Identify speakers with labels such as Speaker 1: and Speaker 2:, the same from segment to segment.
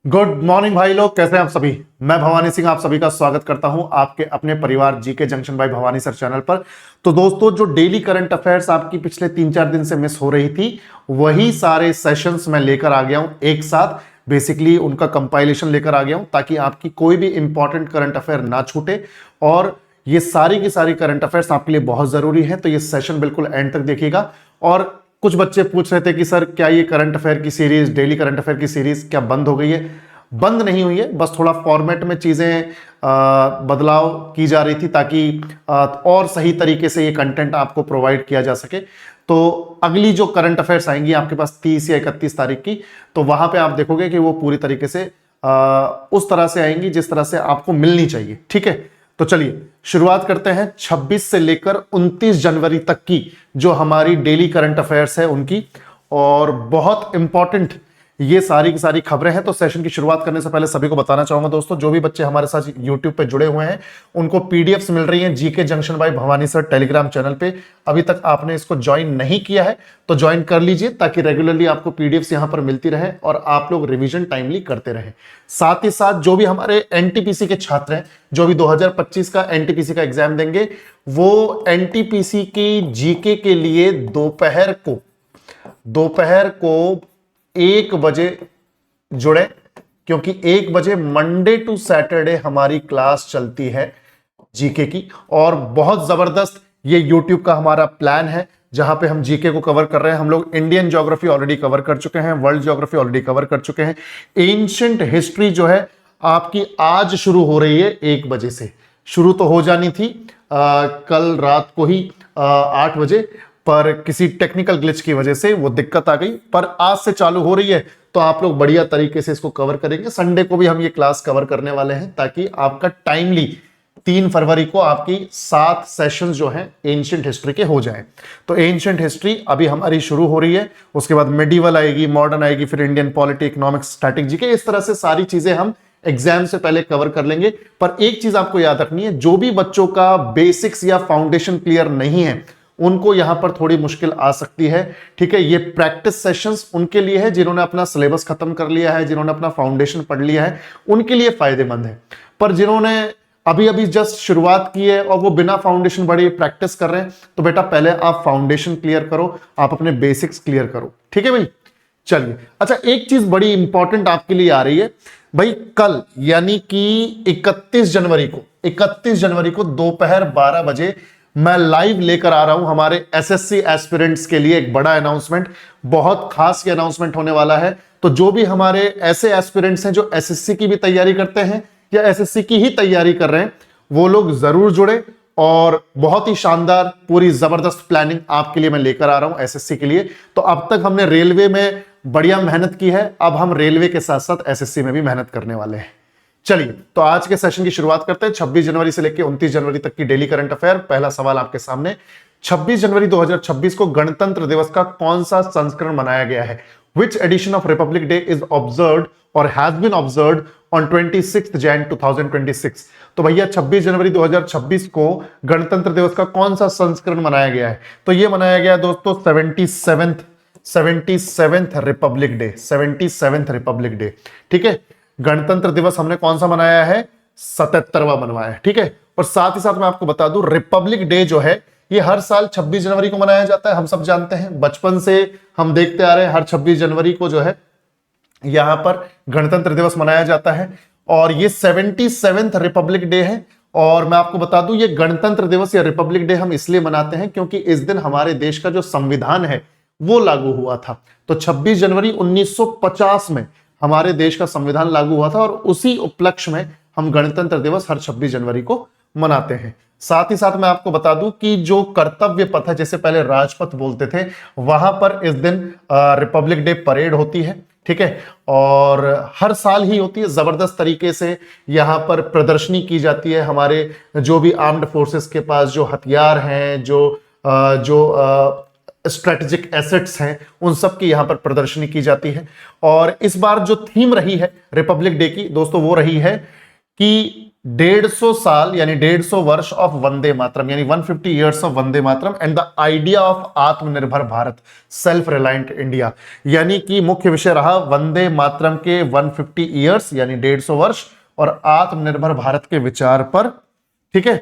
Speaker 1: Good morning भाई लोग, कैसे हैं आप सभी। मैं भवानी सिंह आप सभी का स्वागत करता हूं आपके अपने परिवार GK junction by Bhavani sir channel पर। तो दोस्तों, जो डेली करंट अफेयर्स आपकी पिछले 3-4 दिन से मिस हो रही थी, वही सारे सेशंस मैं लेकर आ गया हूं एक साथ। बेसिकली उनका कंपाइलेशन लेकर आ गया हूं ताकि आपकी कोई भी इंपॉर्टेंट करंट अफेयर ना छूटे। और ये सारी की सारी करंट अफेयर्स आपके लिए बहुत जरूरी है, तो ये सेशन बिल्कुल एंड तक देखिएगा। और कुछ बच्चे पूछ रहे थे कि सर क्या ये करंट अफेयर की सीरीज, डेली करंट अफेयर की सीरीज क्या बंद हो गई है? बंद नहीं हुई है, बस थोड़ा फॉर्मेट में चीजें बदलाव की जा रही थी ताकि और सही तरीके से ये कंटेंट आपको प्रोवाइड किया जा सके। तो अगली जो करंट अफेयर्स आएंगी आपके पास 30 या 31 तारीख की, तो वहां पे आप देखोगे कि वो पूरी तरीके से उस तरह से आएंगी जिस तरह से आपको मिलनी चाहिए। ठीक है, तो चलिए शुरुआत करते हैं 26 से लेकर 29 जनवरी तक की जो हमारी डेली करंट अफेयर्स है उनकी। और बहुत इंपॉर्टेंट ये सारी की सारी खबरें हैं। तो सेशन की शुरुआत करने से पहले सभी को बताना चाहूंगा दोस्तों, जो भी बच्चे हमारे साथ यूट्यूब पे जुड़े हुए हैं उनको पीडीएफ्स मिल रही हैं GK junction by Bhavani sir Telegram channel पे। अभी तक आपने इसको ज्वाइन नहीं किया है तो ज्वाइन कर लीजिए ताकि रेगुलरली आपको पीडीएफ्स यहां पर मिलती रहे और आप लोग रिवीजन टाइमली करते रहे। साथ ही साथ जो भी हमारे एनटीपीसी के छात्र हैं, जो भी 2025 का एनटीपीसी का एग्जाम देंगे, वो एनटीपीसी की जीके के लिए दोपहर को 1 बजे जुड़े, क्योंकि 1 बजे मंडे टू सैटरडे हमारी क्लास चलती है जीके की। और बहुत जबरदस्त ये यूट्यूब का हमारा प्लान है जहां पे हम जीके को कवर कर रहे हैं। हम लोग इंडियन ज्योग्राफी ऑलरेडी कवर कर चुके हैं, वर्ल्ड ज्योग्राफी ऑलरेडी कवर कर चुके हैं। एंशिएंट हिस्ट्री जो है आपकी आज शुरू हो रही है 1 बजे से। शुरू तो हो जानी थी कल रात को ही 8 बजे, पर किसी टेक्निकल ग्लिच की वजह से वो दिक्कत आ गई। पर आज से चालू हो रही है तो आप लोग बढ़िया तरीके से इसको कवर करेंगे। संडे को भी हम ये क्लास कवर करने वाले हैं ताकि आपका टाइमली 3 फरवरी को आपकी 7 सेशंस जो हैं एंशिएंट हिस्ट्री के हो जाएं। तो एंशिएंट हिस्ट्री अभी हमारी शुरू हो रही है, उसके बाद मेडिवल आएगी, मॉडर्न आएगी, फिर Indian polity, economics, static GK. इस तरह से सारी चीजें हम एग्जाम से पहले कवर कर लेंगे। पर एक चीज आपको याद रखनी है, जो भी बच्चों का बेसिक्स या फाउंडेशन क्लियर नहीं है उनको यहां पर थोड़ी मुश्किल आ सकती है। ठीक है, ये प्रैक्टिस सेशंस उनके लिए है जिन्होंने अपना सिलेबस खत्म कर लिया है, जिन्होंने अपना फाउंडेशन पढ़ लिया है, उनके लिए फायदेमंद है। पर जिन्होंने अभी अभी जस्ट शुरुआत की है और वो बिना फाउंडेशन पढ़े प्रैक्टिस कर रहे हैं, तो बेटा पहले आप फाउंडेशन क्लियर करो, आप अपने बेसिक्स क्लियर करो। ठीक है भाई, चलिए। अच्छा, एक चीज बड़ी इंपॉर्टेंट आपके लिए आ रही है भाई। कल यानी कि 31 जनवरी को दोपहर 12 बजे मैं लाइव लेकर आ रहा हूं हमारे एसएससी एस्पिरेंट्स के लिए एक बड़ा अनाउंसमेंट। बहुत खास ये अनाउंसमेंट होने वाला है। तो जो भी हमारे ऐसे एस्पिरेंट्स हैं जो एसएससी की भी तैयारी करते हैं या एसएससी की ही तैयारी कर रहे हैं, वो लोग जरूर जुड़े। और बहुत ही शानदार पूरी जबरदस्त प्लानिंग आपके लिए मैं लेकर आ रहा हूं एसएससी के लिए। तो अब तक हमने रेलवे में बढ़िया मेहनत की है, अब हम रेलवे के साथ साथ एसएससी में भी मेहनत करने वाले हैं। चलिए, तो आज के सेशन की शुरुआत करते हैं 26 जनवरी से लेकर 29 जनवरी तक की डेली करंट अफेयर। पहला सवाल आपके सामने, 26 जनवरी 2026 को गणतंत्र दिवस का कौन सा संस्करण मनाया गया है? Which edition of Republic Day is observed or has been observed on 26th Jan 2026? तो भैया 26 जनवरी 2026 को गणतंत्र दिवस का कौन सा संस्करण मनाया गया है? तो यह मनाया गया दोस्तों 77th republic day, 77th republic day. ठीक है, गणतंत्र दिवस हमने कौन सा मनाया है? 77वां मनवाया है। ठीक है, और साथ ही साथ मैं आपको बता दूं, रिपब्लिक डे जो है ये हर साल 26 जनवरी को मनाया जाता है। हम सब जानते हैं, बचपन से हम देखते आ रहे हैं, हर 26 जनवरी को जो है यहां पर गणतंत्र दिवस मनाया जाता है। और ये 77th रिपब्लिक डे है। और मैं आपको बता दूं, ये गणतंत्र दिवस या रिपब्लिक डे हम इसलिए मनाते हैं क्योंकि इस दिन हमारे देश का जो संविधान है वो लागू हुआ था। तो 26 जनवरी 1950 में हमारे देश का संविधान लागू हुआ था और उसी उपलक्ष्य में हम गणतंत्र दिवस हर 26 जनवरी को मनाते हैं। साथ ही साथ मैं आपको बता दूं कि जो कर्तव्य पथ है, जैसे पहले राजपथ बोलते थे, वहां पर इस दिन रिपब्लिक डे परेड होती है। ठीक है, और हर साल ही होती है। जबरदस्त तरीके से यहां पर प्रदर्शनी की जाती है। हमारे जो भी आर्म्ड फोर्सेस के पास जो हथियार हैं, जो स्ट्रेटेजिक एसेट्स हैं, उन सब की यहां पर प्रदर्शनी की जाती है। और इस बार जो थीम रही है रिपब्लिक डे की दोस्तों, वो रही है कि 150 साल यानी 150 वर्ष ऑफ वंदे मातरम यानी 150 years of Vande Mataram and the idea of आत्मनिर्भर भारत सेल्फ रिलायंट इंडिया, यानी कि मुख्य विषय रहा वंदे मातरम के 150 ईयर्स यानी 150 वर्ष और आत्मनिर्भर भारत के विचार पर, ठीक है,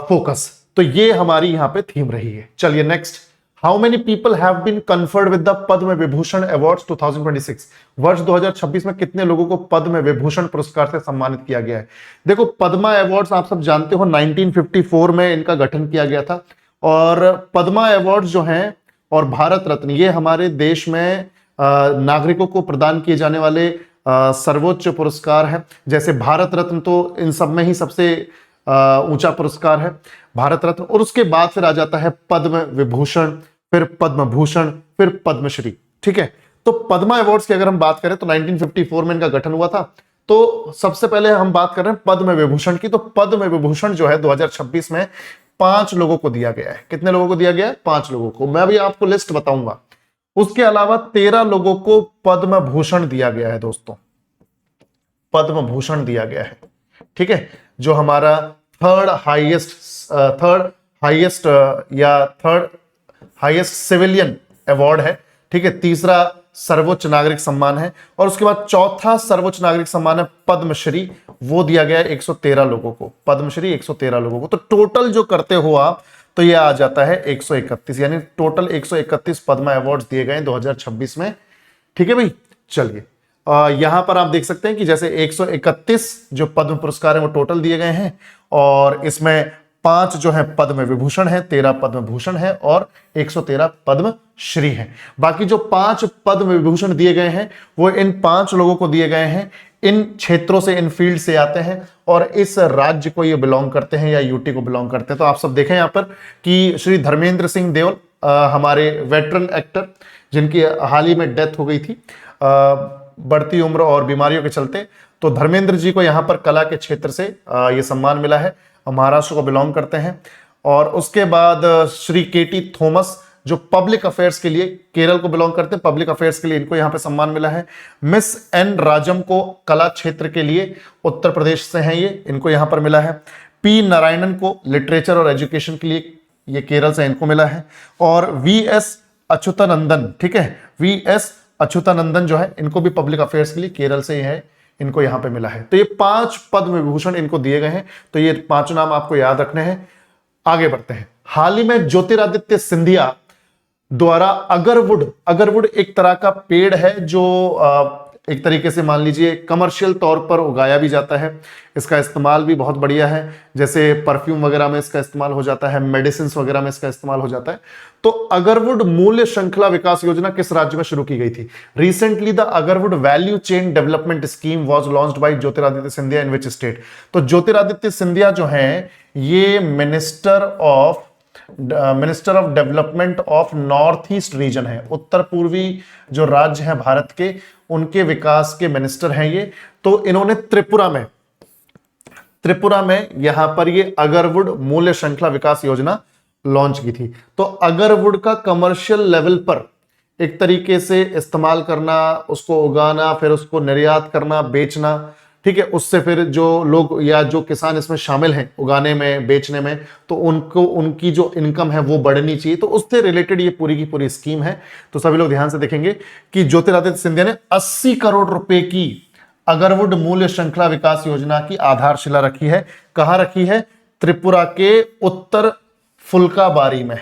Speaker 1: फोकस। तो ये हमारी यहां पे थीम रही है। चलिए next, how many people have been conferred with the Padma Vibhushan awards 2026, वर्ष 2026 में कितने लोगों को पद्म विभूषण पुरस्कार से सम्मानित किया गया है। देखो पद्मा अवार्ड्स आप सब जानते हो 1954 में इनका गठन किया गया था, और पद्मा अवार्ड्स जो हैं और भारत रत्न ये हमारे देश में नागरिकों को प्रदान किए जाने वाले सर्वोच्च पुरस्कार है। जैसे भारत रत्न तो इन सब में ही सबसे ऊंचा पुरस्कार है, भारत रत्न, और उसके बाद फिर आ जाता है पद्म विभूषण, फिर पद्म भूषण, फिर पद्मश्री, ठीक है। तो पद्मा अवार्ड्स की अगर हम बात करें तो 1954 में इनका गठन हुआ था। तो सबसे पहले हम बात कर रहे हैं पद्म विभूषण की। तो पद्म विभूषण जो है 2026 में 5 लोगों को दिया गया है। कितने लोगों को दिया गया है? 5 लोगों को। मैं भी आपको लिस्ट बताऊंगा। उसके अलावा 13 लोगों को पद्म भूषण दिया गया है दोस्तों, पद्म भूषण दिया गया है, ठीक है, जो हमारा थर्ड हाईएस्ट सिविलियन अवार्ड है, ठीक है। तीसरा सर्वोच्च नागरिक सम्मान है, और उसके बाद चौथा सर्वोच्च नागरिक सम्मान है पद्मश्री, वो दिया गया है 113 लोगों को, पद्मश्री 113 लोगों को। तो टोटल जो करते हो आप तो ये आ जाता है 131, यानी टोटल 131 पद्मा अवार्ड्स दिए गए 2026 में, ठीक है भाई। चलिए यहां पर आप देख सकते हैं कि जैसे 131 जो पद्म पुरस्कार है वो टोटल दिए गए हैं, और इसमें 5 जो है पद्म विभूषण है, 13 पद्म भूषण है और 113 पद्म श्री है। बाकी जो 5 पद्म विभूषण दिए गए हैं वो इन 5 लोगों को दिए गए हैं, इन क्षेत्रों से, इन फील्ड से आते हैं और इस राज्य को ये बिलोंग करते हैं या यूटी को बिलोंग करते हैं। तो आप सब देखें यहां पर कि श्री धर्मेंद्र सिंह देओल हमारे वेटरन एक्टर जिनकी हाल ही में डेथ हो गई थी बढ़ती उम्र और बीमारियों के चलते, तो धर्मेंद्र जी को यहां पर कला के क्षेत्र से ये सम्मान मिला है, महाराष्ट्र को बिलोंग करते हैं। और उसके बाद श्री केटी थॉमस जो पब्लिक अफेयर्स के लिए केरल को बिलोंग करते हैं, पब्लिक अफेयर्स के लिए इनको यहां पे सम्मान मिला है। मिस एन राजम को कला क्षेत्र के लिए उत्तर प्रदेश से हैं ये, इनको यहां पर मिला है। पी नारायणन को लिटरेचर और एजुकेशन के लिए ये केरल से इनको मिला है। और वी एस अच्युतानंदन, ठीक है, वी एस अच्युतानंदन जो है इनको भी पब्लिक अफेयर्स के लिए केरल से ही है, इनको यहां पे मिला है। तो ये 5 पद्म विभूषण इनको दिए गए हैं, तो ये 5 नाम आपको याद रखने हैं। आगे बढ़ते हैं। हाल ही में ज्योतिरादित्य सिंधिया द्वारा अगरवुड एक तरह का पेड़ है जो एक तरीके से मान लीजिए कमर्शियल तौर पर उगाया भी जाता है, इसका इस्तेमाल भी बहुत बढ़िया है, जैसे परफ्यूम वगैरह में इसका इस्तेमाल हो जाता है, मेडिसिन वगैरह में इसका इस्तेमाल हो जाता है। तो अगरवुड मूल्य श्रृंखला विकास योजना किस राज्य में शुरू की गई थी? Recently the agarwood value chain development scheme was launched by Jyotiraditya Scindia in which state? तो ज्योतिरादित्य सिंधिया जो है ये minister of development of north east region है, उत्तर पूर्वी जो राज्य हैं भारत के उनके विकास के मिनिस्टर हैं ये। तो इन्होंने त्रिपुरा में यहां पर ये अगरवुड मूल्य श्रृंखला विकास योजना लॉन्च की थी। तो अगरवुड का कमर्शियल लेवल पर एक तरीके से इस्तेमाल करना, उसको उगाना, फिर उसको निर्यात करना, बेचना, ठीक है, उससे फिर जो लोग या जो किसान इसमें शामिल हैं उगाने में, बेचने में, तो उनको उनकी जो इनकम है वो बढ़नी चाहिए। तो उससे रिलेटेड ये पूरी की पूरी स्कीम है। तो सभी लोग ध्यान से देखेंगे कि ज्योतिरादित्य सिंधिया ने 80 करोड़ रुपए की अगरवुड मूल्य श्रृंखला विकास योजना की आधारशिला रखी है। कहां रखी है? त्रिपुरा के उत्तर फुल्काबारी में,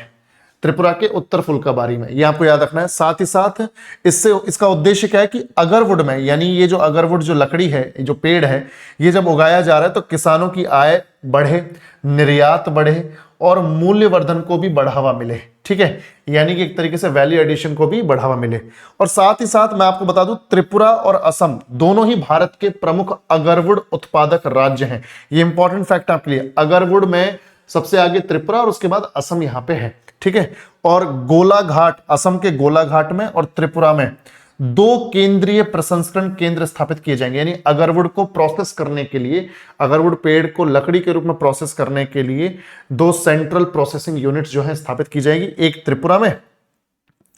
Speaker 1: त्रिपुरा के उत्तर फुल्काबारी में, ये आपको याद रखना है। साथ ही साथ इसका उद्देश्य क्या है कि अगरवुड में, यानी ये जो अगरवुड जो लकड़ी है, जो पेड़ है, ये जब उगाया जा रहा है तो किसानों की आय बढ़े, निर्यात बढ़े और मूल्यवर्धन को भी बढ़ावा मिले, ठीक है, यानी कि एक तरीके से वैल्यू एडिशन को भी बढ़ावा मिले। और साथ ही साथ मैं आपको बता दूं त्रिपुरा और असम दोनों ही भारत के प्रमुख अगरवुड उत्पादक राज्य हैं। ये इंपॉर्टेंट फैक्ट आपके लिए, अगरवुड में सबसे आगे त्रिपुरा और उसके बाद असम यहां पे है, ठीक है। और गोलाघाट, असम के गोलाघाट में और त्रिपुरा में 2 केंद्रीय प्रसंस्करण केंद्र स्थापित किए जाएंगे, यानी अगरवुड को प्रोसेस करने के लिए, अगरवुड पेड़ को लकड़ी के रूप में प्रोसेस करने के लिए 2 सेंट्रल प्रोसेसिंग यूनिट जो है स्थापित की जाएगी, एक त्रिपुरा में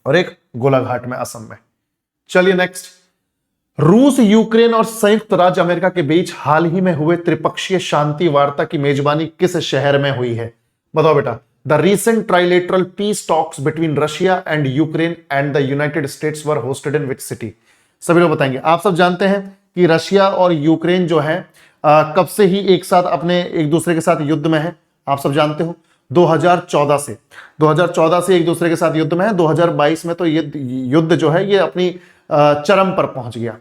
Speaker 1: और एक गोलाघाट में, असम में। चलिए नेक्स्ट, रूस, यूक्रेन और संयुक्त राज्य अमेरिका के बीच हाल ही में हुए त्रिपक्षीय शांति वार्ता की मेजबानी किस शहर में हुई है? बताओ बेटा। The recent trilateral peace talks between Russia and Ukraine and the United states were hosted in which city? सभी लोग बताएंगे। आप सब जानते हैं कि रशिया और यूक्रेन जो है कब से ही एक साथ अपने एक दूसरे के साथ युद्ध में है? आप सब जानते हो 2014 से एक दूसरे के साथ युद्ध में है। 2022 में तो ये युद्ध जो है ये अपनी चरम पर पहुंच गया।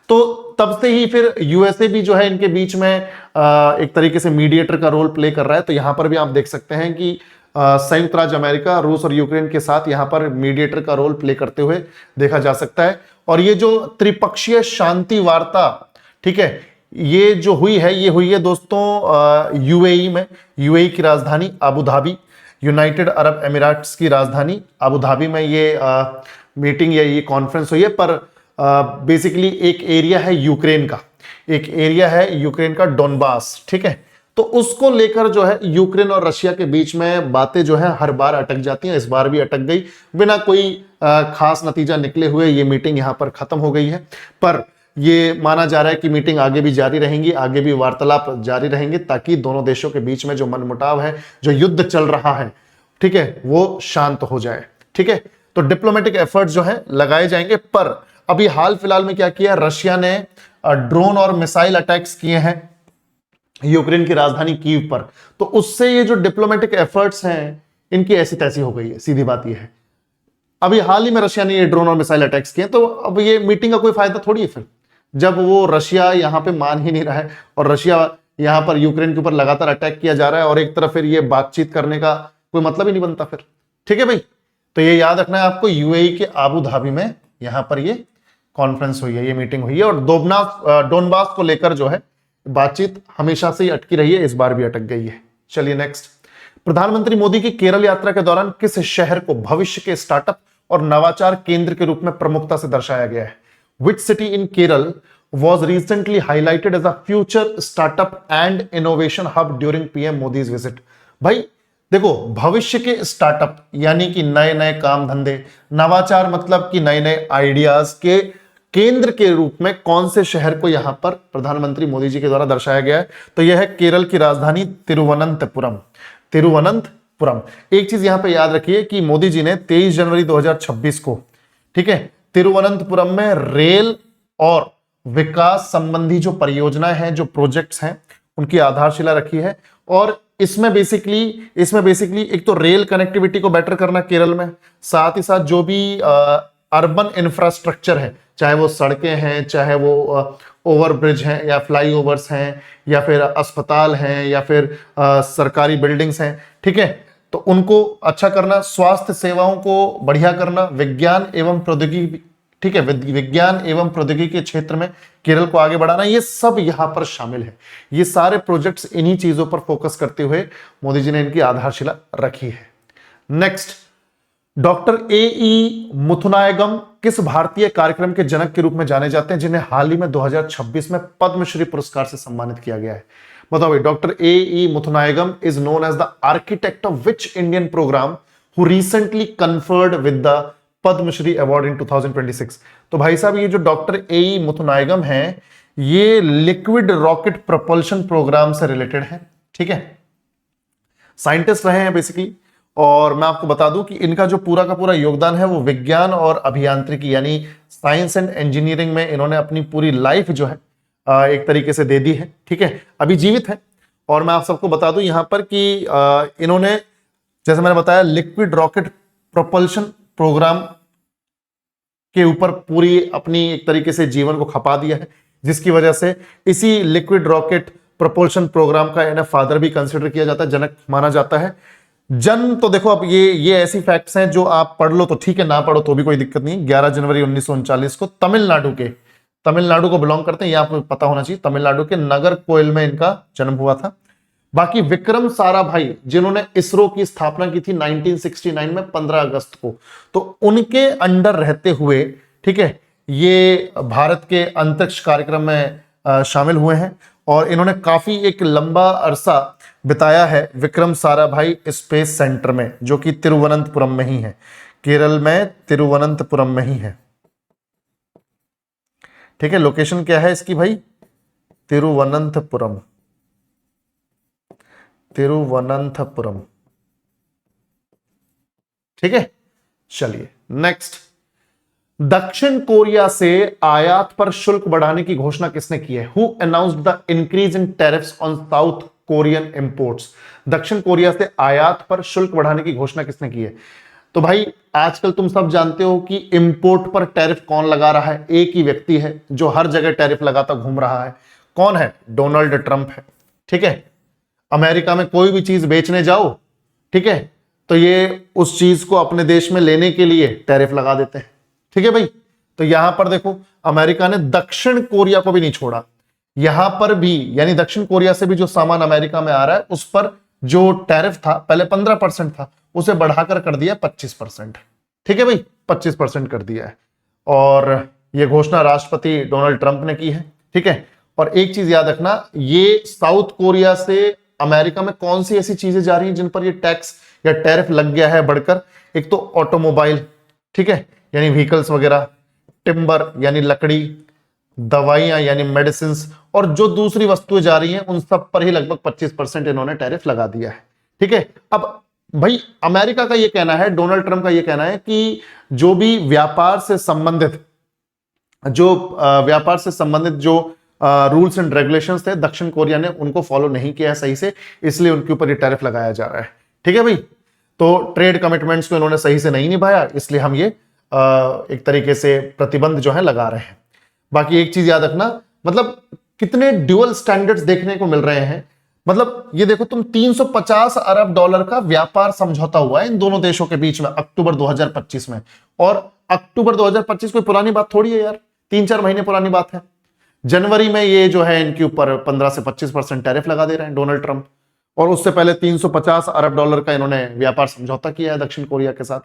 Speaker 1: तो तब से ही फिर यूएसए भी जो है इनके बीच में एक तरीके से मीडिएटर का रोल प्ले कर रहा है। तो यहां पर भी आप देख सकते हैं कि संयुक्त राज्य अमेरिका रूस और यूक्रेन के साथ यहां पर मीडिएटर का रोल प्ले करते हुए देखा जा सकता है। और ये जो त्रिपक्षीय शांति वार्ता, ठीक है, ये जो हुई है दोस्तों यूएई में। यूएई की राजधानी Abu Dhabi, United Arab Emirates की राजधानी अबू धाबी में ये मीटिंग या ये कॉन्फ्रेंस हुई है। पर बेसिकली एक एरिया है यूक्रेन का डोनबास, ठीक है। तो उसको लेकर जो है यूक्रेन और रशिया के बीच में बातें जो है हर बार अटक जाती हैं। इस बार भी अटक गई, बिना कोई खास नतीजा निकले हुए ये मीटिंग यहां पर खत्म हो गई है। पर ये माना जा रहा है कि मीटिंग आगे भी जारी रहेंगी, आगे भी वार्तालाप जारी रहेंगे, ताकि दोनों देशों के बीच में जो मनमुटाव है, जो युद्ध चल रहा है, ठीक है, वो शांत हो जाए। ठीक है, तो डिप्लोमेटिक एफर्ट जो है लगाए जाएंगे। पर अभी हाल फिलहाल में क्या किया, रशिया ने ड्रोन और मिसाइल अटैक्स किए हैं यूक्रेन की राजधानी कीव पर। तो उससे ये जो डिप्लोमेटिक एफर्ट्स हैं इनकी ऐसी तैसी हो गई है। सीधी बात ये है, अभी हाल ही में रशिया ने ये ड्रोन और मिसाइल अटैक्स किए, तो अब ये मीटिंग का कोई फायदा थोड़ी है फिर, जब वो रशिया यहां पे मान ही नहीं रहा है और रशिया यहां पर यूक्रेन के ऊपर लगातार अटैक किया जा रहा है, और एक तरफ फिर ये बातचीत करने का कोई मतलब ही नहीं बनता फिर। ठीक है भाई, तो ये याद रखना है आपको, यूएई के अबू धाबी में यहां पर ये कॉन्फ्रेंस हुई है, ये मीटिंग हुई है। और डोनबास को लेकर जो है बातचीत हमेशा से ही अटकी रही है, इस बार भी अटक गई है। चलिए नेक्स्ट। प्रधानमंत्री मोदी की केरल यात्रा के दौरान किस शहर को भविष्य के स्टार्टअप और नवाचार केंद्र के रूप में प्रमुखता से दर्शाया गया है? Which city in Kerala was recently highlighted as a future startup and innovation hub during PM Modi's visit? भाई देखो, भविष्य के स्टार्टअप यानी कि नए नए काम धंधे, नवाचार मतलब कि नए नए आइडियाज के केंद्र के रूप में कौन से शहर को यहां पर प्रधानमंत्री मोदी जी के द्वारा दर्शाया गया है? तो यह है केरल की राजधानी तिरुवनंतपुरम। एक चीज यहां पे याद रखिए कि मोदी जी ने 23 जनवरी 2026 को, ठीक है, तिरुवनंतपुरम में रेल और विकास संबंधी जो परियोजनाएं हैं, जो प्रोजेक्ट्स हैं, उनकी आधारशिला रखी है। और इसमें बेसिकली एक तो रेल कनेक्टिविटी को बेटर करना केरल में, साथ ही साथ जो भी अर्बन इंफ्रास्ट्रक्चर है, चाहे वो सड़कें हैं, चाहे वो ओवरब्रिज हैं या फ्लाईओवर्स हैं, या फिर अस्पताल हैं, या फिर सरकारी बिल्डिंग्स हैं, ठीक है, तो उनको अच्छा करना, स्वास्थ्य सेवाओं को बढ़िया करना, विज्ञान एवं प्रौद्योगिकी, ठीक है, विज्ञान एवं प्रौद्योगिकी के क्षेत्र में केरल को आगे बढ़ाना, ये सब यहां पर शामिल है। ये सारे प्रोजेक्ट्स इन्हीं चीजों पर फोकस करते हुए मोदी जी ने इनकी आधारशिला रखी है। नेक्स्ट, डॉक्टर ए मुथुनायगम किस भारतीय कार्यक्रम के जनक के रूप में जाने जाते हैं, जिन्हें हाल ही में 2026 में पद्मश्री पुरस्कार से सम्मानित किया गया है? बताओ भाई। Doctor A Muthunayagam is known as the architect of which Indian programme who recently conferred with the Padma Shri award in 2026? तो भाई साहब, ये जो डॉक्टर ए मुथुनायगम है, ये लिक्विड रॉकेट प्रोपल्शन प्रोग्राम से रिलेटेड है। ठीक है, साइंटिस्ट रहे हैं बेसिकली। और मैं आपको बता दूं कि इनका जो पूरा का पूरा योगदान है वो विज्ञान और अभियांत्रिकी यानी साइंस एंड इंजीनियरिंग में इन्होंने अपनी पूरी लाइफ जो है एक तरीके से दे दी है। ठीक है, अभी जीवित है। और मैं आप सबको बता दूं यहां पर कि इन्होंने, जैसे मैंने बताया, लिक्विड रॉकेट प्रोपल्शन प्रोग्राम के ऊपर पूरी अपनी एक तरीके से जीवन को खपा दिया है, जिसकी वजह से इसी लिक्विड रॉकेट प्रोपल्शन प्रोग्राम का इन्हें फादर भी कंसिडर किया जाता है, जनक माना जाता है। जन्म तो देखो, अब ये ऐसी फैक्ट्स हैं जो आप पढ़ लो तो ठीक है, ना पढ़ो तो भी कोई दिक्कत नहीं। 11 जनवरी 1939 को तमिलनाडु को बिलोंग करते हैं, ये आपको पता होना चाहिए। तमिलनाडु के नगरकोइल में इनका जन्म हुआ था। बाकी विक्रम साराभाई, जिन्होंने इसरो की स्थापना की थी 1969 में 15 अगस्त को, तो उनके अंडर रहते हुए, ठीक है, ये भारत के अंतरिक्ष कार्यक्रम में शामिल हुए हैं। और इन्होंने काफी एक लंबा अरसा बिताया है विक्रम साराभाई स्पेस सेंटर में, जो कि तिरुवनंतपुरम में ही है, केरल में तिरुवनंतपुरम में ही है। ठीक है, लोकेशन क्या है इसकी भाई, तिरुवनंतपुरम, तिरुवनंतपुरम। ठीक है, चलिए नेक्स्ट। दक्षिण कोरिया से आयात पर शुल्क बढ़ाने की घोषणा किसने की है? Who announced the increase in tariffs on south Korean imports? दक्षिण कोरिया से आयात पर शुल्क बढ़ाने की घोषणा किसने की है? तो भाई आजकल तुम सब जानते हो कि इंपोर्ट पर टैरिफ कौन लगा रहा है? एक ही व्यक्ति है जो हर जगह टैरिफ लगाता घूम रहा है। कौन है? डोनाल्ड ट्रंप है। ठीक है, अमेरिका में कोई भी चीज बेचने जाओ, ठीक है, तो ये उस चीज को अपने देश में लेने के लिए टैरिफ लगा देते हैं। ठीक है भाई, तो यहां पर देखो अमेरिका ने दक्षिण कोरिया को भी नहीं छोड़ा, यहां पर भी, यानी दक्षिण कोरिया से भी जो सामान अमेरिका में आ रहा है उस पर जो टैरिफ था पहले 15% था, उसे बढ़ाकर कर दिया 25%। ठीक है भाई, 25% कर दिया है। और यह घोषणा राष्ट्रपति डोनाल्ड ट्रंप ने की है। ठीक है, और एक चीज याद रखना, ये साउथ कोरिया से अमेरिका में कौन सी ऐसी चीजें जा रही हैं जिन पर ये टैक्स या टैरिफ लग गया है बढ़कर? एक तो ऑटोमोबाइल, ठीक है, यानी व्हीकल्स वगैरह, टिम्बर यानी लकड़ी, दवाइयां यानी मेडिसिन, और जो दूसरी वस्तुएं जा रही हैं उन सब पर ही लगभग 25% इन्होंने टैरिफ लगा दिया है। ठीक है, अब भाई अमेरिका का यह कहना है, डोनाल्ड ट्रंप का यह कहना है कि जो भी व्यापार से संबंधित जो रूल्स एंड रेगुलेशंस थे, दक्षिण कोरिया ने उनको फॉलो नहीं किया है सही से, इसलिए उनके ऊपर ये टैरिफ लगाया जा रहा है। ठीक है भाई, तो ट्रेड कमिटमेंट्स को इन्होंने सही से नहीं निभाया, इसलिए हम ये एक तरीके से प्रतिबंध जो है लगा रहे हैं। बाकी एक चीज याद रखना, मतलब कितने ड्यूअल स्टैंडर्ड्स देखने को मिल रहे हैं। मतलब ये देखो तुम, 350 अरब डॉलर का व्यापार समझौता हुआ है इन दोनों देशों के बीच में अक्टूबर 2025 में, और अक्टूबर 2025 कोई पुरानी बात थोड़ी है यार, 3-4 महीने पुरानी बात है। जनवरी में ये जो है इनके ऊपर 15 से 25% टैरिफ लगा दे रहे हैं डोनाल्ड ट्रंप, और उससे पहले 350 अरब डॉलर का इन्होंने व्यापार समझौता किया है दक्षिण कोरिया के साथ।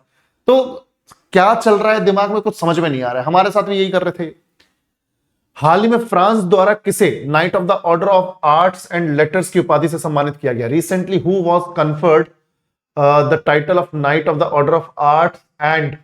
Speaker 1: तो क्या चल रहा है दिमाग में, कुछ समझ में नहीं आ रहा है। हमारे साथ भी यही कर रहे थे। हाल ही में फ्रांस द्वारा किसे knight of the order of arts and letters की उपाधि से सम्मानित किया गया? Recently who was conferred the title of knight of the order of arts and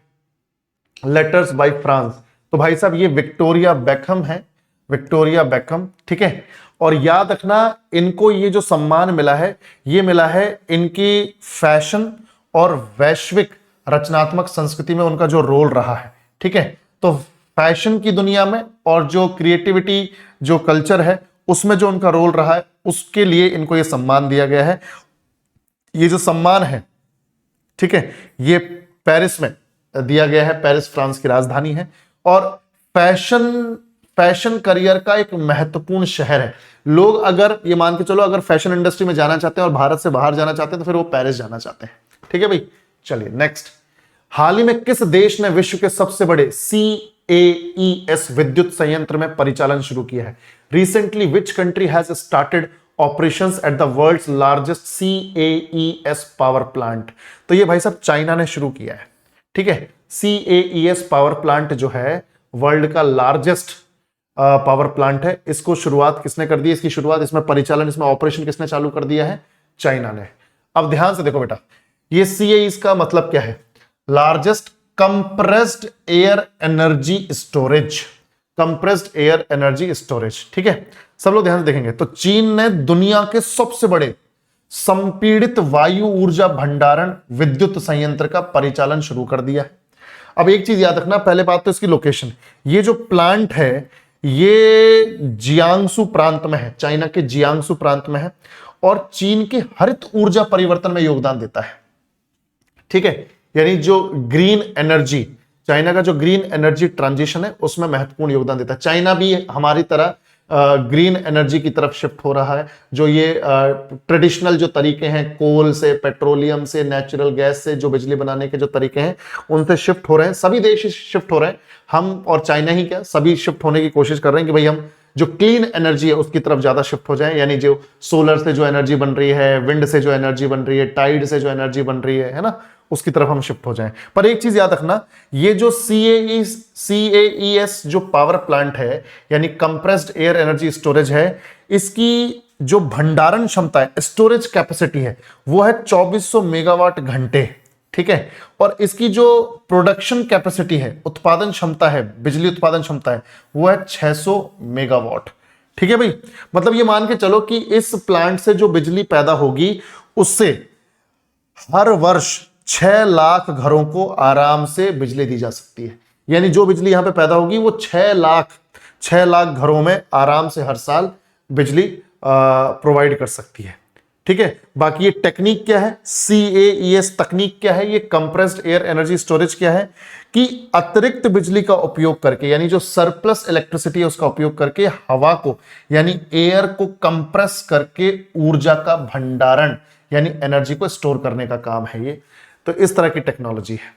Speaker 1: letters by France? तो भाई साहब ये विक्टोरिया बेकहम है, विक्टोरिया बेकहम। ठीक है, और याद रखना इनको ये जो सम्मान मिला है, ये मिला है इनकी फैशन और वैश्विक रचनात्मक संस्कृति में उनका जो रोल रहा है। ठीक है, तो फैशन की दुनिया में और जो क्रिएटिविटी, जो कल्चर है, उसमें जो उनका रोल रहा है, उसके लिए इनको ये सम्मान दिया गया है। ये जो सम्मान है, ठीक है, ये पेरिस में दिया गया है, पेरिस फ्रांस की राजधानी है, और फैशन करियर का एक महत्वपूर्ण शहर है। लोग अगर ये मान के चलो, अगर फैशन इंडस्ट्री में जाना चाहते हैं और भारत से बाहर जाना चाहते हैं तो फिर वो पेरिस जाना चाहते हैं। ठीक है भाई, चलिए नेक्स्ट। हाल ही में किस देश ने विश्व के सबसे बड़े CAES विद्युत संयंत्र में परिचालन शुरू किया है? Recently which country has started operations at the world's largest CAES power plant? तो ये भाई साहब चाइना ने शुरू किया है। ठीक है, CAES पावर प्लांट जो है वर्ल्ड का लार्जेस्ट पावर प्लांट है। इसको शुरुआत किसने कर दी? इसकी शुरुआत, इसमें परिचालन, इसमें ऑपरेशन किसने चालू कर दिया है? चाइना ने। अब ध्यान से देखो बेटा, ये CAES का मतलब क्या है? Largest compressed air energy storage, compressed air energy storage. ठीक है, सब लोग ध्यान से देखेंगे तो चीन ने दुनिया के सबसे बड़े संपीड़ित वायु ऊर्जा भंडारण विद्युत संयंत्र का परिचालन शुरू कर दिया है। अब एक चीज याद रखना, पहले बात तो इसकी लोकेशन, ये जो प्लांट है ये जियांगसू प्रांत में है, चाइना के जियांगसू प्रांत में है, और चीन के हरित ऊर्जा परिवर्तन में योगदान देता है। ठीक है, यानी जो ग्रीन एनर्जी, चाइना का जो ग्रीन एनर्जी ट्रांजिशन है उसमें महत्वपूर्ण योगदान देता है। चाइना भी हमारी तरह ग्रीन एनर्जी की तरफ शिफ्ट हो रहा है। जो ये ट्रेडिशनल जो तरीके हैं, कोल से, पेट्रोलियम से, नेचुरल गैस से जो बिजली बनाने के जो तरीके हैं उनसे शिफ्ट हो रहे हैं। सभी देश शिफ्ट हो रहे हैं, हम और चाइना ही क्या, सभी शिफ्ट होने की कोशिश कर रहे हैं कि भाई हम जो क्लीन एनर्जी है उसकी तरफ ज्यादा शिफ्ट हो जाए। यानी जो सोलर से जो एनर्जी बन रही है, विंड से जो एनर्जी बन रही है, टाइड से जो एनर्जी बन रही है ना, उसकी तरफ हम शिफ्ट हो जाएं। पर एक चीज याद रखना, ये जो CAES जो पावर प्लांट है, यानी कंप्रेस्ड एयर एनर्जी स्टोरेज है, इसकी जो भंडारण क्षमता है, स्टोरेज कैपेसिटी है, वो है 2400 मेगावाट घंटे। ठीक है। और इसकी जो प्रोडक्शन कैपेसिटी है, उत्पादन क्षमता है, बिजली उत्पादन क्षमता है, वो है 600 मेगावाट। ठीक है भाई, मतलब ये मान के चलो कि इस प्लांट से जो बिजली पैदा होगी उससे हर वर्ष 6 लाख घरों को आराम से बिजली दी जा सकती है। यानी जो बिजली यहां पे पैदा होगी वो 6 लाख घरों में आराम से हर साल बिजली प्रोवाइड कर सकती है। ठीक है, बाकी ये टेक्निक क्या है, CAES तकनीक क्या है, ये कंप्रेस्ड एयर एनर्जी स्टोरेज क्या है, कि अतिरिक्त बिजली का उपयोग करके, यानी जो सरप्लस इलेक्ट्रिसिटी है उसका उपयोग करके हवा को यानी एयर को कंप्रेस करके ऊर्जा का भंडारण यानी एनर्जी को स्टोर करने का काम है ये। तो इस तरह की टेक्नोलॉजी है।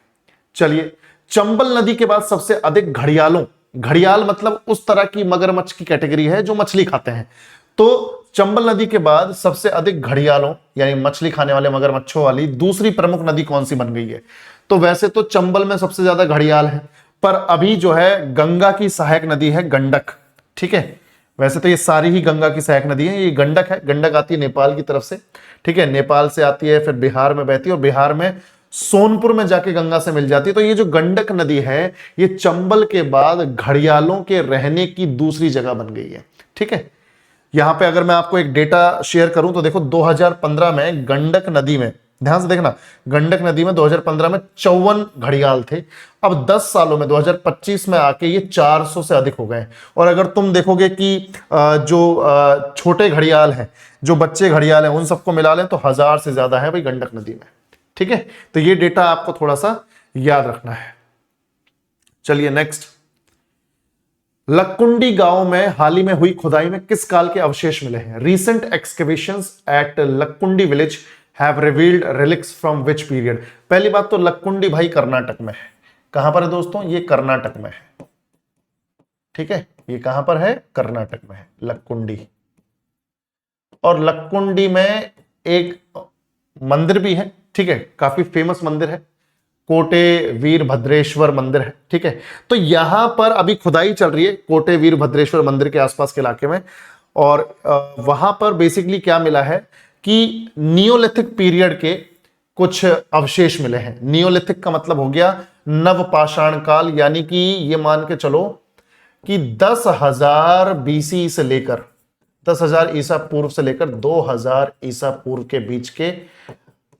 Speaker 1: चलिए, चंबल नदी के बाद सबसे अधिक घड़ियाल मतलब उस तरह की मगरमच्छ की कैटेगरी है जो मछली खाते हैं। तो चंबल नदी के बाद सबसे अधिक घड़ियालों यानी मछली खाने वाले मगरमच्छों वाली दूसरी प्रमुख नदी कौन सी बन गई है? तो वैसे तो चंबल में सबसे ज्यादा घड़ियाल है, पर अभी जो है गंगा की सहायक नदी है गंडक। ठीक है, वैसे तो ये सारी ही गंगा की सहायक नदी है। ये गंडक है, गंडक आती है नेपाल की तरफ से। ठीक है, नेपाल से आती है, फिर बिहार में बहती है और बिहार में सोनपुर में जाके गंगा से मिल जाती है। तो ये जो गंडक नदी है ये चंबल के बाद घड़ियालों के रहने की दूसरी जगह बन गई है। ठीक है, यहां पे अगर मैं आपको एक डेटा शेयर करूं तो देखो 2015 में गंडक नदी में, ध्यान से देखना, गंडक नदी में 2015 में 54 घड़ियाल थे। अब 10 सालों में 2025 में आके ये 400 से अधिक हो गए। और अगर तुम देखोगे कि जो छोटे घड़ियाल हैं, जो बच्चे घड़ियाल हैं, उन सबको मिला लें तो 1000 से ज्यादा है भाई गंडक नदी में। ठीक है, तो ये डेटा आपको थोड़ा सा याद रखना है। चलिए नेक्स्ट, लक्कुंडी गांव में हाल ही में हुई खुदाई में किस काल के अवशेष मिले हैं? Recent excavations at Lakkundi village have revealed relics from which period? पहली बात तो लक्कुंडी भाई कर्नाटक में है। कहां पर है दोस्तों? ये कर्नाटक में है। ठीक है, ये कहां पर है? कर्नाटक में है लक्कुंडी। और लक्कुंडी में एक मंदिर भी है। ठीक है, काफी फेमस मंदिर है, कोटे वीरभद्रेश्वर मंदिर है। ठीक है, तो यहां पर अभी खुदाई चल रही है कोटे वीरभद्रेश्वर मंदिर के आसपास के इलाके में। और वहां पर बेसिकली क्या मिला है कि नियोलिथिक पीरियड के कुछ अवशेष मिले हैं। नियोलिथिक का मतलब हो गया नवपाषाण काल, यानी कि ये मान के चलो कि 10,000 BC से लेकर 10,000 ईसा पूर्व से लेकर 2000 ईसा पूर्व के बीच के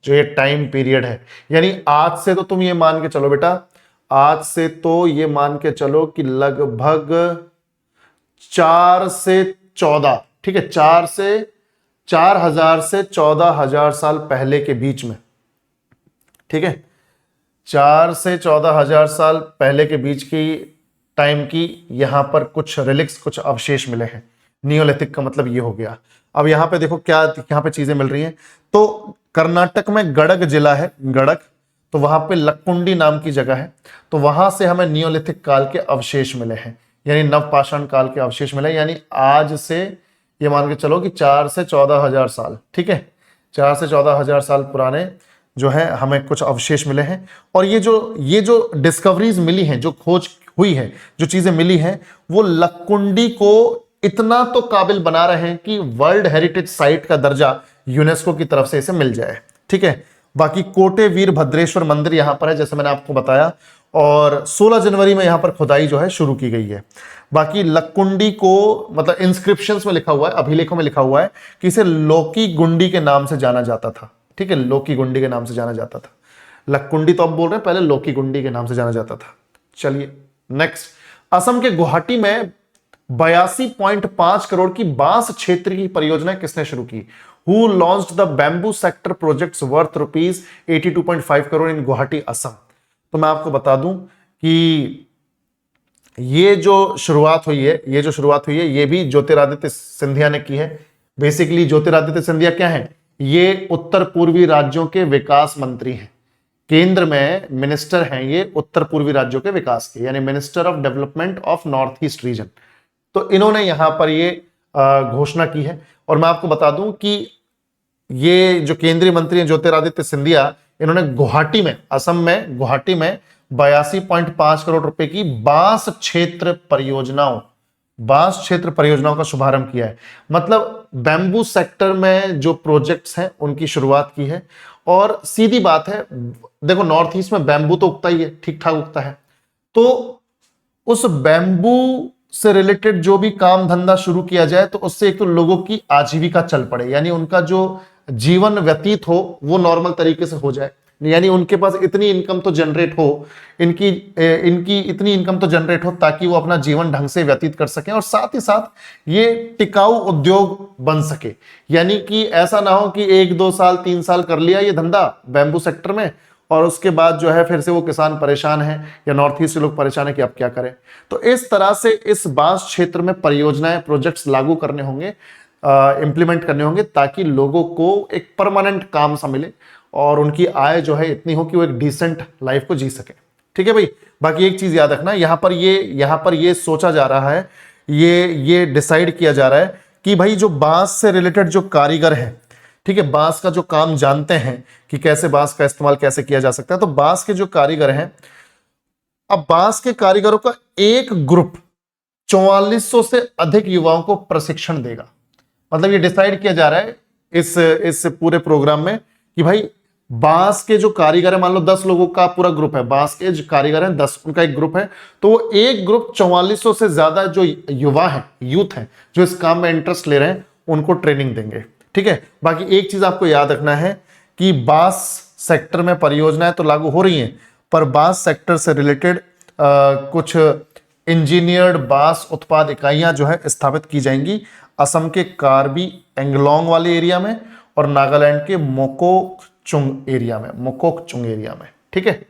Speaker 1: जो ये टाइम पीरियड है। यानी आज से तो तुम ये मान के चलो बेटा, आज से तो ये मान के चलो कि लगभग 4 से 14, ठीक है, 4,000 से 14,000 साल पहले के बीच में। ठीक है, 4 से 14,000 साल पहले के बीच की टाइम की यहां पर कुछ रिलिक्स, कुछ अवशेष मिले हैं। नियोलिथिक का मतलब ये हो गया। अब यहां पे देखो क्या यहां पे चीजें मिल रही हैं। तो कर्नाटक में गड़ग जिला है, गड़ग, तो वहां पे लक्कुंडी नाम की जगह है। तो वहां से हमें नियोलिथिक काल के अवशेष मिले हैं, यानी नवपाषाण काल के अवशेष मिले। यानी आज से ये मान के चलो कि 4 से 14,000 साल, ठीक है, 4 से 14,000 साल पुराने जो है हमें कुछ अवशेष मिले हैं। और ये जो डिस्कवरीज मिली हैं, जो खोज हुई है, जो चीजें मिली हैं, वो लक्कुंडी को इतना तो काबिल बना रहे हैं कि वर्ल्ड हेरिटेज साइट का दर्जा यूनेस्को की तरफ से इसे मिल जाए। ठीक है, बाकी कोटे वीरभद्रेश्वर मंदिर यहां पर है, जैसे मैंने आपको बताया, और 16 जनवरी में यहां पर खुदाई जो है शुरू की गई है। बाकी लक्कुंडी को मतलब इंस्क्रिप्शंस में लिखा हुआ है, अभिलेखों में लिखा हुआ है कि इसे लोकी गुंडी के नाम से जाना जाता था। ठीक है, लोकी गुंडी के नाम से जाना जाता था। लक्कुंडी तो अब बोल रहे हैं, पहले लोकी गुंडी के नाम से जाना जाता था। चलिए नेक्स्ट, असम के गुवाहाटी में 82.5 करोड़ की बांस क्षेत्र की परियोजना किसने शुरू की? Who launched the bamboo sector projects worth rupees 82.5 crore in Guwahati Assam? तो मैं आपको बता दूं कि ये जो शुरुआत हुई है ये भी ज्योतिरादित्य सिंधिया ने की है। बेसिकली ज्योतिरादित्य सिंधिया क्या है? ये उत्तर पूर्वी राज्यों के विकास मंत्री हैं। केंद्र में मिनिस्टर हैं ये उत्तर पूर्वी राज्यों के विकास के, यानी minister of development of north east region. तो इन्होंने यहां पर ये घोषणा की है। और मैं आपको बता दूं कि ये जो केंद्रीय मंत्री हैं ज्योतिरादित्य सिंधिया, इन्होंने गुवाहाटी में, असम में गुवाहाटी में 82.5 करोड़ रुपए की बांस क्षेत्र परियोजनाओं का शुभारंभ किया है। मतलब बैम्बू सेक्टर में जो प्रोजेक्ट्स हैं उनकी शुरुआत की है। और सीधी बात है, देखो नॉर्थ ईस्ट में बैम्बू तो उगता ही है, ठीक ठाक उगता है, तो उस बैम्बू से रिलेटेड जो भी काम धंधा शुरू किया जाए तो उससे एक तो लोगों की आजीविका चल पड़े, यानी उनका जो जीवन व्यतीत हो वो नॉर्मल तरीके से हो जाए, यानी उनके पास इतनी इनकम तो जनरेट हो, इनकी इनकी इतनी इनकम तो जनरेट हो ताकि वो अपना जीवन ढंग से व्यतीत कर सकें, और साथ ही साथ ये टिकाऊ उद्योग बन सके। यानी कि ऐसा ना हो कि 1 2 साल 3 साल कर लिया ये धंधा बैम्बू सेक्टर में और उसके बाद जो है फिर से वो किसान परेशान है या नॉर्थ ईस्ट के लोग परेशान है कि अब क्या करें। तो इस तरह से इस बांस क्षेत्र में परियोजनाएं, प्रोजेक्ट्स लागू करने होंगे, इंप्लीमेंट करने होंगे, ताकि लोगों को एक परमानेंट काम सा मिले और उनकी आय जो है इतनी हो कि वो एक डिसेंट लाइफ को जी सके। ठीक है भाई। बाकी एक चीज याद रखना, यहां पर ये सोचा जा रहा है, ये डिसाइड किया जा रहा है कि भाई जो बांस से रिलेटेड जो कारीगर हैं, ठीक है, बांस का जो काम जानते हैं कि कैसे बांस का इस्तेमाल कैसे किया जा सकता है, तो बांस के जो कारीगर हैं, अब बांस के कारीगरों का एक ग्रुप 4400 से अधिक युवाओं को प्रशिक्षण देगा। मतलब ये डिसाइड किया जा रहा है इस पूरे प्रोग्राम में कि भाई बांस के जो कारीगर है, मान लो 10 लोगों का पूरा ग्रुप है, बांस के जो कारीगर हैं 10, उनका एक ग्रुप है, तो वो एक ग्रुप 4400 से ज्यादा जो युवा हैं, यूथ हैं, जो इस काम में इंटरेस्ट ले रहे हैं, उनको ट्रेनिंग देंगे। ठीक है। बाकी एक चीज आपको याद रखना है कि बांस सेक्टर में परियोजनाएं तो लागू हो रही हैं, पर बांस सेक्टर से रिलेटेड कुछ इंजीनियर्ड बांस उत्पाद इकाइयां जो है स्थापित की जाएंगी असम के कार्बी एंगलोंग वाले एरिया में और नागालैंड के मोकोकचुंग एरिया में। ठीक है।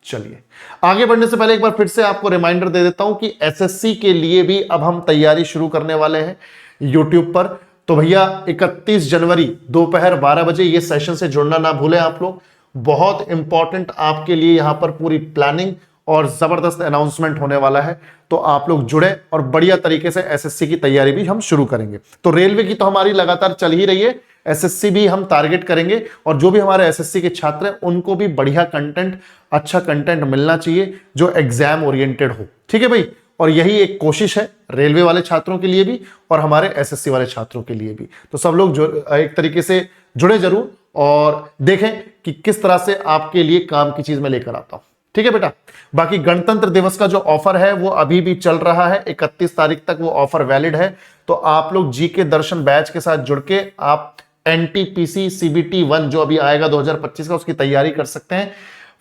Speaker 1: चलिए आगे बढ़ने से पहले एक बार फिर से आपको रिमाइंडर दे देता हूं कि एसएससी के लिए भी अब हम तैयारी शुरू करने वाले हैं यूट्यूब पर। तो भैया 31 जनवरी दोपहर 12 बजे ये सेशन से जुड़ना ना भूलें आप लोग। बहुत इंपॉर्टेंट आपके लिए यहां पर पूरी प्लानिंग और जबरदस्त अनाउंसमेंट होने वाला है, तो आप लोग जुड़े और बढ़िया तरीके से एसएससी की तैयारी भी हम शुरू करेंगे। तो रेलवे की तो हमारी लगातार चल ही रही है, एसएससी भी हम टारगेट करेंगे और जो भी हमारे एसएससी के छात्र हैं उनको भी बढ़िया कंटेंट, अच्छा कंटेंट मिलना चाहिए जो एग्जाम ओरिएंटेड हो। ठीक है भाई। और यही एक कोशिश है रेलवे वाले छात्रों के लिए भी और हमारे एसएससी वाले छात्रों के लिए भी। तो सब लोग जो एक तरीके से जुड़े जरूर और देखें कि किस तरह से आपके लिए काम की चीज में लेकर आता हूं। ठीक है बेटा। बाकी गणतंत्र दिवस का जो ऑफर है वो अभी भी चल रहा है, 31 तारीख तक वो ऑफर वैलिड है। तो आप लोग जीके दर्शन बैच के साथ जुड़ के आप एनटीपीसी सीबीटी 1 जो अभी आएगा 2025 का, उसकी तैयारी कर सकते हैं।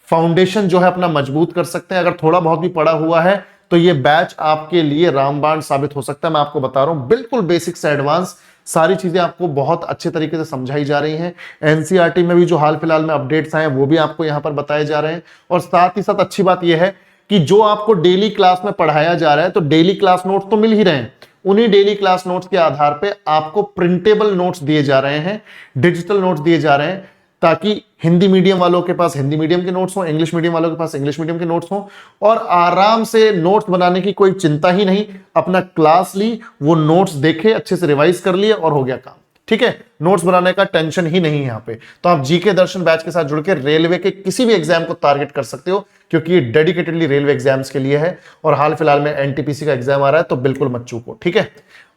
Speaker 1: फाउंडेशन जो है अपना मजबूत कर सकते हैं। अगर थोड़ा बहुत भी पड़ा हुआ है तो ये बैच आपके लिए रामबाण साबित हो सकता है। मैं आपको बता रहा हूं, बिल्कुल बेसिक से एडवांस सारी चीजें आपको बहुत अच्छे तरीके से समझाई जा रही हैं। एनसीईआरटी में भी जो हाल फिलहाल में अपडेट्स आए हैं वो भी आपको यहां पर बताए जा रहे हैं। और साथ ही साथ अच्छी बात यह है कि जो आपको डेली क्लास में पढ़ाया जा रहा है, तो डेली क्लास नोट्स तो मिल ही रहे हैं, उन्हीं डेली क्लास नोट्स के आधार पे आपको प्रिंटेबल नोट्स दिए जा रहे हैं, डिजिटल नोट्स दिए जा रहे हैं, ताकि हिंदी मीडियम वालों के पास हिंदी मीडियम के नोट्स हो, इंग्लिश मीडियम वालों के पास इंग्लिश मीडियम के नोट्स हो, और आराम से नोट्स बनाने की कोई चिंता ही नहीं। अपना क्लास ली, वो नोट्स देखे, अच्छे से रिवाइज कर लिए और हो गया काम। ठीक है। नोट्स बनाने का टेंशन ही नहीं यहां पे। तो आप जीके दर्शन बैच के साथ जुड़ के रेलवे के किसी भी एग्जाम को टारगेट कर सकते हो, क्योंकि ये डेडिकेटेडली रेलवे एग्जाम्स के लिए है। और हाल फिलहाल में एनटीपीसी का एग्जाम आ रहा है, तो बिल्कुल मत चूको। ठीक है।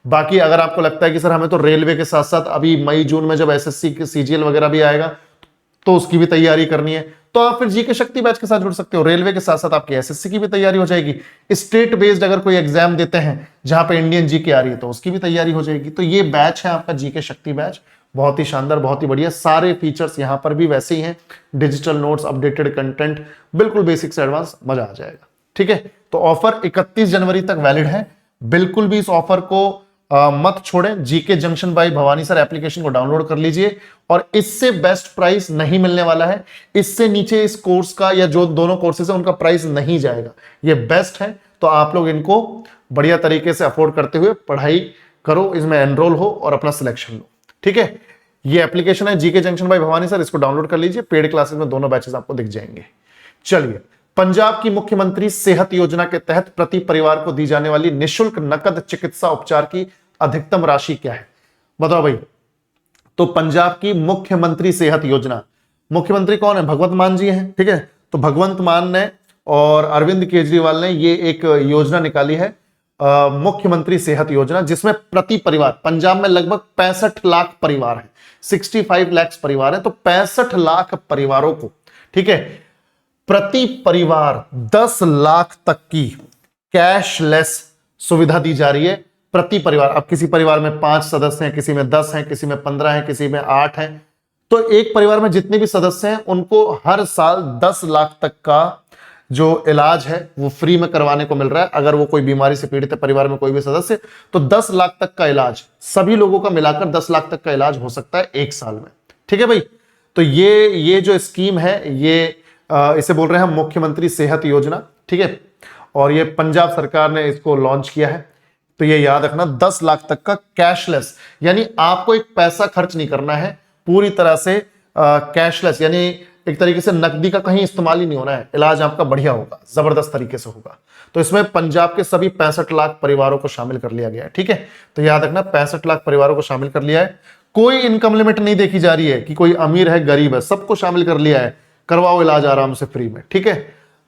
Speaker 1: बाकी अगर आपको लगता है कि सर हमें तो रेलवे के साथ साथ अभी मई जून में जब एसएससी के सीजीएल वगैरह भी आएगा तो उसकी भी तैयारी करनी है, तो आप फिर जीके शक्ति बैच के साथ जुड़ सकते हो। रेलवे के साथ साथ आपकी एसएससी की भी तैयारी हो जाएगी। स्टेट बेस्ड अगर कोई एग्जाम देते हैं जहां पे इंडियन जीके आ रही है तो उसकी भी तैयारी हो जाएगी। तो ये बैच है आपका जीके शक्ति बैच, बहुत ही शानदार, बहुत ही बढ़िया। सारे फीचर्स यहां पर भी वैसे ही हैं, डिजिटल नोट्स, अपडेटेड कंटेंट, बिल्कुल बेसिक से एडवांस, मजा आ जाएगा। ठीक है। तो ऑफर 31 जनवरी तक वैलिड है। बिल्कुल भी इस ऑफर को मत छोड़ें। GK junction by Bhavani sir application को डाउनलोड कर लीजिए और इससे बेस्ट प्राइस नहीं मिलने वाला है। इससे नीचे इस कोर्स का या जो दोनों कोर्सेज है उनका प्राइस नहीं जाएगा। ये बेस्ट है, तो आप लोग इनको बढ़िया तरीके से अफोर्ड करते हुए पढ़ाई करो, इसमें एनरोल हो और अपना सिलेक्शन लो। ठीक है। ये एप्लीकेशन है GK junction by Bhavani sir, इसको डाउनलोड कर लीजिए। पेड क्लासेस में दोनों बैचेस आपको दिख जाएंगे। चलिए, पंजाब की मुख्यमंत्री सेहत योजना के तहत प्रति परिवार को दी जाने वाली निशुल्क नकद चिकित्सा उपचार की अधिकतम राशि क्या है? बताओ भाई। तो पंजाब की मुख्यमंत्री सेहत योजना, मुख्यमंत्री कौन है? भगवंत मान जी हैं। ठीक है। तो भगवंत मान ने और अरविंद केजरीवाल ने ये एक योजना निकाली है मुख्यमंत्री सेहत योजना, जिसमें प्रति परिवार, पंजाब में लगभग 65 लाख परिवार है, 65 लाख परिवार है, तो 65 लाख परिवारों को, ठीक है, प्रति परिवार 10 लाख तक की कैशलेस सुविधा दी जा रही है प्रति परिवार। अब किसी परिवार में 5 सदस्य हैं, किसी में 10 हैं, किसी में 15 हैं, किसी में 8 हैं, तो एक परिवार में जितने भी सदस्य हैं उनको हर साल 10 लाख तक का जो इलाज है वो फ्री में करवाने को मिल रहा है। अगर वो कोई बीमारी से पीड़ित है परिवार में कोई भी सदस्य, तो 10 लाख तक का इलाज, सभी लोगों का मिलाकर 10 लाख तक का इलाज हो सकता है एक साल में। ठीक है भाई, तो ये जो स्कीम है ये इसे बोल रहे हैं हम मुख्यमंत्री सेहत योजना। ठीक है, और ये पंजाब सरकार ने इसको लॉन्च किया है। तो ये याद रखना, 10 लाख तक का कैशलेस, यानी आपको एक पैसा खर्च नहीं करना है, पूरी तरह से कैशलेस, यानी एक तरीके से नकदी का कहीं इस्तेमाल ही नहीं होना है, इलाज आपका बढ़िया होगा, जबरदस्त तरीके से होगा। तो इसमें पंजाब के सभी 65 लाख परिवारों को शामिल कर लिया गया है। ठीक है, तो याद रखना 65 लाख परिवारों को शामिल कर लिया है। कोई इनकम लिमिट नहीं देखी जा रही है कि कोई अमीर है गरीब है, सबको शामिल कर लिया है, करवाओ इलाज आराम से फ्री में। ठीक है,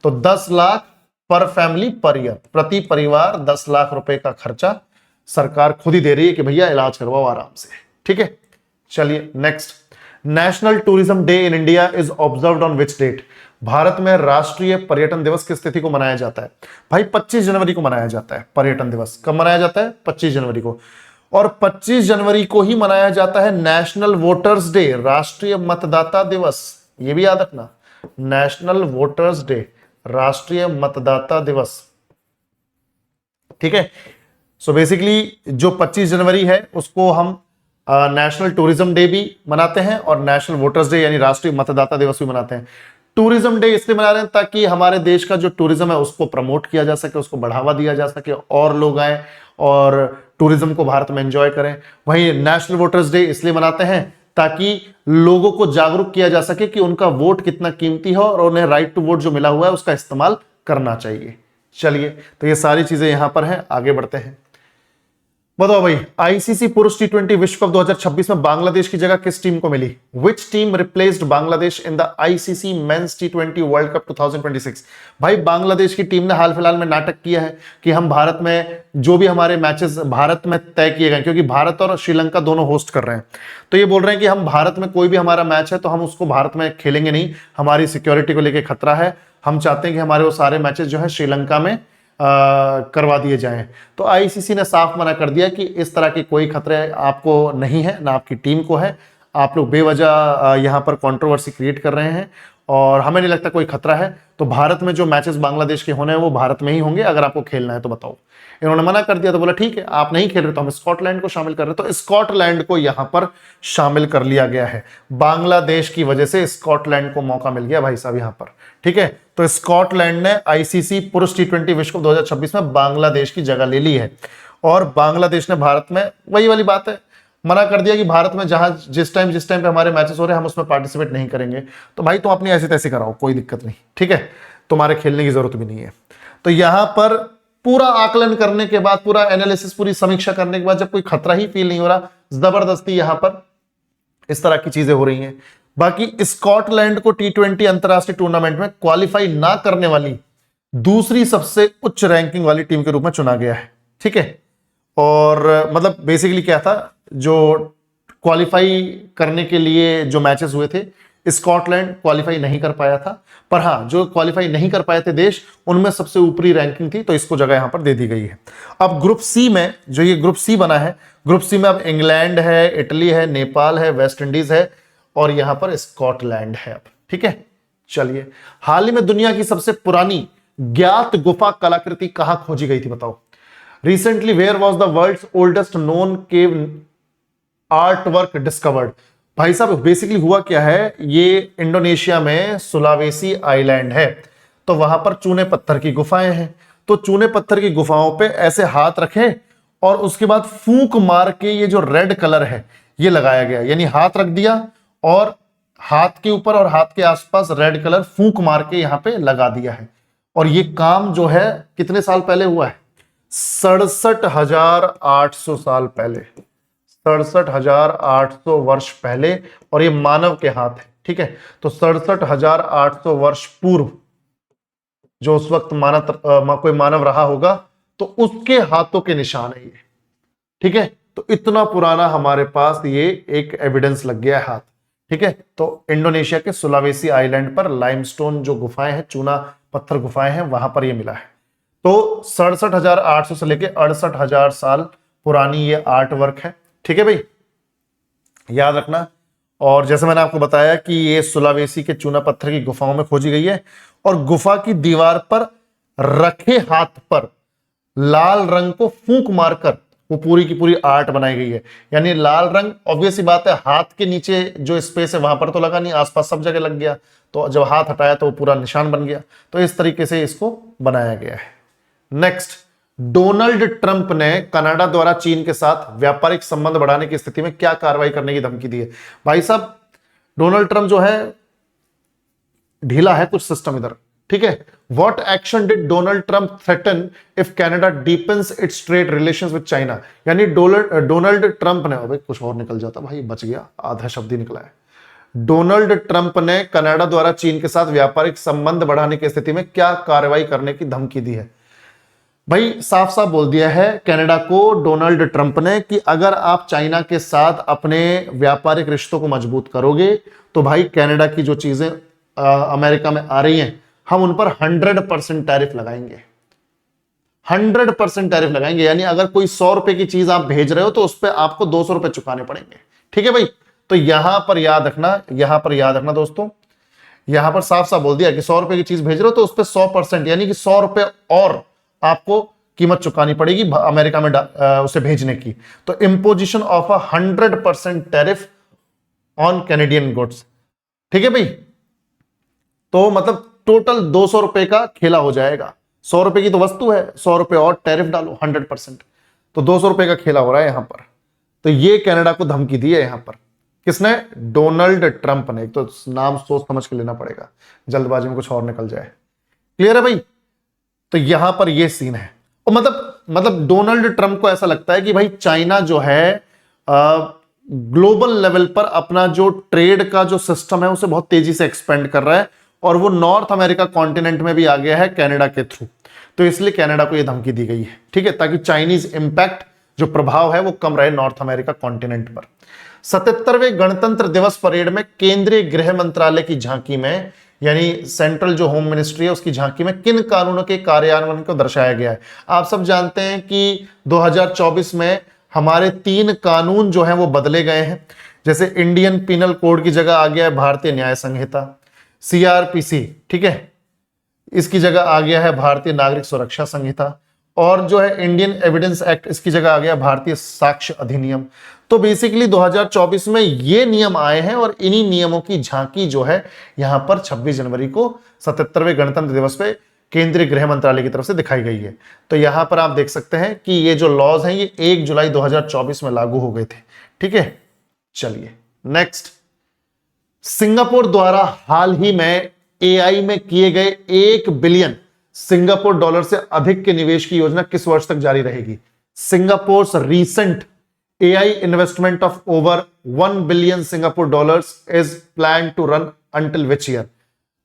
Speaker 1: तो 10 लाख पर फैमिली पर ईयर, प्रति परिवार 10 लाख रुपए का खर्चा सरकार खुद ही दे रही है कि भैया इलाज करवाओ आराम से। ठीक है, चलिए next. National tourism day in India is observed on which date? Bharat में राष्ट्रीय पर्यटन दिवस किस तिथि को मनाया जाता है? भाई 25 जनवरी को मनाया जाता है पर्यटन दिवस। कब मनाया जाता है? 25 जनवरी को। और 25 जनवरी को ही मनाया जाता है नेशनल वोटर्स डे, राष्ट्रीय मतदाता दिवस। ये भी याद रखना, नेशनल वोटर्स डे, राष्ट्रीय मतदाता दिवस। ठीक है, सो बेसिकली जो 25 जनवरी है उसको हम नेशनल टूरिज्म डे भी मनाते हैं और नेशनल वोटर्स डे यानी राष्ट्रीय मतदाता दिवस भी मनाते हैं। टूरिज्म डे इसलिए मना रहे हैं ताकि हमारे देश का जो टूरिज्म है उसको प्रमोट किया जा सके, उसको बढ़ावा दिया जा सके और लोग आए और टूरिज्म को भारत में एंजॉय करें। वहीं नेशनल वोटर्स डे इसलिए मनाते हैं ताकि लोगों को जागरूक किया जा सके कि उनका वोट कितना कीमती है और उन्हें राइट टू वोट जो मिला हुआ है उसका इस्तेमाल करना चाहिए। चलिए, तो ये सारी चीजें यहां पर हैं, आगे बढ़ते हैं। बताओ भाई, आईसीसी पुरुष टी20 विश्व कप 2026 में बांग्लादेश की जगह किस टीम को मिली? Which team replaced Bangladesh in the ICC men's टी20 वर्ल्ड कप 2026? भाई बांग्लादेश की टीम ने हाल फिलहाल में नाटक किया है कि हम भारत में जो भी हमारे मैचेस भारत में तय किए गए, क्योंकि भारत और श्रीलंका दोनों होस्ट कर रहे हैं, तो ये बोल रहे हैं कि हम भारत में कोई भी हमारा मैच है तो हम उसको भारत में खेलेंगे नहीं, हमारी सिक्योरिटी को लेकर खतरा है, हम चाहते हैं कि हमारे वो सारे मैचेस जो है श्रीलंका में करवा दिए जाएं। तो आईसीसी ने साफ मना कर दिया कि इस तरह के कोई खतरे आपको नहीं है, ना आपकी टीम को है, आप लोग बेवजह यहां पर कंट्रोवर्सी क्रिएट कर रहे हैं और हमें नहीं लगता कोई खतरा है। तो भारत में जो मैचेस बांग्लादेश के होने हैं वो भारत में ही होंगे, अगर आपको खेलना है तो बताओ। इन्होंने मना कर दिया तो बोला ठीक है, आप नहीं खेल रहे तो हम स्कॉटलैंड को शामिल कर रहे हैं, तो स्कॉटलैंड को यहां पर शामिल कर लिया गया है। बांग्लादेश की वजह से स्कॉटलैंड को मौका मिल गया भाई साहब यहां पर। ठीक है, तो स्कॉटलैंड ने आईसीसी पुरुष टी20 विश्व कप 2026 में बांग्लादेश की जगह ले ली है और बांग्लादेश ने भारत में वही वाली बात है, मना कर दिया कि भारत में जहां जिस टाइम पे हमारे मैचेस हो रहे हैं हम उसमें पार्टिसिपेट नहीं करेंगे। तो भाई तुम अपनी ऐसी तैसी कराओ, कोई दिक्कत नहीं। ठीक है, तुम्हारे खेलने की जरूरत भी नहीं है। तो यहां पर पूरा आकलन करने के बाद, पूरा एनालिसिस, पूरी समीक्षा करने के बाद जब कोई खतरा ही फील नहीं हो रहा, जबरदस्ती यहां पर इस तरह की चीजें हो रही हैं। बाकी स्कॉटलैंड को टी20 अंतरराष्ट्रीय टूर्नामेंट में क्वालिफाई ना करने वाली दूसरी सबसे उच्च रैंकिंग वाली टीम के रूप में चुना गया है। ठीक है, और मतलब बेसिकली क्या था, जो क्वालिफाई करने के लिए जो मैचेस हुए थे स्कॉटलैंड क्वालिफाई नहीं कर पाया था, पर हाँ जो क्वालिफाई नहीं कर पाए थे देश, उनमें सबसे ऊपरी रैंकिंग थी, तो इसको जगह यहां पर दे दी गई है। अब ग्रुप सी में, जो ये ग्रुप सी बना है, ग्रुप सी में अब इंग्लैंड है, इटली है, नेपाल है, वेस्ट इंडीज है और यहां पर स्कॉटलैंड है अब। ठीक है, चलिए, हाल ही में दुनिया की सबसे पुरानी ज्ञात गुफा कलाकृति कहां खोजी गई थी बताओ? Recently where was the world's oldest known cave art work discovered? भाई साहब बेसिकली हुआ क्या है, ये इंडोनेशिया में सुलावेसी आइलैंड है, तो वहां पर चूने पत्थर की गुफाएं हैं। तो चूने पत्थर की गुफाओं पे ऐसे हाथ रखे और उसके बाद फूंक मार के ये जो रेड कलर है ये लगाया गया, यानी हाथ रख दिया और हाथ के ऊपर और हाथ के आसपास रेड कलर फूंक मार के यहां पे लगा दिया है। और ये काम जो है कितने साल पहले हुआ है? 67,800 साल पहले, 67,800 वर्ष पहले, और ये मानव के हाथ है। ठीक है, तो 67,800 वर्ष पूर्व जो उस वक्त कोई मानव रहा होगा, तो उसके हाथों के निशान है ये, ठीक है। तो इतना पुराना हमारे पास ये एक एविडेंस लग गया है हाथ, ठीक है। तो इंडोनेशिया के सुलावेसी आइलैंड पर लाइमस्टोन जो गुफाएं हैं, चूना पत्थर गुफाएं हैं, वहां पर ये मिला है। तो 67,800 से लेके 68,000 साल पुरानी ये आर्ट वर्क है, ठीक है भाई, याद रखना। और जैसे मैंने आपको बताया कि ये सुलावेसी के चूना पत्थर की गुफाओं में खोजी गई है, और गुफा की दीवार पर रखे हाथ पर लाल रंग को फूंक मारकर वो पूरी की पूरी आर्ट बनाई गई है। यानी लाल रंग, ऑब्वियस सी बात है, हाथ के नीचे जो स्पेस है वहां पर तो लगा नहीं, आसपास सब जगह लग गया, तो जब हाथ हटाया तो वो पूरा निशान बन गया। तो इस तरीके से इसको बनाया गया है। नेक्स्ट, डोनाल्ड ट्रंप ने कनाडा द्वारा चीन के साथ व्यापारिक संबंध बढ़ाने की स्थिति में क्या कार्रवाई करने की धमकी दी है। भाई साहब, डोनाल्ड ट्रंप जो है ढीला है कुछ सिस्टम इधर, ठीक है। What action did Donald Trump threaten if Canada deepens its trade relations with China. यानी डोनाल्ड ट्रंप ने, अबे कुछ और निकल जाता भाई, बच गया, आधा शब्द ही निकला है। डोनाल्ड ट्रंप ने कनाडा द्वारा चीन के साथ व्यापारिक संबंध बढ़ाने की स्थिति में क्या कार्रवाई करने की धमकी दी है। भाई साफ साफ बोल दिया है कनाडा को डोनाल्ड ट्रंप ने कि अगर आप चाइना के साथ अपने व्यापारिक रिश्तों को मजबूत करोगे तो भाई कनाडा की जो चीजें अमेरिका में आ रही हैं, हम उन पर 100% टैरिफ लगाएंगे, 100% टैरिफ लगाएंगे। यानी अगर कोई 100 रुपए की चीज आप भेज रहे हो तो उस पर आपको 200 रुपए चुकाने पड़ेंगे, ठीक है भाई। तो यहां पर याद रखना, यहां पर याद रखना दोस्तों, यहां पर साफ साफ बोल दिया कि 100 रुपए की चीज भेज रहे हो तो उस पर 100%, यानी कि 100 रुपए और आपको कीमत चुकानी पड़ेगी अमेरिका में उसे भेजने की। तो imposition of 100% tariff on Canadian goods, ठीक है भाई। तो मतलब टोटल 200 रुपए का खेला हो जाएगा। 100 रुपए की तो वस्तु है, 100 रुपए और टैरिफ डालो 100%, तो 200 रुपए का खेला हो रहा है यहां पर। तो ये कनाडा को धमकी दी है यहां पर, किसने? डोनाल्ड ट्रंप ने। एक तो नाम सोच समझ के लेना पड़ेगा, जल्दबाजी में कुछ और निकल जाए। क्लियर है भाई? तो यहां पर ये सीन है। और मतलब डोनाल्ड ट्रंप को ऐसा लगता है कि भाई चाइना जो है ग्लोबल लेवल पर अपना जो ट्रेड का जो सिस्टम है उसे बहुत तेजी से एक्सपेंड कर रहा है, और वो नॉर्थ अमेरिका कॉन्टिनेंट में भी आ गया है कनाडा के थ्रू। तो इसलिए कनाडा को यह धमकी दी गई है, ठीक है, ताकि चाइनीज इंपैक्ट जो प्रभाव है वो कम रहे नॉर्थ अमेरिका कॉन्टिनेंट पर। 77वें गणतंत्र दिवस परेड में केंद्रीय गृह मंत्रालय की झांकी में, यानी सेंट्रल जो होम मिनिस्ट्री है उसकी झांकी में किन कानूनों के कार्यान्वयन को दर्शाया गया है। आप सब जानते हैं कि 2024 में हमारे 3 कानून जो हैं वो बदले गए हैं। जैसे इंडियन पिनल कोड की जगह आ गया है भारतीय न्याय संहिता, CRPC, ठीक है, इसकी जगह आ गया है भारतीय नागरिक सुरक्षा संहिता, और जो है इंडियन एविडेंस एक्ट, इसकी जगह आ गया भारतीय साक्ष्य अधिनियम। तो बेसिकली 2024 में ये नियम आए हैं, और इन्हीं नियमों की झांकी जो है यहां पर 26 जनवरी को 77वें गणतंत्र दिवस पे केंद्रीय गृह मंत्रालय की तरफ से दिखाई गई है। तो यहां पर आप देख सकते हैं कि ये जो लॉज हैं ये 1 जुलाई 2024 में लागू हो गए थे, ठीक है। चलिए नेक्स्ट, सिंगापुर द्वारा हाल ही में AI में किए गए 1 बिलियन सिंगापुर डॉलर से अधिक के निवेश की योजना किस वर्ष तक जारी रहेगी? Singapore recent AI investment of over 1 billion Singapore dollars is plan to run until which year?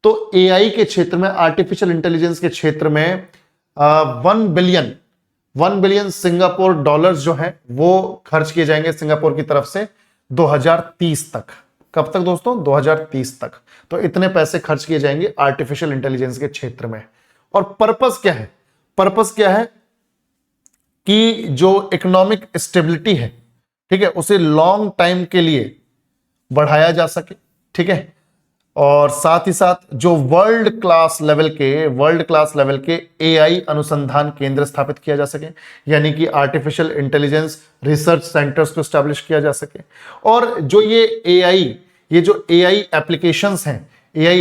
Speaker 1: तो AI के क्षेत्र में, आर्टिफिशियल इंटेलिजेंस के क्षेत्र में 1 बिलियन सिंगापुर डॉलर्स जो है वो खर्च किए जाएंगे सिंगापुर की तरफ से 2030 तक। कब तक दोस्तों? 2030 तक। तो इतने पैसे खर्च किए जाएंगे आर्टिफिशियल इंटेलिजेंस के क्षेत्र में। और पर्पस क्या है? पर्पस क्या है कि जो इकोनॉमिक स्टेबिलिटी है, ठीक है, उसे लॉन्ग टाइम के लिए बढ़ाया जा सके, ठीक है, और साथ ही साथ जो वर्ल्ड क्लास लेवल के AI अनुसंधान केंद्र स्थापित किया जा सके, यानी कि आर्टिफिशियल इंटेलिजेंस रिसर्च सेंटर्स को स्टैब्लिश किया जा सके। और जो ये जो AI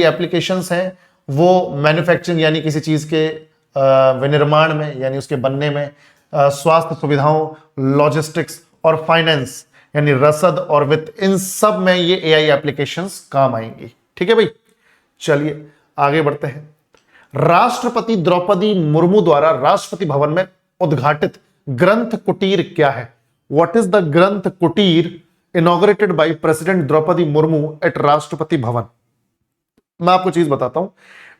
Speaker 1: एप्लीकेशंस हैं वो मैन्युफैक्चरिंग, यानी किसी चीज के विनिर्माण में, यानी उसके बनने में, स्वास्थ्य सुविधाओं, लॉजिस्टिक्स और फाइनेंस, यानी रसद और वित्त, इन सब में ये AI एप्लीकेशंस काम आएंगी, ठीक है भाई। चलिए आगे बढ़ते हैं। राष्ट्रपति द्रौपदी मुर्मू द्वारा राष्ट्रपति भवन में उद्घाटित ग्रंथ कुटीर क्या है? What is the Granth Kutir inaugurated by president Droupadi Murmu at Rashtrapati Bhavan? मैं आपको चीज बताता हूं।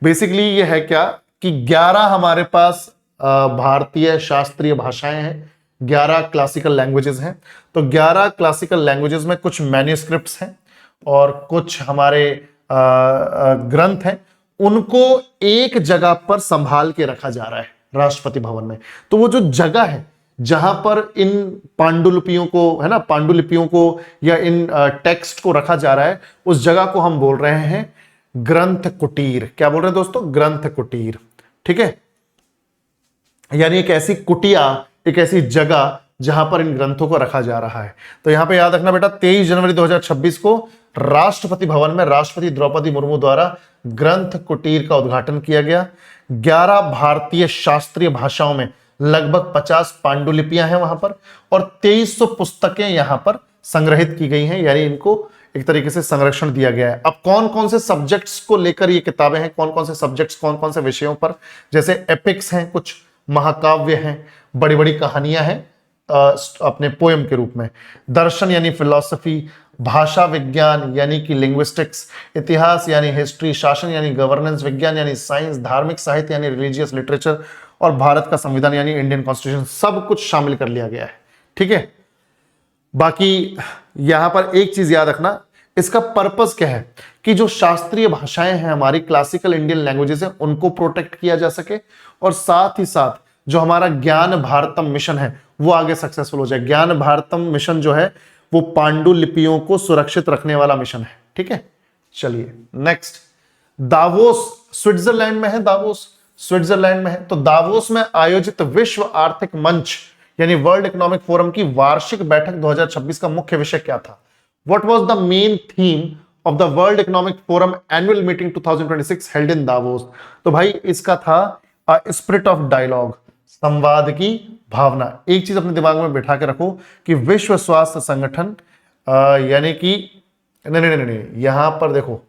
Speaker 1: बेसिकली ये है क्या कि 11 हमारे पास भारतीय शास्त्रीय भाषाएं हैं, 11 क्लासिकल लैंग्वेजेस हैं। तो 11 क्लासिकल लैंग्वेजेस में कुछ मैन्युस्क्रिप्ट्स हैं और कुछ हमारे ग्रंथ हैं, उनको एक जगह पर संभाल के रखा जा रहा है राष्ट्रपति भवन में। तो वो जो जगह है जहां पर इन पांडुलिपियों को, है ना, पांडुलिपियों को या इन टेक्स्ट को रखा जा रहा है, उस जगह को हम बोल रहे हैं ग्रंथ कुटीर। क्या बोल रहे हैं दोस्तों? ग्रंथ कुटीर। ठीक है, यानी एक ऐसी कुटिया, एक ऐसी जगह जहां पर इन ग्रंथों को रखा जा रहा है। तो यहां पे याद रखना बेटा, 23 जनवरी 2026 को राष्ट्रपति भवन में राष्ट्रपति द्रौपदी मुर्मू द्वारा ग्रंथ कुटीर का उद्घाटन किया गया। 11 भारतीय शास्त्रीय भाषाओं में लगभग 50 पांडुलिपियां हैं वहां पर, और 2300 पुस्तकें यहां पर संग्रहित की गई हैं, यानी इनको एक तरीके से संरक्षण दिया गया है। अब कौन कौन से सब्जेक्ट्स को लेकर ये किताबें हैं, कौन कौन से सब्जेक्ट्स, कौन कौन से विषयों पर, जैसे एपिक्स हैं, कुछ महाकाव्य हैं, बड़ी बड़ी कहानियां हैं अपने पोएम के रूप में, दर्शन यानी फिलॉसफी, भाषा विज्ञान यानी कि लिंग्विस्टिक्स, इतिहास यानी हिस्ट्री, शासन यानी गवर्नेंस, विज्ञान यानी साइंस, धार्मिक साहित्य यानी रिलीजियस लिटरेचर, और भारत का संविधान यानी इंडियन कॉन्स्टिट्यूशन, सब कुछ शामिल कर लिया गया है। ठीक है, बाकी यहां पर एक चीज याद रखना, इसका पर्पस क्या है कि जो शास्त्रीय भाषाएं हैं हमारी, क्लासिकल इंडियन लैंग्वेजेस हैं, उनको प्रोटेक्ट किया जा सके, और साथ ही साथ जो हमारा ज्ञान भारतम मिशन है वो आगे सक्सेसफुल हो जाए। ज्ञान भारतम मिशन जो है वो पांडुलिपियों को सुरक्षित रखने वाला मिशन है। ठीक है, चलिए नेक्स्ट, दावोस स्विट्जरलैंड में है, दावोस स्विट्जरलैंड में है। तो दावोस में आयोजित विश्व आर्थिक मंच यानी वर्ल्ड इकोनॉमिक फोरम की वार्षिक बैठक 2026 का मुख्य विषय क्या था? What was the main theme of the World Economic Forum Annual Meeting 2026 held in Davos? तो भाई इसका था स्पिरिट ऑफ डायलॉग, संवाद की भावना। एक चीज अपने दिमाग में बिठा के रखो कि विश्व स्वास्थ्य संगठन यानी कि नहीं, यहां पर देखो,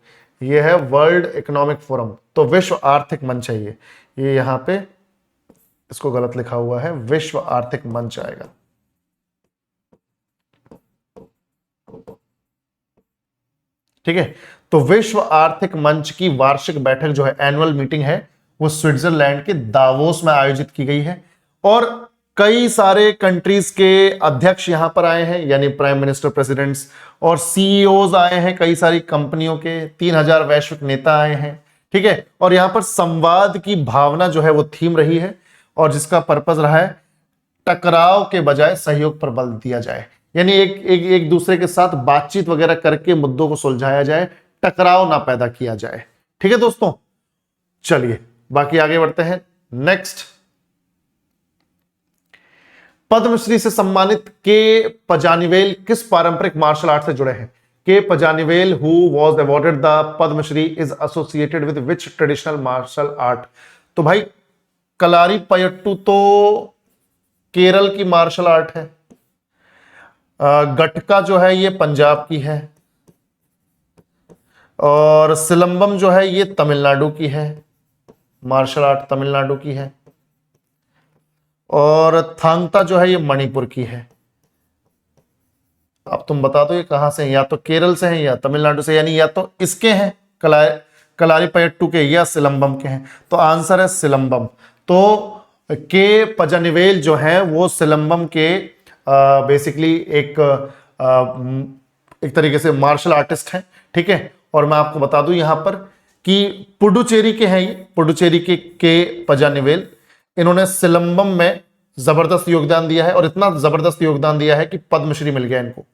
Speaker 1: ये है वर्ल्ड इकोनॉमिक फोरम, तो विश्व आर्थिक मंच है ये यहां पे इसको गलत लिखा हुआ है, विश्व आर्थिक मंच आएगा। ठीक है, तो विश्व आर्थिक मंच की वार्षिक बैठक जो है, एनुअल मीटिंग है, वो स्विट्जरलैंड के दावोस में आयोजित की गई है, और कई सारे कंट्रीज के अध्यक्ष यहां पर आए हैं, यानी प्राइम मिनिस्टर, प्रेसिडेंट्स और सीईओज आए हैं, कई सारी कंपनियों के 3000 वैश्विक नेता आए हैं। ठीक है, और यहां पर संवाद की भावना जो है वो थीम रही है, और जिसका पर्पस रहा है टकराव के बजाय सहयोग पर बल दिया जाए, यानी एक दूसरे के साथ बातचीत वगैरह करके मुद्दों को सुलझाया जाए, टकराव ना पैदा किया जाए। ठीक है दोस्तों, चलिए बाकी आगे बढ़ते हैं। नेक्स्ट, पद्मश्री से सम्मानित के पजानीवेल किस पारंपरिक मार्शल आर्ट से जुड़े हैं? K Pazhanivel who was awarded the Padmashri is associated with which traditional martial art? तो भाई कलारीपयट्टू तो केरल की मार्शल आर्ट है, गटका जो है ये पंजाब की है, और सिलंबम जो है ये तमिलनाडु की है, मार्शल आर्ट तमिलनाडु की है, और थांगता जो है ये मणिपुर की है। अब तुम बता दो ये कहां से हैं, या तो केरल से हैं या तमिलनाडु से, यानी या तो इसके हैं कलारीपयट्टू के या सिलंबम के हैं। तो आंसर है सिलंबम। तो के पजानीवेल जो है वो सिलंबम के बेसिकली एक तरीके से मार्शल आर्टिस्ट हैं। ठीक है, और मैं आपको बता दूं यहां पर कि पुडुचेरी के हैं ये, पुडुचेरी के पजानीवेल, इन्होंने सिलंबम में जबरदस्त योगदान दिया है, और इतना जबरदस्त योगदान दिया है कि पद्मश्री मिल गया इनको।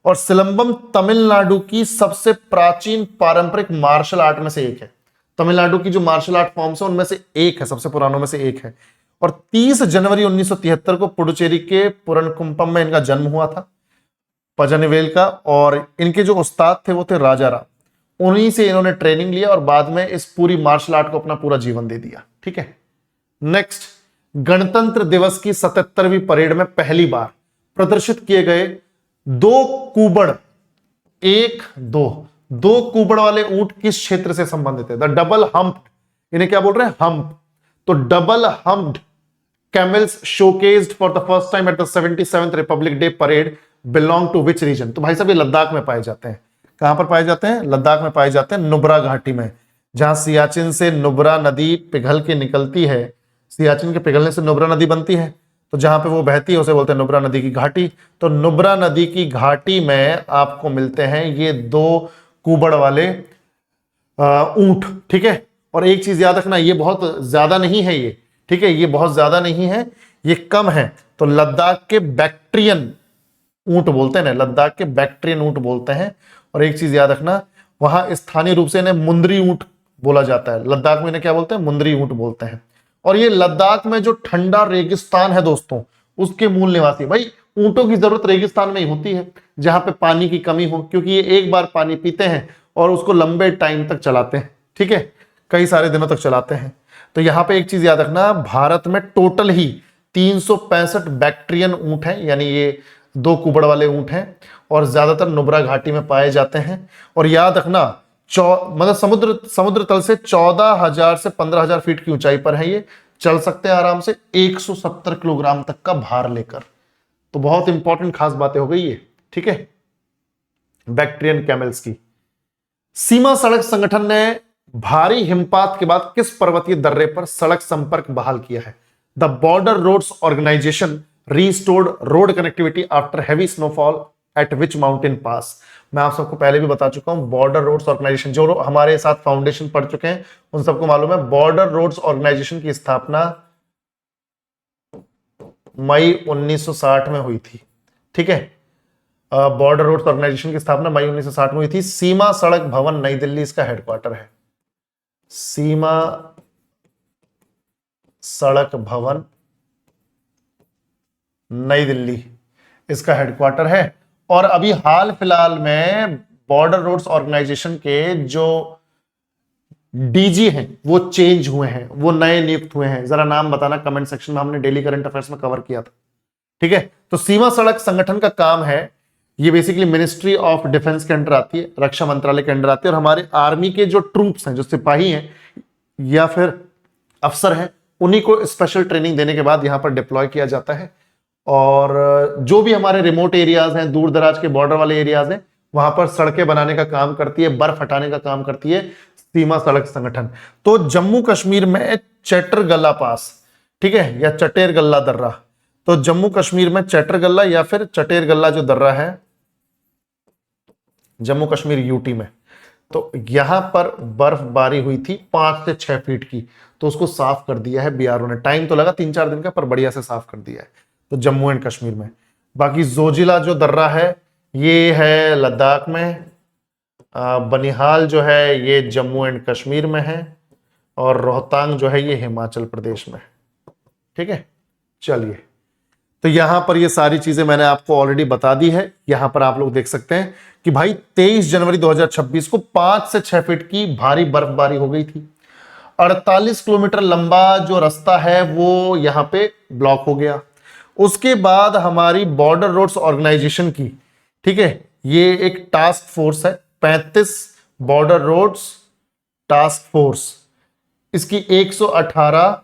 Speaker 1: और सिलंबम तमिलनाडु की सबसे प्राचीन पारंपरिक मार्शल आर्ट में से एक है। तमिलनाडु की जो मार्शल आर्ट फॉर्म्स है उनमें से एक है, सबसे पुरानों में से एक है। और 30 जनवरी 1973 को पुडुचेरी के पुरनकुंपम में इनका जन्म हुआ था, पजानीवेल का। और इनके जो उस्ताद थे वो थे राजा राम, उन्हीं से इन्होंने ट्रेनिंग लिया और बाद में इस पूरी मार्शल आर्ट को अपना पूरा जीवन दे दिया। ठीक है, नेक्स्ट, गणतंत्र दिवस की 77वीं परेड में पहली बार प्रदर्शित किए गए दो कुबड़ वाले ऊंट किस क्षेत्र से संबंधित है? द डबल हम्प्ड, इन्हें क्या बोल रहे हैं? हम्प। तो double humped camels showcased for the first time at the 77th republic day parade belong to which region? तो भाई साहब ये लद्दाख में पाए जाते हैं। कहां पर पाए जाते हैं? लद्दाख में पाए जाते हैं, नुब्रा घाटी में, जहां सियाचिन से नुब्रा नदी पिघल के निकलती है, सियाचिन के पिघलने से नुब्रा नदी बनती है, तो जहां पे वो बहती है उसे बोलते हैं नुब्रा नदी की घाटी। तो नुब्रा नदी की घाटी में आपको मिलते हैं ये 2 कुबड़ वाले ऊंट, ठीक है। और एक चीज याद रखना, ये बहुत ज्यादा नहीं है ये, ठीक है, ये बहुत ज्यादा नहीं है, ये कम है। तो लद्दाख के बैक्ट्रियन ऊंट बोलते हैं ना, लद्दाख के बैक्ट्रियन ऊंट बोलते हैं। और एक चीज याद रखना, वहां स्थानीय रूप से इन्हें मुंदरी ऊंट बोला जाता है। लद्दाख में इन्हें क्या बोलते हैं? मुंदरी ऊंट बोलते हैं। और ये लद्दाख में जो ठंडा रेगिस्तान है दोस्तों, उसके मूल निवासी। भाई ऊंटों की जरूरत रेगिस्तान में ही होती है, जहां पे पानी की कमी हो, क्योंकि ये एक बार पानी पीते हैं और उसको लंबे टाइम तक चलाते हैं, ठीक है, कई सारे दिनों तक चलाते हैं। तो यहां पे एक चीज याद रखना, भारत में टोटल ही 365 बैक्ट्रियन ऊंट हैं, यानी ये 2 कुबड़ वाले ऊंट हैं, और ज्यादातर नुब्रा घाटी में पाए जाते हैं। और याद रखना, मतलब समुद्र तल से 14,000 से 15,000 फीट की ऊंचाई पर है ये, चल सकते हैं आराम से 170 किलोग्राम तक का भार लेकर। तो बहुत इंपॉर्टेंट खास बातें हो गई ये, ठीक है, बैक्ट्रियन कैमल्स की। सीमा सड़क संगठन ने भारी हिमपात के बाद किस पर्वतीय दर्रे पर सड़क संपर्क बहाल किया है? The border roads organisation restored road connectivity after heavy snowfall at which mountain pass? मैं आप सबको पहले भी बता चुका हूं, बॉर्डर रोड्स ऑर्गेनाइजेशन, जो हमारे साथ फाउंडेशन पढ़ चुके हैं उन सबको मालूम है, बॉर्डर रोड्स ऑर्गेनाइजेशन की स्थापना मई 1960 में हुई थी, ठीक है। बॉर्डर रोड्स ऑर्गेनाइजेशन की स्थापना मई 1960 में हुई थी। सीमा सड़क भवन नई दिल्ली इसका हेडक्वार्टर है। सीमा सड़क भवन नई दिल्ली इसका हेडक्वार्टर है। और अभी हाल फिलहाल में बॉर्डर रोड्स ऑर्गेनाइजेशन के जो डीजी हैं वो चेंज हुए हैं, वो नए नियुक्त हुए हैं। जरा नाम बताना कमेंट सेक्शन में, हमने डेली करंट अफेयर्स में कवर किया था, ठीक है। तो सीमा सड़क संगठन का काम है, ये बेसिकली मिनिस्ट्री ऑफ डिफेंस के अंडर आती है, रक्षा मंत्रालय के अंडर आती है। और हमारे आर्मी के जो ट्रूप्स हैं, जो सिपाही हैं या फिर अफसर हैं, उन्हीं को स्पेशल ट्रेनिंग देने के बाद यहां पर डिप्लॉय किया जाता है। और जो भी हमारे रिमोट एरियाज हैं, दूर दराज के बॉर्डर वाले एरियाज हैं, वहां पर सड़कें बनाने का काम करती है, बर्फ हटाने का काम करती है सीमा सड़क संगठन। तो जम्मू कश्मीर में चेटरगल्ला पास, ठीक है, या चटेरगल्ला दर्रा, तो जम्मू कश्मीर में चेटरगल्ला या फिर चटेरगल्ला जो दर्रा है जम्मू कश्मीर यूटी में, तो यहां पर बर्फबारी हुई थी 5 से 6 फीट की, तो उसको साफ कर दिया है बीआरओ ने। टाइम तो लगा 3-4 दिन का, पर बढ़िया से साफ कर दिया है, तो जम्मू एंड कश्मीर में। बाकी जोजिला जो दर्रा है ये है लद्दाख में, बनिहाल जो है ये जम्मू एंड कश्मीर में है, और रोहतांग जो है ये हिमाचल प्रदेश में, ठीक है। चलिए, तो यहां पर ये सारी चीजें मैंने आपको ऑलरेडी बता दी है। यहां पर आप लोग देख सकते हैं कि भाई 23 जनवरी 2026 को 5 से 6 फीट की भारी बर्फबारी हो गई थी। 48 किलोमीटर लंबा जो रास्ता है वो यहां पे ब्लॉक हो गया। उसके बाद हमारी बॉर्डर रोड्स ऑर्गेनाइजेशन की, ठीक है, ये एक टास्क फोर्स है, 35 बॉर्डर रोड्स टास्क फोर्स, इसकी 118,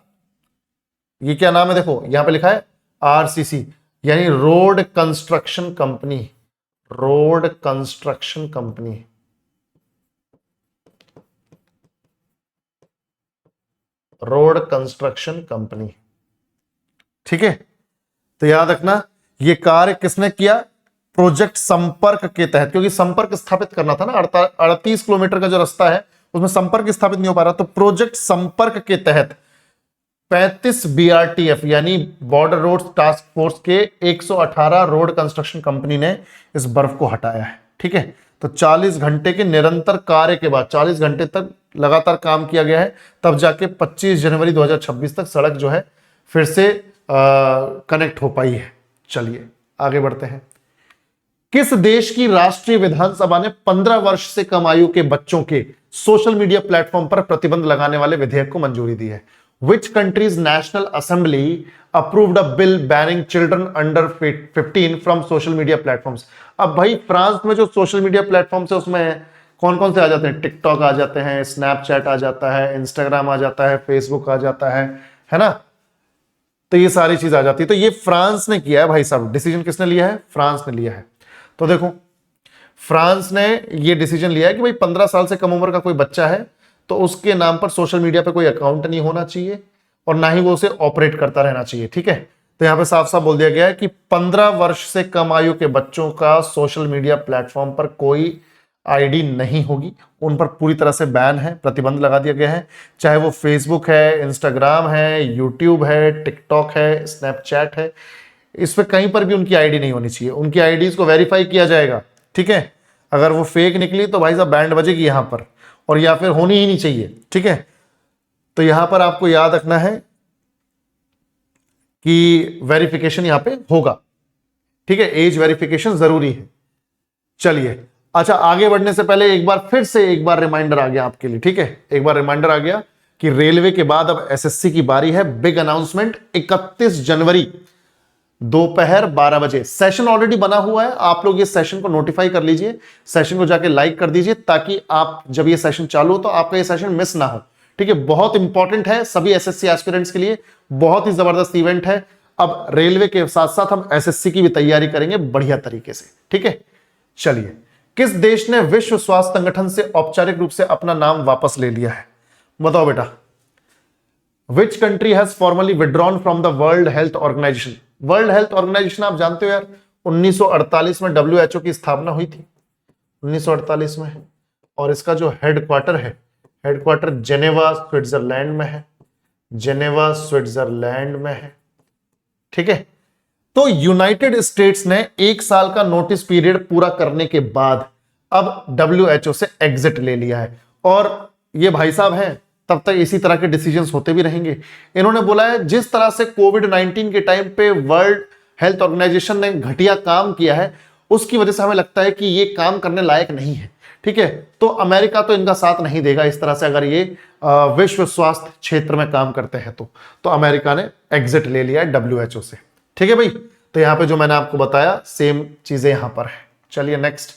Speaker 1: ये क्या नाम है देखो यहां पे लिखा है आरसीसी, यानी road construction company, road construction company, road construction company, ठीक है। तो याद रखना ये कार्य किसने किया? प्रोजेक्ट संपर्क के तहत, क्योंकि संपर्क स्थापित करना था ना, 38 किलोमीटर का जो रास्ता है उसमें संपर्क स्थापित नहीं हो पा रहा, तो प्रोजेक्ट संपर्क के तहत 35 बीआरटीएफ यानी बॉर्डर रोड टास्क फोर्स के 118 रोड कंस्ट्रक्शन कंपनी ने इस बर्फ को हटाया है, ठीक है। तो 40 घंटे के निरंतर कार्य के बाद, 40 घंटे तक लगातार काम किया गया है, तब जाके 25 जनवरी 2026 तक सड़क जो है फिर से कनेक्ट हो पाई है। चलिए आगे बढ़ते हैं। किस देश की राष्ट्रीय विधानसभा ने 15 वर्ष से कम आयु के बच्चों के सोशल मीडिया प्लेटफॉर्म पर प्रतिबंध लगाने वाले विधेयक को मंजूरी दी है? Which country's National Assembly approved a bill banning children under 15 from social media platforms? अब भाई फ्रांस में जो सोशल मीडिया प्लेटफॉर्म्स है उसमें कौन कौन से आ जाते हैं? टिकटॉक आ जाते हैं, स्नैपचैट आ जाता है, इंस्टाग्राम आ जाता है, फेसबुक आ जाता है ना, तो ये सारी चीज आ जाती है। तो ये फ्रांस ने किया है भाई साहब, डिसीजन किसने लिया है? फ्रांस ने लिया है। तो देखो फ्रांस ने ये डिसीजन लिया है कि भाई 15 साल से कम उम्र का कोई बच्चा है तो उसके नाम पर सोशल मीडिया पे कोई अकाउंट नहीं होना चाहिए, और ना ही वो उसे ऑपरेट करता रहना चाहिए। ठीक है, तो यहां पे साफ साफ बोल दिया गया है कि 15 वर्ष से कम आयु के बच्चों का सोशल मीडिया प्लेटफॉर्म पर कोई आईडी नहीं होगी, उन पर पूरी तरह से बैन है, प्रतिबंध लगा दिया गया है। चाहे वो फेसबुक है, इंस्टाग्राम है, यूट्यूब है, टिकटॉक है, स्नैपचैट है, इस पे कहीं पर भी उनकी आईडी नहीं होनी चाहिए। उनकी आईडीज को वेरीफाई किया जाएगा। ठीक है, अगर वो फेक निकली तो भाई साहब बैंड बजेगी यहां पर, और या फिर होनी ही नहीं चाहिए। ठीक है, तो यहां पर आपको याद रखना है कि वेरिफिकेशन यहां पे होगा। ठीक है, एज वेरिफिकेशन जरूरी है। चलिए, अच्छा, आगे बढ़ने से पहले एक बार फिर से एक बार रिमाइंडर आ गया आपके लिए। ठीक है, एक बार रिमाइंडर आ गया कि रेलवे के बाद अब एसएससी की बारी है। बिग अनाउंसमेंट 31 जनवरी दोपहर 12 बजे। सेशन ऑलरेडी बना हुआ है, आप लोग ये सेशन को नोटिफाई कर लीजिए, सेशन को जाके लाइक कर दीजिए, ताकि आप जब ये सेशन चालू हो तो आपका ये सेशन मिस ना हो। ठीक है, बहुत इंपॉर्टेंट है सभी एसएससी एस्पिरेंट्स के लिए, बहुत ही जबरदस्त इवेंट है। अब रेलवे के साथ साथ हम एसएससी की भी तैयारी करेंगे बढ़िया तरीके से। ठीक है, चलिए, किस देश ने विश्व स्वास्थ्य संगठन से औपचारिक रूप से अपना नाम वापस ले लिया है? बताओ बेटा। Which country has formally withdrawn from the world health organisation? World health organisation आप जानते हो यार, 1948 में डब्ल्यूएचओ की स्थापना हुई थी, 1948 में। और इसका जो हेडक्वार्टर है, हेडक्वार्टर जेनेवा स्विट्जरलैंड में है, जेनेवा स्विट्जरलैंड में है। ठीक है, तो यूनाइटेड स्टेट्स ने 1 साल का नोटिस पीरियड पूरा करने के बाद अब डब्ल्यूएचओ से एग्जिट ले लिया है। और ये भाई साहब हैं, तब तक इसी तरह के डिसीजंस होते भी रहेंगे। इन्होंने बोला है जिस तरह से कोविड-19 के टाइम पे वर्ल्ड हेल्थ ऑर्गेनाइजेशन ने घटिया काम किया है, उसकी वजह से हमें लगता है कि ये काम करने लायक नहीं है। ठीक है, तो अमेरिका तो इनका साथ नहीं देगा इस तरह से, अगर ये विश्व स्वास्थ्य क्षेत्र में काम करते हैं तो अमेरिका ने एग्जिट ले लिया है डब्ल्यूएचओ से। ठीक है भाई, तो यहां पे जो मैंने आपको बताया सेम चीजें यहां पर है। चलिए नेक्स्ट,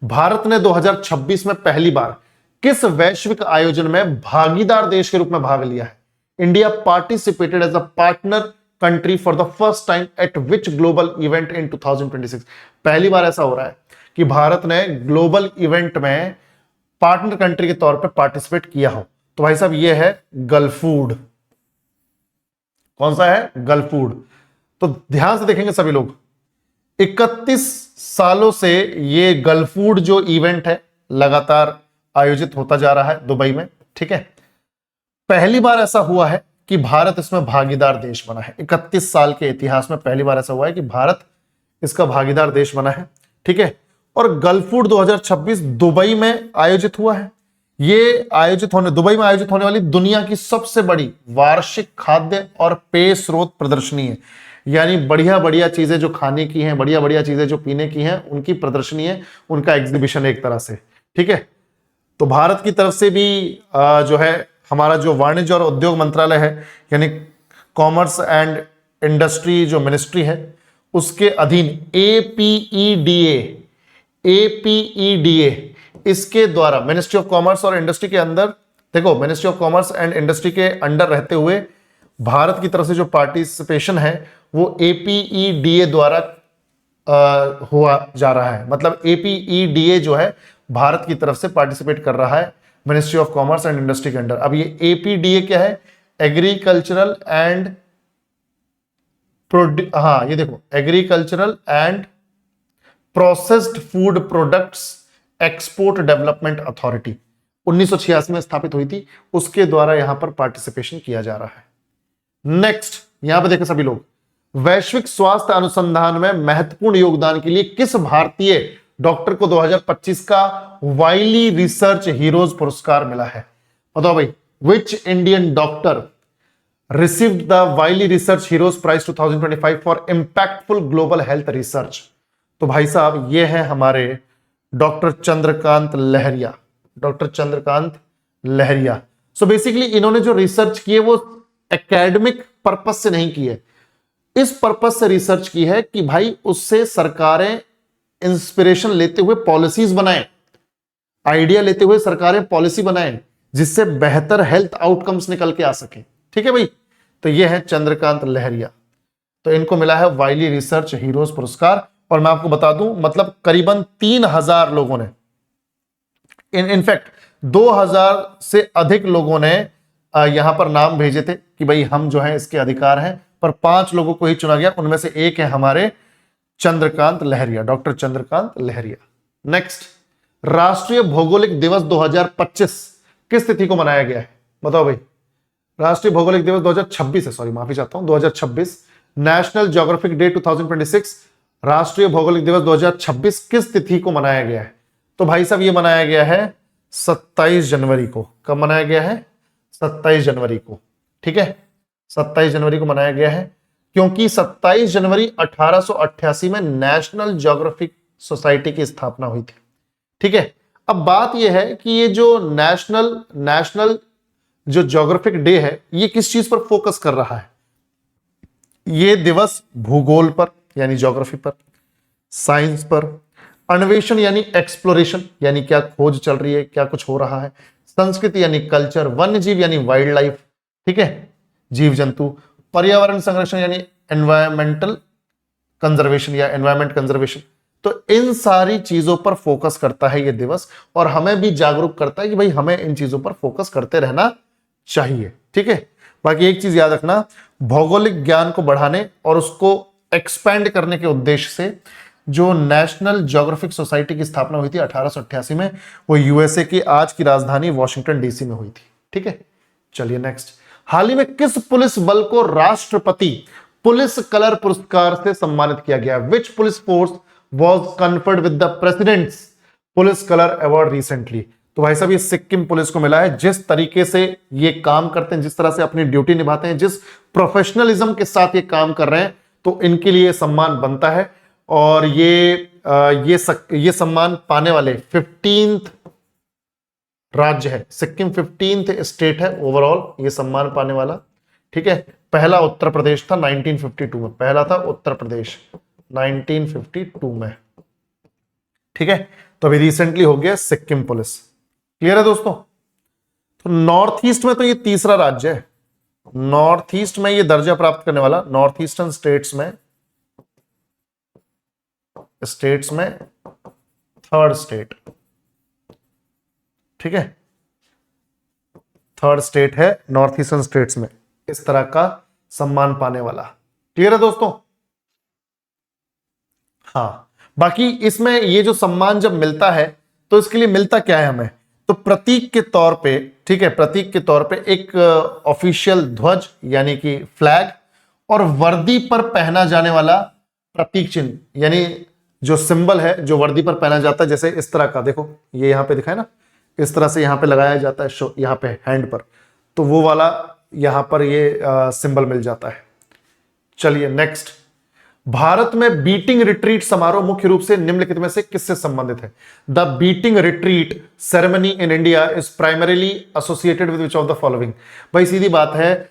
Speaker 1: भारत ने 2026 में पहली बार किस वैश्विक आयोजन में भागीदार देश के रूप में भाग लिया है? India participated as a partner country for the first time at which global event in 2026? पहली बार ऐसा हो रहा है कि भारत ने ग्लोबल इवेंट में पार्टनर कंट्री के तौर पे पार्टिसिपेट किया हो। तो भाई साहब ये है गल्फूड। कौन सा है? गल्फूड। तो ध्यान से देखेंगे सभी लोग, 31 सालों से ये गल्फूड जो इवेंट है लगातार आयोजित होता जा रहा है दुबई में। ठीक है, पहली बार ऐसा हुआ है कि भारत इसमें भागीदार देश बना है। 31 साल के इतिहास में पहली बार ऐसा हुआ है कि भारत इसका भागीदार देश बना है। ठीक है, और गल्फूड 2026 दुबई में आयोजित हुआ है। ये दुबई में आयोजित होने वाली दुनिया की सबसे बड़ी वार्षिक खाद्य और पेय स्रोत प्रदर्शनी है। यानी बढ़िया बढ़िया चीजें जो खाने की हैं, बढ़िया बढ़िया चीजें जो पीने की हैं, उनकी प्रदर्शनी है, उनका एग्जीबिशन एक तरह से। ठीक है, तो भारत की तरफ से भी जो है हमारा जो वाणिज्य और उद्योग मंत्रालय है, यानी कॉमर्स एंड इंडस्ट्री जो मिनिस्ट्री है, उसके अधीन एपीईडीए इसके द्वारा, मिनिस्ट्री ऑफ कॉमर्स और इंडस्ट्री के अंदर, देखो ministry of commerce and industry के अंडर रहते हुए भारत की तरफ से जो पार्टिसिपेशन है वो एपीईडीए द्वारा हुआ जा रहा है। मतलब एपीईडीए जो है भारत की तरफ से पार्टिसिपेट कर रहा है ministry of commerce and industry के अंडर। अब ये एपीडीए क्या है? एग्रीकल्चरल एंड ये देखो, agricultural and processed food products export development authority 1986 में स्थापित हुई थी, उसके द्वारा यहां पर पार्टिसिपेशन किया जा रहा है। नेक्स्ट, यहां पर देखें सभी लोग, वैश्विक स्वास्थ्य अनुसंधान में महत्वपूर्ण योगदान के लिए किस भारतीय डॉक्टर को 2025 का वाइली रिसर्च हीरोज पुरस्कार मिला है? बताओ भाई, which Indian doctor received the Wiley research heroes prize 2025 for impactful global health research? तो भाई साहब ये है हमारे doctor Chandrakant Lahariya, doctor Chandrakant Lahariya. So basically इन्होंने जो रिसर्च की है वो एकेडमिक पर्पस से नहीं की है, इस पर्पस से रिसर्च की है कि भाई उससे सरकारें इंस्पिरेशन लेते हुए पॉलिसीज बनाएं, आइडिया लेते हुए सरकारें पॉलिसी बनाएं जिससे बेहतर हेल्थ आउटकम्स निकल के आ सके। ठीक है भाई, तो ये है चंद्रकांत लहरिया, तो इनको मिला है वाइली रिसर्च हीरोज पुरस्कार। और मैं आपको बता दूं, मतलब करीबन 3000 लोगों ने, इनफैक्ट 2000 से अधिक लोगों ने यहां पर नाम भेजे थे कि भाई हम जो है इसके अधिकार हैं, पर 5 लोगों को ही चुना गया, उनमें से एक है हमारे चंद्रकांत लहरिया, डॉक्टर चंद्रकांत लहरिया। नेक्स्ट, राष्ट्रीय भौगोलिक दिवस 2025 किस तिथि को मनाया गया है? बताओ भाई। राष्ट्रीय भौगोलिक दिवस 2026 है, सॉरी माफी चाहता हूं, 2026। नेशनल ज्योग्राफिक डे 2026, राष्ट्रीय भौगोलिक दिवस 2026 किस तिथि को मनाया गया है? तो भाई साहब ये मनाया गया है 27 जनवरी को। कब मनाया गया है? 27 जनवरी को। ठीक है, 27 जनवरी को मनाया गया है, क्योंकि 27 जनवरी 1888 में नेशनल ज्योग्राफिक सोसाइटी की स्थापना हुई थी। ठीक है, अब बात यह है कि ये जो नेशनल जो ज्योग्राफिक डे है, ये किस चीज पर फोकस कर रहा है? ये दिवस भूगोल पर यानी ज्योग्राफी पर, साइंस पर, अन्वेषण यानी एक्सप्लोरेशन यानी क्या खोज चल रही है, क्या कुछ हो रहा है, संस्कृति यानी कल्चर, वन्य जीव यानी वाइल्ड लाइफ, ठीक है, जीव जंतु, पर्यावरण संरक्षण यानी एनवायरमेंटल कंजर्वेशन या एनवायरमेंट कंजर्वेशन। तो इन सारी चीजों पर फोकस करता है ये दिवस, और हमें भी जागरूक करता है कि भाई हमें इन चीजों पर फोकस करते रहना चाहिए। ठीक है, बाकी एक चीज याद रखना, भौगोलिक ज्ञान को बढ़ाने और उसको एक्सपैंड करने के उद्देश्य से जो नेशनल ज्योग्राफिक सोसाइटी की स्थापना हुई थी 1888 में, वो यूएसए की आज की राजधानी वॉशिंगटन डीसी में हुई थी। ठीक है, चलिए नेक्स्ट, हाल ही में किस पुलिस बल को राष्ट्रपति पुलिस कलर पुरस्कार से सम्मानित किया गया? Which police force was conferred with the President's police colour award recently? तो भाई साहब ये सिक्किम पुलिस को मिला है। जिस तरीके से ये काम करते हैं, जिस तरह से अपनी ड्यूटी निभाते हैं, जिस प्रोफेशनलिज्म के साथ ये काम कर रहे हैं, तो इनके लिए सम्मान बनता है। और ये सम्मान पाने वाले 15th राज्य है, सिक्किम 15th स्टेट है ओवरऑल ये सम्मान पाने वाला। ठीक है, पहला उत्तर प्रदेश था 1952 में, पहला था उत्तर प्रदेश 1952 में। ठीक है, तो अभी रिसेंटली हो गया सिक्किम पुलिस। क्लियर है दोस्तों? तो नॉर्थ ईस्ट में तो ये तीसरा राज्य है, नॉर्थ ईस्ट में ये दर्जा प्राप्त करने वाला, नॉर्थ ईस्टर्न स्टेट्स में थर्ड स्टेट। ठीक है, थर्ड स्टेट है नॉर्थ ईस्टर्न स्टेट्स में इस तरह का सम्मान पाने वाला। क्लियर है दोस्तों? हाँ, बाकी इसमें ये जो सम्मान जब मिलता है तो इसके लिए मिलता क्या है हमें? तो प्रतीक के तौर पे, ठीक है, प्रतीक के तौर पे एक ऑफिशियल ध्वज यानी कि फ्लैग, और वर्दी पर पहना जाने वाला प्रतीक चिन्ह यानी जो सिंबल है जो वर्दी पर पहना जाता है, जैसे इस तरह का, देखो ये यहां पे दिखा है ना, इस तरह से यहां पे लगाया जाता है, यहां पे हैंड पर, तो वो वाला यहां पर ये सिंबल मिल जाता है। चलिए नेक्स्ट, भारत में बीटिंग रिट्रीट समारोह मुख्य रूप से निम्नलिखित में से किससे संबंधित है? The beating retreat ceremony in India is primarily associated with which of the following? भाई सीधी बात है,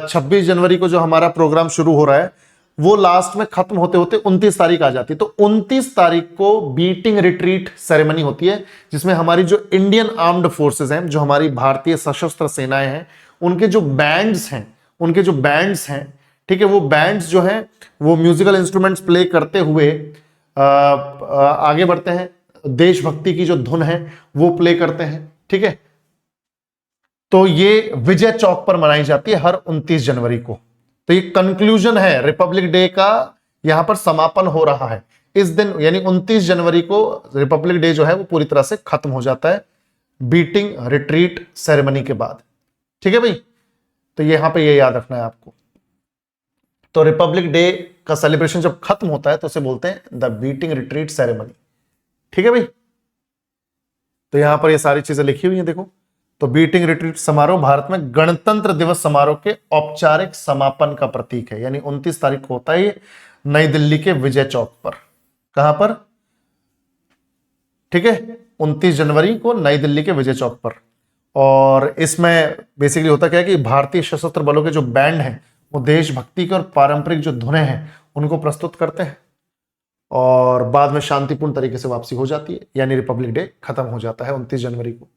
Speaker 1: 26 जनवरी को जो हमारा प्रोग्राम शुरू हो रहा है वो लास्ट में खत्म होते होते 29 तारीख आ जाती है, तो 29 तारीख को बीटिंग रिट्रीट सेरेमनी होती है, जिसमें हमारी जो इंडियन आर्म्ड फोर्सेस हैं, जो हमारी भारतीय सशस्त्र सेनाएं हैं, उनके जो बैंड्स हैं, ठीक है, वो बैंड्स जो हैं वो म्यूजिकल इंस्ट्रूमेंट्स प्ले करते हुए आगे बढ़ते हैं, देशभक्ति की जो धुन है वो प्ले करते हैं। ठीक है, तो ये विजय चौक पर मनाई जाती है हर 29 जनवरी को। तो ये कंक्लूजन है रिपब्लिक डे का, यहां पर समापन हो रहा है इस दिन, यानी 29 जनवरी को रिपब्लिक डे जो है वो पूरी तरह से खत्म हो जाता है बीटिंग रिट्रीट सेरेमनी के बाद। ठीक है भाई, तो यहां पे ये याद रखना है आपको। तो रिपब्लिक डे का सेलिब्रेशन जब खत्म होता है तो उसे बोलते हैं द बीटिंग रिट्रीट सेरेमनी। ठीक है भाई, तो यहां पर ये सारी चीजें लिखी हुई हैं, देखो। तो बीटिंग रिट्रीट समारोह भारत में गणतंत्र दिवस समारोह के औपचारिक समापन का प्रतीक है, यानी 29 तारीख को होता है नई दिल्ली के विजय चौक पर। कहां पर? ठीक है, 29 जनवरी को नई दिल्ली के विजय चौक पर। और इसमें बेसिकली होता क्या है कि भारतीय सशस्त्र बलों के जो बैंड हैं वो देशभक्ति के और पारंपरिक जो धुनें हैं उनको प्रस्तुत करते हैं, और बाद में शांतिपूर्ण तरीके से वापसी हो जाती है, यानी रिपब्लिक डे खत्म हो जाता है 29 जनवरी को।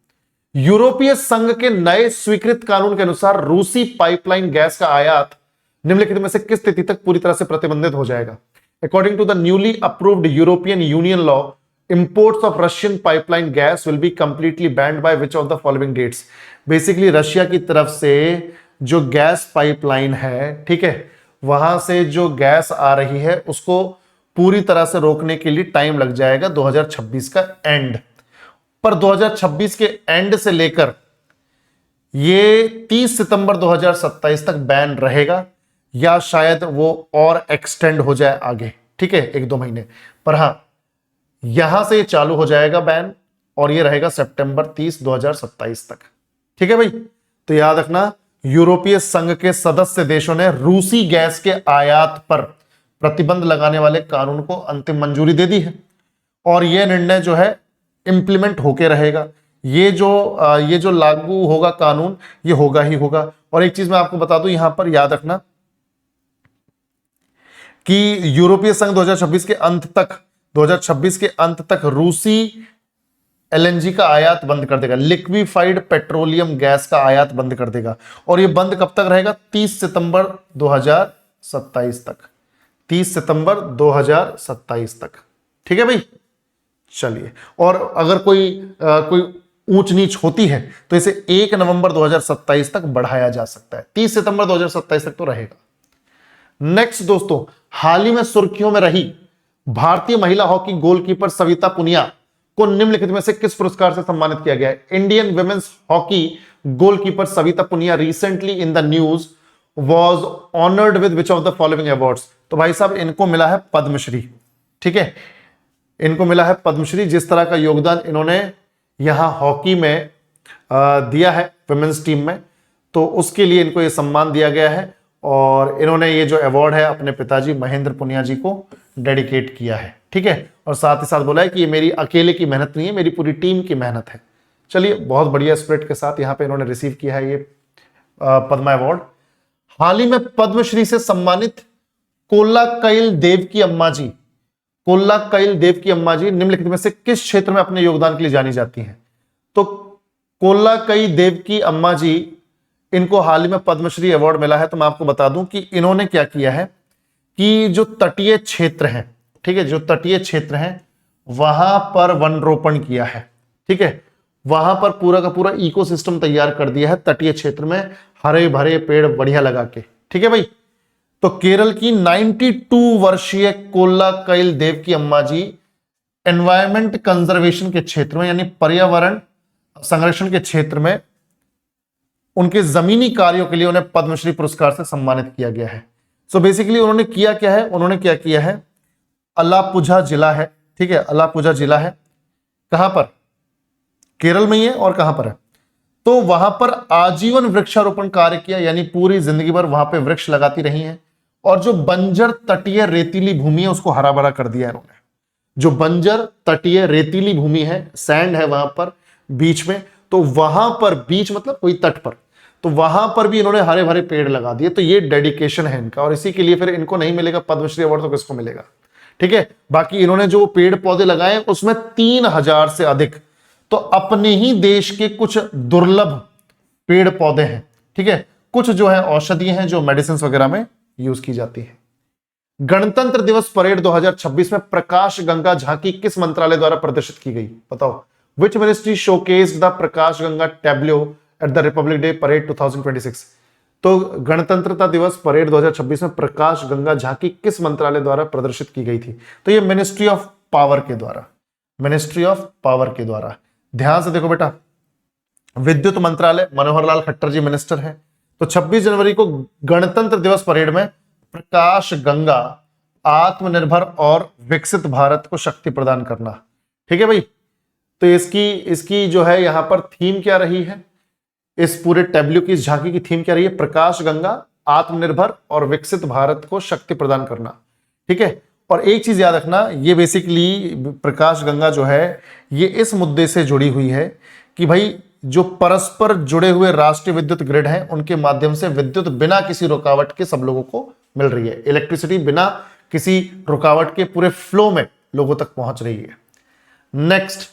Speaker 1: यूरोपीय संघ के नए स्वीकृत कानून के अनुसार रूसी पाइपलाइन गैस का आयात निम्नलिखित में से किस तिथि तक पूरी तरह से प्रतिबंधित हो जाएगा? According to the newly approved European union law imports of Russian pipeline gas will be completely banned by which of the following dates? Basically Russia की तरफ से जो गैस पाइपलाइन है, ठीक है, वहां से जो गैस आ रही है उसको पूरी तरह से रोकने के लिए टाइम लग जाएगा 2026 का एंड। पर 2026 के एंड से लेकर ये 30 सितंबर 2027 तक बैन रहेगा, या शायद वो और एक्सटेंड हो जाए आगे, ठीक है, 1-2 महीने। पर हां, यहां से ये चालू हो जाएगा बैन, और ये रहेगा सितंबर 30, 2027 तक, ठीक है भाई। तो याद रखना, यूरोपीय संघ के सदस्य देशों ने रूसी गैस के आयात पर प्रतिबंध लगाने वाले कानून को अंतिम मंजूरी दे दी है, और यह निर्णय जो है इंप्लीमेंट होके रहेगा। ये जो लागू होगा कानून, ये होगा ही होगा। और एक चीज मैं आपको बता दूं, यहां पर याद रखना कि यूरोपीय संघ 2026 के अंत तक रूसी एलएनजी का आयात बंद कर देगा, लिक्विफाइड पेट्रोलियम गैस का आयात बंद कर देगा। और ये बंद कब तक रहेगा? 30 सितंबर 2027 तक, 30 सितंबर 2027 तक, ठीक है भाई। चलिए, और अगर कोई ऊंच नीच होती है तो इसे 1 नवंबर 2027 तक बढ़ाया जा सकता है। 30 सितंबर 2027 तक तो रहेगा। नेक्स्ट दोस्तों, हाल ही में सुर्खियों में रही भारतीय महिला हॉकी गोलकीपर सविता पुनिया को निम्नलिखित में से किस पुरस्कार से सम्मानित किया गया है? Indian women's hockey goalkeeper Savita Punia recently in the news was honoured with which of the following awards? तो भाई साहब, इनको मिला है पद्मश्री, ठीक है, इनको मिला है पद्मश्री। जिस तरह का योगदान इन्होंने यहां हॉकी में दिया है विमेंस टीम में, तो उसके लिए इनको यह सम्मान दिया गया है। और इन्होंने ये जो अवार्ड है अपने पिताजी महेंद्र पुनिया जी को डेडिकेट किया है, ठीक है। और साथ ही साथ बोला है कि ये मेरी अकेले की मेहनत नहीं है, मेरी पूरी टीम की मेहनत है। चलिए, बहुत बढ़िया स्पिरिट के साथ यहाँ पे इन्होंने रिसीव किया है ये पद्मा अवार्ड। हाल ही में पद्मश्री से सम्मानित कोल्लाकइल देवकी अम्मा जी, कोल्लाकइल देवकी अम्मा जी निम्नलिखित में से किस क्षेत्र में अपने योगदान के लिए जानी जाती हैं? तो कोल्लाकइल देवकी अम्मा जी, इनको हाल ही में पद्मश्री अवार्ड मिला है। तो मैं आपको बता दूं कि इन्होंने क्या किया है कि जो तटीय क्षेत्र हैं, ठीक है, जो तटीय क्षेत्र हैं वहां पर वन रोपण किया है, ठीक है, वहां पर पूरा का पूरा इकोसिस्टम तैयार कर दिया है तटीय क्षेत्र में, हरे भरे पेड़ बढ़िया लगा के, ठीक है भाई। तो केरल की 92 वर्षीय कोल्लाकइल देवकी अम्मा जी एनवायरमेंट कंजर्वेशन के क्षेत्र में, यानी पर्यावरण संरक्षण के क्षेत्र में उनके जमीनी कार्यों के लिए उन्हें पद्मश्री पुरस्कार से सम्मानित किया गया है। सो बेसिकली उन्होंने किया क्या है, उन्होंने क्या किया है, अलापुझा जिला है, ठीक है, अलापुझा जिला है, कहां पर? केरल में ही है। और कहां पर है? तो वहां पर आजीवन वृक्षारोपण कार्य किया, यानी पूरी जिंदगी भर वहां पे वृक्ष लगाती रही हैं। और जो बंजर तटीय रेतीली भूमि है उसको हरा भरा कर दिया है इन्होंने। जो बंजर तटीय रेतीली भूमि है, सैंड है वहां पर बीच में, तो वहां पर, बीच मतलब कोई तट पर, तो वहां पर भी इन्होंने हरे भरे पेड़ लगा दिए। तो ये डेडिकेशन है इनका, और इसी के लिए फिर इनको नहीं मिलेगा पद्मश्री अवार्ड तो किसको मिलेगा, ठीक है। बाकी इन्होंने जो पेड़ पौधे लगाए उसमें 3000 से अधिक तो अपने ही देश के कुछ दुर्लभ पेड़ पौधे हैं, ठीक है, कुछ जो है औषधीय हैं जो मेडिसिन वगैरह में यूज की जाती है। गणतंत्र दिवस परेड 2026 में प्रकाश गंगा झांकी किस मंत्रालय द्वारा प्रदर्शित की गई? बताओ, which ministry showcased the Prakash Ganga tableau at the Republic day parade 2026? तो गणतंत्रता दिवस परेड 2026 में प्रकाश गंगा झांकी किस मंत्रालय द्वारा प्रदर्शित की गई थी? तो ये मिनिस्ट्री ऑफ पावर के द्वारा, मिनिस्ट्री ऑफ पावर के द्वारा। ध्यान से देखो बेटा, विद्युत मंत्रालय मनोहर लाल खट्टर जी मिनिस्टर हैं। तो 26 जनवरी को गणतंत्र दिवस परेड में प्रकाश गंगा, आत्मनिर्भर और विकसित भारत को शक्ति प्रदान करना, ठीक है भाई। तो इसकी जो है यहां पर थीम क्या रही है, इस पूरे टैब्ल्यू की, इस झांकी की थीम क्या रही है? प्रकाश गंगा, आत्मनिर्भर और विकसित भारत को शक्ति प्रदान करना, ठीक है। और एक चीज याद रखना, ये बेसिकली प्रकाश गंगा जो है ये इस मुद्दे से जुड़ी हुई है कि भाई जो परस्पर जुड़े हुए राष्ट्रीय विद्युत ग्रिड हैं उनके माध्यम से विद्युत बिना किसी रुकावट के सब लोगों को मिल रही है। इलेक्ट्रिसिटी बिना किसी रुकावट के पूरे फ्लो में लोगों तक पहुंच रही है। नेक्स्ट,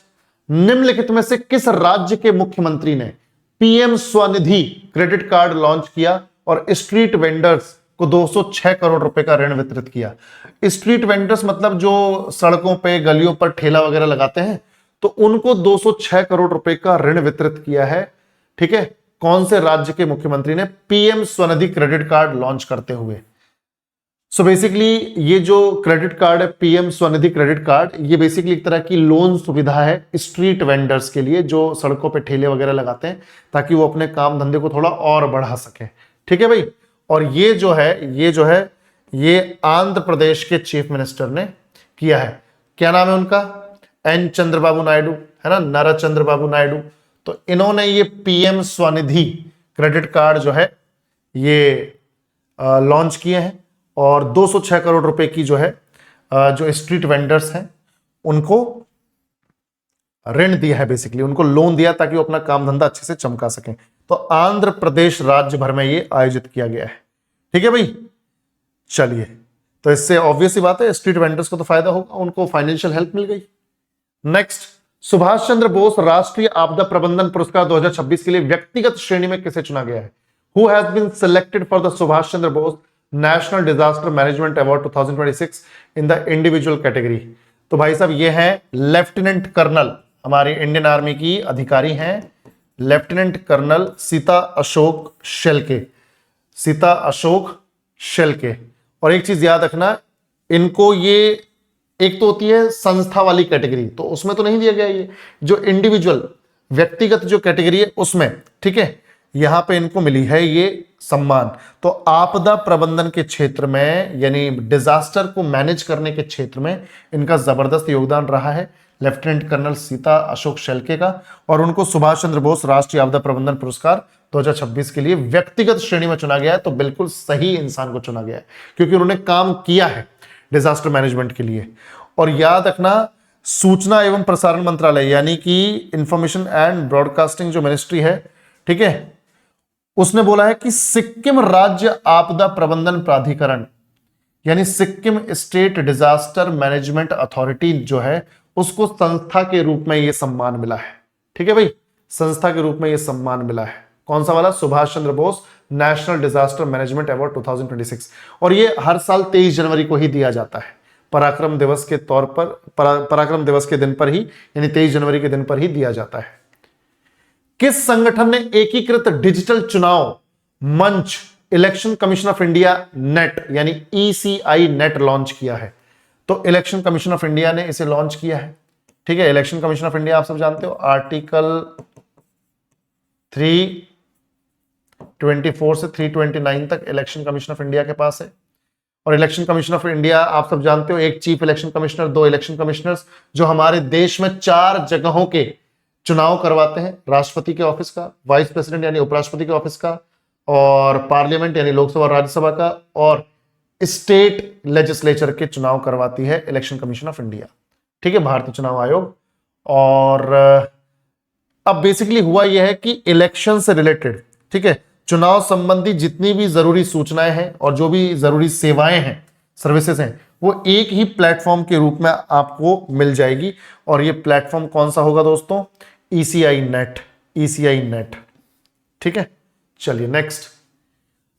Speaker 1: निम्नलिखित में से किस राज्य के मुख्यमंत्री ने PM Svanidhi credit card launch किया और स्ट्रीट वेंडर्स को 206 करोड़ रुपए का ऋण वितरित किया। स्ट्रीट वेंडर्स मतलब जो सड़कों पे गलियों पर ठेला वगैरह लगाते हैं, तो उनको 206 करोड़ रुपए का ऋण वितरित किया है। ठीक है, कौन से राज्य के मुख्यमंत्री ने? PM Svanidhi credit card launch करते हुए। सो बेसिकली ये जो क्रेडिट कार्ड है, पीएम स्वनिधि क्रेडिट कार्ड, ये बेसिकली एक तरह की लोन सुविधा है स्ट्रीट वेंडर्स के लिए जो सड़कों पे ठेले वगैरह लगाते हैं, ताकि वो अपने काम धंधे को थोड़ा और बढ़ा सके। ठीक है भाई। और ये जो है ये आंध्र प्रदेश के चीफ मिनिस्टर ने किया है। क्या नाम है उनका? एन चंद्रबाबू नायडू, है ना, नारा चंद्रबाबू नायडू। तो इन्होंने ये पीएम स्वनिधि क्रेडिट कार्ड जो है ये लॉन्च किए हैं, और 206 करोड़ रुपए की जो है जो स्ट्रीट वेंडर्स हैं उनको ऋण दिया है, बेसिकली उनको लोन दिया ताकि वो अपना काम धंधा अच्छे से चमका सकें। तो आंध्र प्रदेश राज्य भर में ये आयोजित किया गया है। ठीक है भाई, चलिए, तो इससे ऑब्वियस सी बात है स्ट्रीट वेंडर्स को तो फायदा होगा, उनको फाइनेंशियल हेल्प मिल गई। नेक्स्ट, सुभाष चंद्र बोस राष्ट्रीय आपदा प्रबंधन पुरस्कार 2026 के लिए व्यक्तिगत श्रेणी में किसे चुना गया है? Who has been selected for the Subhash Chandra Bose national disaster management award 2026 in the individual category? तो भाई साहब ये हैं लेफ्टिनेंट कर्नल, हमारी इंडियन आर्मी की अधिकारी हैं लेफ्टिनेंट कर्नल सीता अशोक शेल्के, सीता अशोक शेल्के। और एक चीज याद रखना, इनको ये एक तो होती है संस्था वाली कैटेगरी, तो उसमें तो नहीं दिया गया, ये जो इंडिविजुअल व्यक्तिगत जो कैटेगरी है उसमें, ठीक है, यहां पे इनको मिली है ये सम्मान। तो आपदा प्रबंधन के क्षेत्र में, यानी डिजास्टर को मैनेज करने के क्षेत्र में इनका जबरदस्त योगदान रहा है लेफ्टिनेंट कर्नल सीता अशोक शेल्के का, और उनको सुभाष चंद्र बोस राष्ट्रीय आपदा प्रबंधन पुरस्कार 2026 के लिए व्यक्तिगत श्रेणी में चुना गया है। तो बिल्कुल सही इंसान को चुना गया है, क्योंकि उन्होंने काम किया है डिजास्टर मैनेजमेंट के लिए। और याद रखना, सूचना एवं प्रसारण मंत्रालय यानी कि इंफॉर्मेशन एंड ब्रॉडकास्टिंग जो मिनिस्ट्री है, ठीक है, उसने बोला है कि सिक्किम राज्य आपदा प्रबंधन प्राधिकरण यानी Sikkim state disaster management authority जो है, उसको संस्था के रूप में यह सम्मान मिला है। ठीक है भाई, संस्था के रूप में यह सम्मान मिला है। कौन सा वाला? Subhash Chandra Bose national disaster management award 2026। और ये हर साल 23 जनवरी को ही दिया जाता है, पराक्रम दिवस के तौर पर, पराक्रम दिवस के दिन पर ही, यानी 23 जनवरी के दिन पर ही दिया जाता है। किस संगठन ने एकीकृत डिजिटल चुनाव मंच election commission of India net यानी ECI नेट लॉन्च किया है? तो इलेक्शन कमीशन ऑफ इंडिया ने इसे लॉन्च किया है। ठीक है, इलेक्शन कमीशन ऑफ इंडिया आप सब जानते हो, आर्टिकल 324 से 329 तक इलेक्शन कमीशन ऑफ इंडिया के पास है। और इलेक्शन कमीशन ऑफ इंडिया आप सब जानते हो, एक chief election commissioner, 2 election commissioners, जो हमारे देश में 4 जगहों के चुनाव करवाते हैं, राष्ट्रपति के ऑफिस का, वाइस प्रेसिडेंट यानी उपराष्ट्रपति के ऑफिस का, और पार्लियामेंट यानी लोकसभा और राज्यसभा का, और स्टेट लेजिस्लेचर के चुनाव करवाती है इलेक्शन कमीशन ऑफ इंडिया। ठीक है, भारतीय चुनाव आयोग। और अब बेसिकली हुआ यह है कि इलेक्शन से रिलेटेड, ठीक है, चुनाव संबंधी जितनी भी जरूरी सूचनाएं हैं और जो भी जरूरी सेवाएं हैं, सर्विसेज हैं, वो एक ही प्लेटफॉर्म के रूप में आपको मिल जाएगी। और ये प्लेटफॉर्म कौन सा होगा दोस्तों? ECI net, ECI net. ठीक है, चलिए नेक्स्ट।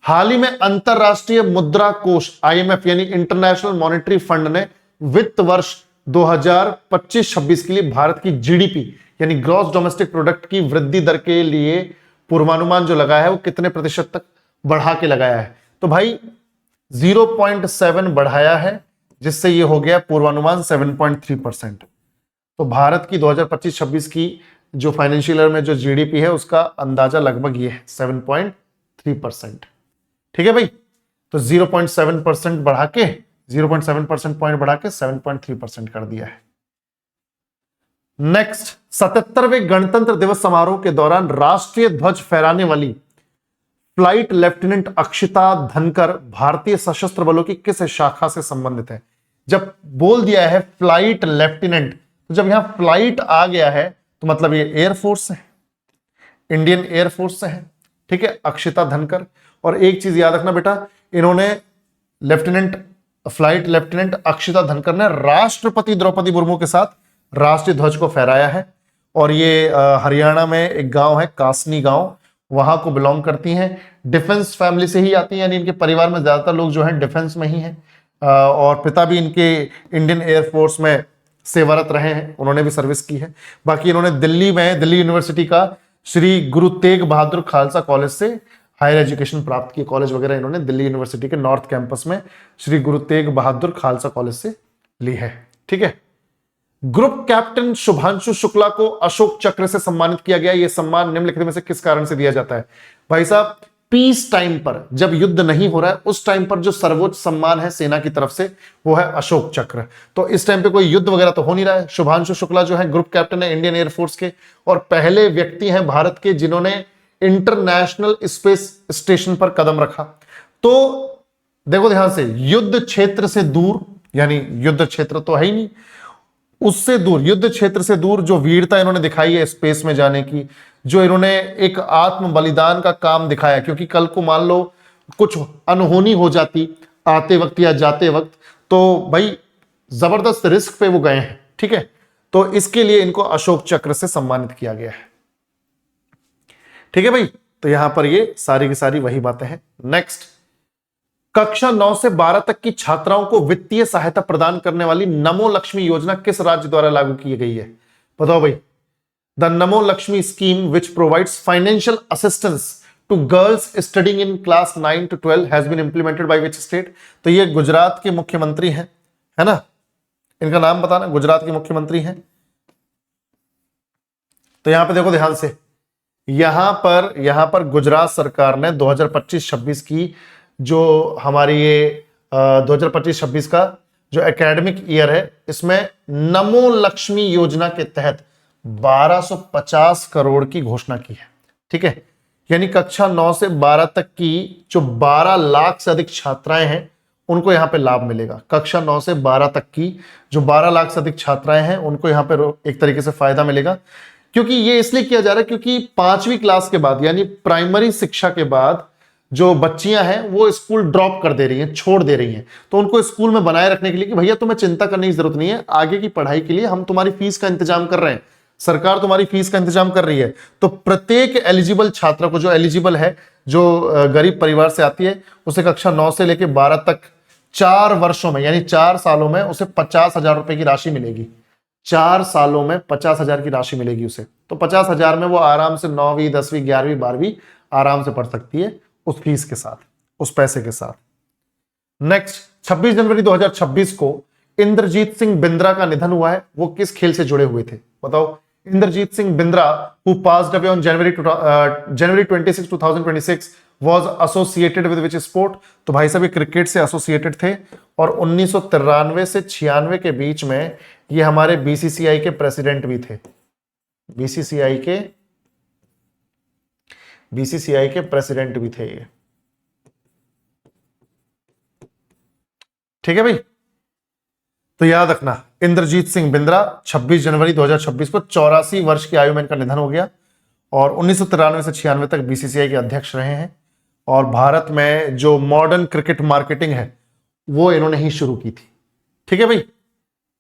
Speaker 1: हाल ही में अंतरराष्ट्रीय मुद्रा कोष IMF यानी इंटरनेशनल मॉनेटरी फंड ने वित्त वर्ष 2025-26 के लिए भारत की GDP यानी ग्रॉस डोमेस्टिक प्रोडक्ट की वृद्धि दर के लिए पूर्वानुमान जो लगाया है वो कितने प्रतिशत तक बढ़ा के लगाया है? तो भाई 0.7 बढ़ाया है, जिससे ये हो गया पूर्वानुमान 7.3%। तो भारत की 2025-26 की जो फाइनेंशियल ईयर में जो GDP है उसका अंदाजा लगभग ये है 7.3%। ठीक है भाई, तो 0.7% बढ़ा के 0.7% पॉइंट बढ़ा के 7.3% कर दिया है। नेक्स्ट, 77वें गणतंत्र दिवस समारोह के दौरान राष्ट्रीय ध्वज फहराने वाली फ्लाइट लेफ्टिनेंट अक्षिता धनकर भारतीय सशस्त्र बलों की किस शाखा से संबंधित है? जब बोल दिया है फ्लाइट लेफ्टिनेंट, तो जब यहां फ्लाइट आ गया है तो मतलब ये एयरफोर्स है, इंडियन एयरफोर्स से है। ठीक है, अक्षिता धनकर। और एक चीज याद रखना बेटा, इन्होंने फ्लाइट लेफ्टिनेंट अक्षिता धनकर ने राष्ट्रपति द्रौपदी मुर्मू के साथ राष्ट्रीय ध्वज को फहराया है। और ये हरियाणा में एक गांव है कासनी गांव, वहां को बिलोंग करती हैं। डिफेंस फैमिली से ही आती हैं, यानी इनके परिवार में ज्यादातर लोग जो हैं डिफेंस में ही हैं। और पिता भी इनके इंडियन एयरफोर्स में सेवारत रहे हैं, उन्होंने भी सर्विस की है। बाकी इन्होंने दिल्ली में दिल्ली यूनिवर्सिटी का श्री गुरु तेग बहादुर खालसा कॉलेज से हायर एजुकेशन प्राप्त की। कॉलेज वगैरह इन्होंने दिल्ली यूनिवर्सिटी के नॉर्थ कैंपस में श्री गुरु तेग बहादुर खालसा कॉलेज से ली है। ठीक है। ग्रुप कैप्टन शुभांशु शुक्ला को अशोक चक्र से सम्मानित किया गया। यह सम्मान निम्नलिखित में से किस कारण से दिया जाता है? भाई साहब, पीस टाइम पर, जब युद्ध नहीं हो रहा है उस टाइम पर जो सर्वोच्च सम्मान है सेना की तरफ से वो है अशोक चक्र। तो इस टाइम पे कोई युद्ध वगैरह तो हो नहीं रहा है। शुभांशु शुक्ला जो है ग्रुप कैप्टन है इंडियन एयरफोर्स के, और पहले व्यक्ति हैं भारत के जिन्होंने इंटरनेशनल स्पेस स्टेशन पर कदम रखा। तो देखो ध्यान से, युद्ध क्षेत्र से दूर, यानी युद्ध क्षेत्र तो है ही नहीं, उससे दूर, युद्ध क्षेत्र से दूर जो वीरता इन्होंने दिखाई है स्पेस में जाने की, जो इन्होंने एक आत्म बलिदान का काम दिखाया, क्योंकि कल को मान लो कुछ अनहोनी हो जाती आते वक्त या जाते वक्त, तो भाई जबरदस्त रिस्क पे वो गए हैं। ठीक है। तो इसके लिए इनको अशोक चक्र से सम्मानित किया गया है। ठीक है भाई, तो यहां पर ये सारी की सारी वही बातें हैं। नेक्स्ट, कक्षा 9 से 12 तक की छात्राओं को वित्तीय सहायता प्रदान करने वाली नमो लक्ष्मी योजना किस राज्य द्वारा लागू की गई है? बताओ भाई। The Namo Lakshmi scheme which provides financial assistance to girls studying in class 9 to 12 has been implemented by which state? तो ये गुजरात के मुख्यमंत्री हैं, है ना? इनका नाम बताना, गुजरात के मुख्यमंत्री हैं। तो यहां पर देखो ध्यान से, यहां पर गुजरात सरकार ने 2025-26 की जो हमारी ये 2025-26 का जो एकेडमिक ईयर है, इसमें नमो लक्ष्मी योजना के तहत 1250 करोड़ की घोषणा की है। ठीक है। यानी कक्षा 9 से 12 तक की जो 12 लाख से अधिक छात्राएं हैं उनको यहां पे लाभ मिलेगा। कक्षा 9 से 12 तक की जो 12 लाख से अधिक छात्राएं हैं उनको यहां पे एक तरीके से फायदा मिलेगा। क्योंकि ये इसलिए किया जा रहा है क्योंकि 5वीं क्लास के बाद, यानी प्राइमरी शिक्षा के बाद जो बच्चियां हैं वो स्कूल ड्रॉप कर दे रही हैं, छोड़ दे रही हैं। तो उनको स्कूल में बनाए रखने के लिए कि भैया तुम्हें चिंता करने की जरूरत नहीं है, आगे की पढ़ाई के लिए हम तुम्हारी फीस का इंतजाम कर रहे हैं, सरकार तुम्हारी फीस का इंतजाम कर रही है। तो प्रत्येक एलिजिबल छात्र को, जो एलिजिबल है, जो गरीब परिवार से आती है, उसे कक्षा 9 से लेकर 12 तक 4 वर्षों में, यानी 4 सालों में उसे 50,000 रुपए की राशि मिलेगी। 4 सालों में 50,000 की राशि मिलेगी उसे। तो 50,000 में वो आराम से 9वीं 10वीं 11वीं 12वीं आराम से पढ़ सकती है उस फीस के साथ, उस पैसे के साथ। नेक्स्ट, 26 जनवरी 2026 को इंद्रजीत सिंह बिंद्रा का निधन हुआ है। वो किस खेल से जुड़े हुए थे? बताओ। Inderjit Singh Bindra who passed away on January 26, 2026 was associated with which sport? तो भाई साहब ये क्रिकेट से एसोसिएटेड थे, और 1993 से 96 के बीच में ये हमारे बीसीसीआई के प्रेसिडेंट भी थे। बीसीसीआई के प्रेसिडेंट भी थे ये। ठीक है भाई। तो याद रखना, इंद्रजीत सिंह बिंद्रा 26 जनवरी 2026 को 84 वर्ष की आयु में इनका निधन हो गया, और 1993 से 96 तक बीसीसीआई के अध्यक्ष रहे हैं। और भारत में जो मॉडर्न क्रिकेट मार्केटिंग है वो इन्होंने ही शुरू की थी। ठीक है भाई।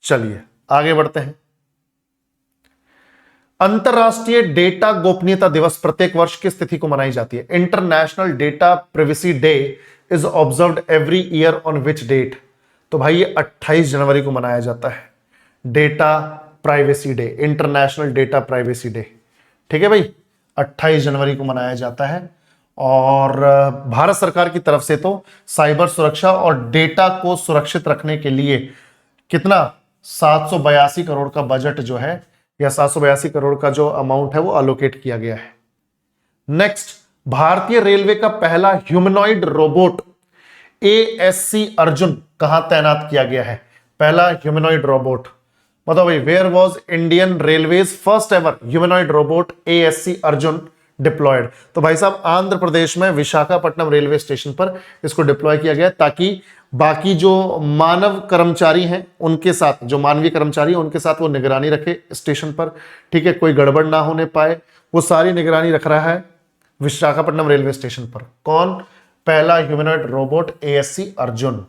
Speaker 1: चलिए आगे बढ़ते हैं। अंतरराष्ट्रीय डेटा गोपनीयता दिवस प्रत्येक वर्ष किस तिथि को मनाई जाती है? International data privacy day is observed every year on which date? तो भाई ये 28 जनवरी को मनाया जाता है, data privacy day, international data privacy day. ठीक है भाई, 28 जनवरी को मनाया जाता है। और भारत सरकार की तरफ से तो साइबर सुरक्षा और डेटा को सुरक्षित रखने के लिए कितना 782 करोड़ का बजट जो है, या 782 करोड़ का जो अमाउंट है वो अलोकेट किया गया है। नेक्स्ट, भारतीय रेलवे का पहला ह्यूमनॉइड रोबोट ASC अर्जुन कहां तैनात किया गया है? पहला ह्यूमनॉइड रोबोट बताओ भाई। Where was Indian railways first ever humanoid robot ASC Arjun deployed? तो भाई साहब आंध्र प्रदेश में विशाखापट्टनम रेलवे स्टेशन पर इसको डिप्लॉय किया गया, ताकि बाकी जो मानव कर्मचारी हैं उनके साथ, जो मानवीय कर्मचारी हैं उनके साथ वो निगरानी रखे स्टेशन पर। ठीक है, कोई गड़बड़ ना होने पाए, वो सारी निगरानी रख रहा है विशाखापट्टनम रेलवे स्टेशन पर। कौन? पहला humanoid robot ASC Arjun.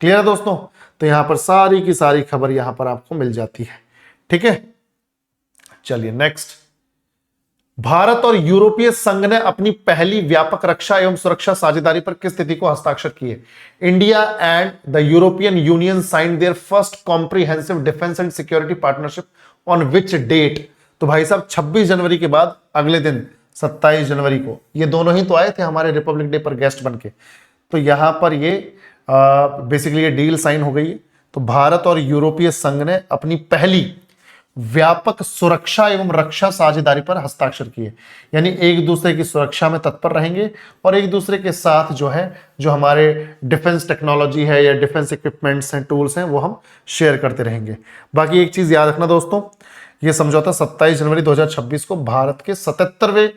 Speaker 1: Clear है दोस्तों? तो यहां पर सारी की सारी खबर यहां पर आपको मिल जाती है। ठीक है, चलिए नेक्स्ट। भारत और यूरोपीय संघ ने अपनी पहली व्यापक रक्षा एवं सुरक्षा साझेदारी पर किस तिथि को हस्ताक्षर किए? India and the European union signed their first comprehensive defence and security partnership on which date? तो भाई साहब 26 जनवरी के बाद अगले दिन 27 जनवरी को ये दोनों ही तो आए थे हमारे रिपब्लिक डे पर गेस्ट बनके। तो यहां पर ये बेसिकली ये डील साइन हो गई है। तो भारत और यूरोपीय संघ ने अपनी पहली व्यापक सुरक्षा एवं रक्षा साझेदारी पर हस्ताक्षर किए, यानी एक दूसरे की सुरक्षा में तत्पर रहेंगे और एक दूसरे के साथ जो है जो हमारे डिफेंस टेक्नोलॉजी है या डिफेंस इक्विपमेंट्स हैं, टूल्स हैं, वो हम शेयर करते रहेंगे। बाकी एक चीज याद रखना दोस्तों, ये समझौता 27 जनवरी 2026 को भारत के 77वें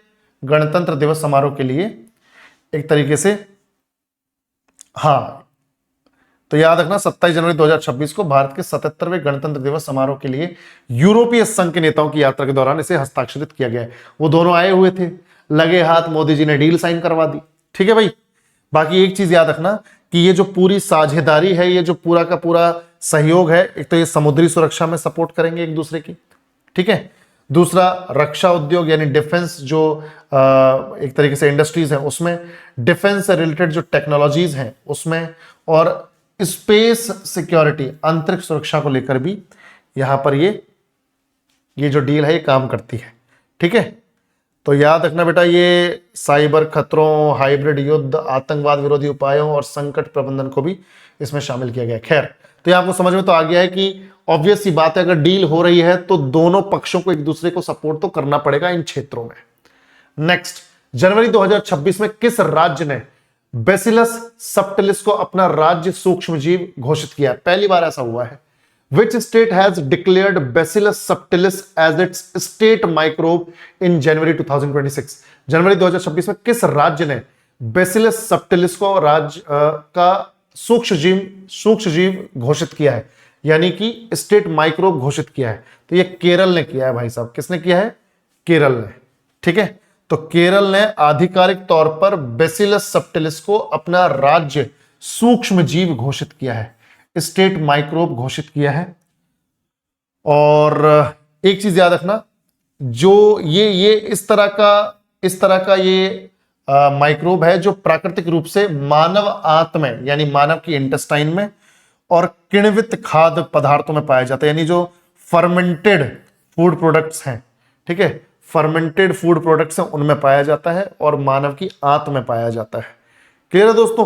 Speaker 1: गणतंत्र दिवस समारोह के लिए एक तरीके से, हाँ तो याद रखना 27 जनवरी 2026 को भारत के 77वें गणतंत्र दिवस समारोह के लिए यूरोपीय संघ के नेताओं की यात्रा के दौरान इसे हस्ताक्षरित किया गया है। वो दोनों आए हुए थे, लगे हाथ मोदी जी ने डील साइन करवा दी। ठीक है भाई। बाकी एक चीज याद रखना कि ये जो पूरी साझेदारी है, ये जो पूरा का पूरा सहयोग है, एक तो ये समुद्री सुरक्षा में सपोर्ट करेंगे एक दूसरे की, ठीक है। दूसरा रक्षा उद्योग यानी डिफेंस जो एक तरीके से इंडस्ट्रीज है उसमें, डिफेंस से रिलेटेड जो टेक्नोलॉजीज हैं उसमें, और स्पेस सिक्योरिटी अंतरिक्ष सुरक्षा को लेकर भी यहां पर ये जो डील है ये काम करती है। ठीक है। तो याद रखना बेटा, ये साइबर खतरों, हाइब्रिड युद्ध, आतंकवाद विरोधी उपायों और संकट प्रबंधन को भी इसमें शामिल किया गया है। खैर, तो ये आपको समझ में तो आ गया है कि ऑब्वियस सी बात है, अगर डील हो रही है तो दोनों पक्षों को एक दूसरे को सपोर्ट तो करना पड़ेगा इन क्षेत्रों में। नेक्स्ट, जनवरी 2026 में किस राज्य ने बेसिलस सबटिलिस को अपना राज्य सूक्ष्मजीव घोषित किया? पहली बार ऐसा हुआ है। Which state has declared Bacillus subtilis as its state microbe in January 2026? जनवरी 2026 में किस राज्य ने Bacillus subtilis को राज्य का सूक्ष्मजीव घोषित किया है, यानी कि स्टेट माइक्रोब घोषित किया है? तो ये केरल ने किया है भाई साहब। किसने किया है? केरल ने। ठीक है। तो केरल ने आधिकारिक तौर पर बेसिलस सबटिलिस को अपना राज्य सूक्ष्मजीव घोषित किया है, स्टेट माइक्रोब घोषित किया है। और एक चीज याद रखना, जो ये इस तरह का ये माइक्रोब है जो प्राकृतिक रूप से मानव आंत में यानी मानव की इंटेस्टाइन में और किण्वित खाद्य पदार्थों में पाया जाता है, यानी जो फर्मेंटेड फूड प्रोडक्ट्स हैं, ठीक है, फर्मेंटेड फूड प्रोडक्ट्स हैं उनमें पाया जाता है और मानव की आंत में पाया जाता है। क्लियर है दोस्तों?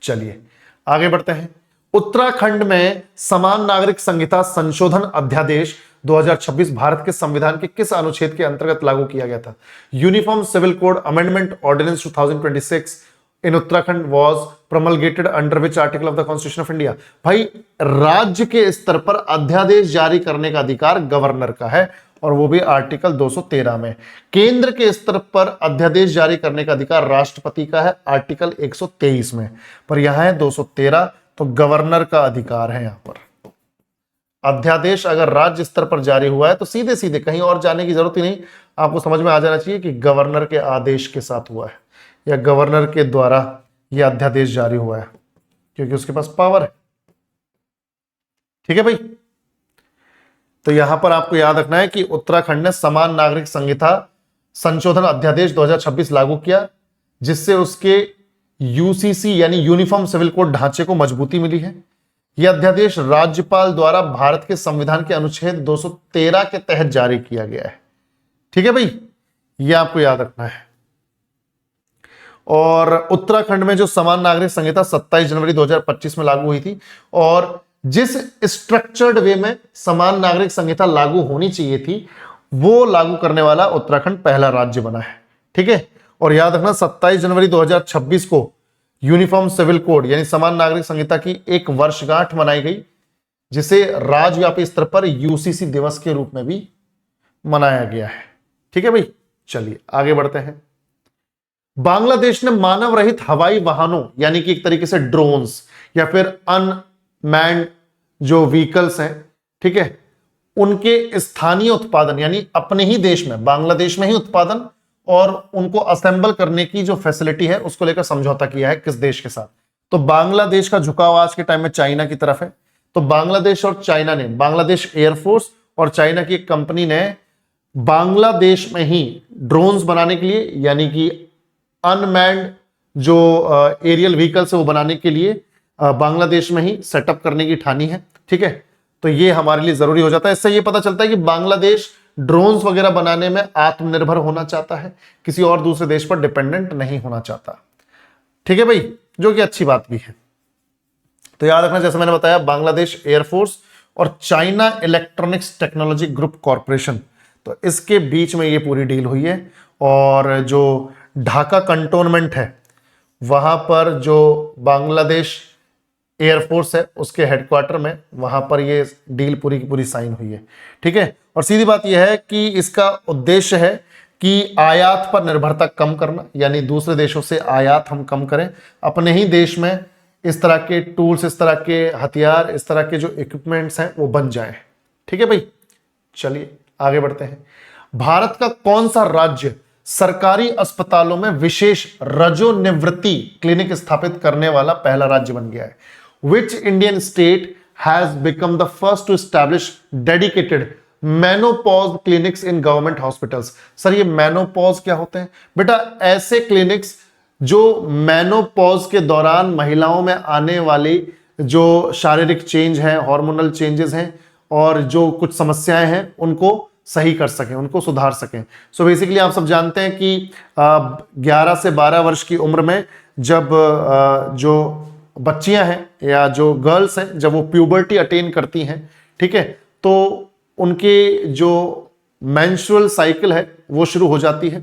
Speaker 1: चलिए आगे बढ़ते हैं। उत्तराखंड में समान नागरिक संहिता संशोधन अध्यादेश 2026 भारत के संविधान के किस अनुच्छेद के अंतर्गत लागू किया गया था? Uniform civil code amendment ordinance 2026 in Uttarakhand was promulgated under which article of the constitution of India? भाई, राज्य के स्तर पर अध्यादेश जारी करने का अधिकार गवर्नर का है और वो भी आर्टिकल 213 में। केंद्र के स्तर पर अध्यादेश जारी करने का अधिकार राष्ट्रपति का है आर्टिकल 123 में, पर यहां है 213, तो गवर्नर का अधिकार है। यहां पर अध्यादेश अगर राज्य स्तर पर जारी हुआ है तो सीधे सीधे कहीं और जाने की जरूरत ही नहीं, आपको समझ में आ जाना चाहिए कि गवर्नर के आदेश के साथ हुआ है या गवर्नर के द्वारा यह अध्यादेश जारी हुआ है, क्योंकि उसके पास पावर है। ठीक है भाई। तो यहां पर आपको याद रखना है कि उत्तराखंड ने समान नागरिक संहिता संशोधन अध्यादेश 2026 लागू किया, जिससे उसके यूसीसी यानी यूनिफॉर्म सिविल कोड ढांचे को मजबूती मिली है। यह अध्यादेश राज्यपाल द्वारा भारत के संविधान के अनुच्छेद 213 के तहत जारी किया गया है। ठीक है भाई, यह आपको याद रखना है। और उत्तराखंड में जो समान नागरिक संहिता 27 जनवरी 2025 में लागू हुई थी, और जिस स्ट्रक्चर्ड वे में समान नागरिक संहिता लागू होनी चाहिए थी वो लागू करने वाला उत्तराखंड पहला राज्य बना है। ठीक है। और याद रखना 27 जनवरी 2026 को यूनिफॉर्म सिविल कोड यानी समान नागरिक संहिता की एक वर्षगांठ मनाई गई, जिसे राज्यव्यापी स्तर पर यूसीसी दिवस के रूप में भी मनाया गया है। ठीक है भाई। चलिए आगे बढ़ते हैं। बांग्लादेश ने मानव रहित हवाई वाहनों यानी कि एक तरीके से ड्रोन्स या फिर अनमैन्ड जो व्हीकल्स हैं, ठीक है, उनके स्थानीय उत्पादन यानी अपने ही देश में, बांग्लादेश में ही उत्पादन और उनको असेंबल करने की जो फैसिलिटी है उसको लेकर समझौता किया है। किस देश के साथ? तो बांग्लादेश का झुकाव आज के टाइम में चाइना की तरफ है। तो बांग्लादेश और चाइना ने, बांग्लादेश एयरफोर्स और चाइना की एक कंपनी ने बांग्लादेश में ही ड्रोन्स बनाने के लिए, यानी कि अनमैन्ड जो एरियल व्हीकल्स है वो बनाने के लिए बांग्लादेश में ही सेटअप करने की ठानी है। ठीक है, तो ये हमारे लिए जरूरी हो जाता है। इससे ये पता चलता है कि बांग्लादेश ड्रोन्स वगैरह बनाने में आत्मनिर्भर होना चाहता है, किसी और दूसरे देश पर डिपेंडेंट नहीं होना चाहता। ठीक है भाई, जो कि अच्छी बात भी है। तो याद रखना, जैसे मैंने बताया, बांग्लादेश एयरफोर्स और China electronics technology group corporation, तो इसके बीच में ये पूरी डील हुई है। और जो ढाका कंटोनमेंट है वहां पर जो बांग्लादेश एयरफोर्स है उसके हेडक्वार्टर में, वहां पर ये डील पूरी की पूरी साइन हुई है। ठीक है, और सीधी बात यह है कि इसका उद्देश्य है कि आयात पर निर्भरता कम करना, यानी दूसरे देशों से आयात हम कम करें, अपने ही देश में इस तरह के टूल्स, इस तरह के हथियार, इस तरह के जो इक्विपमेंट्स हैं वो बन जाएं। ठीक है भाई, चलिए आगे बढ़ते हैं। भारत का कौन सा राज्य सरकारी अस्पतालों में विशेष रजोनिवृत्ति क्लिनिक स्थापित करने वाला पहला राज्य बन गया है? Which Indian state has become the first to establish dedicated menopause clinics in government hospitals? Sir, ये menopause क्या होते हैं? बेटा, ऐसे क्लिनिक्स जो मेनोपॉज के दौरान महिलाओं में आने वाली जो शारीरिक चेंज है, हार्मोनल चेंजेस हैं और जो कुछ समस्याएं हैं उनको सही कर सकें, उनको सुधार सकें। सो बेसिकली आप सब जानते हैं कि 11 से 12 वर्ष की उम्र में जब जो बच्चियां हैं या जो गर्ल्स हैं, जब वो प्यूबर्टी अटेन करती हैं, ठीक है, तो उनके जो मेंस्ट्रुअल साइकिल है वो शुरू हो जाती है।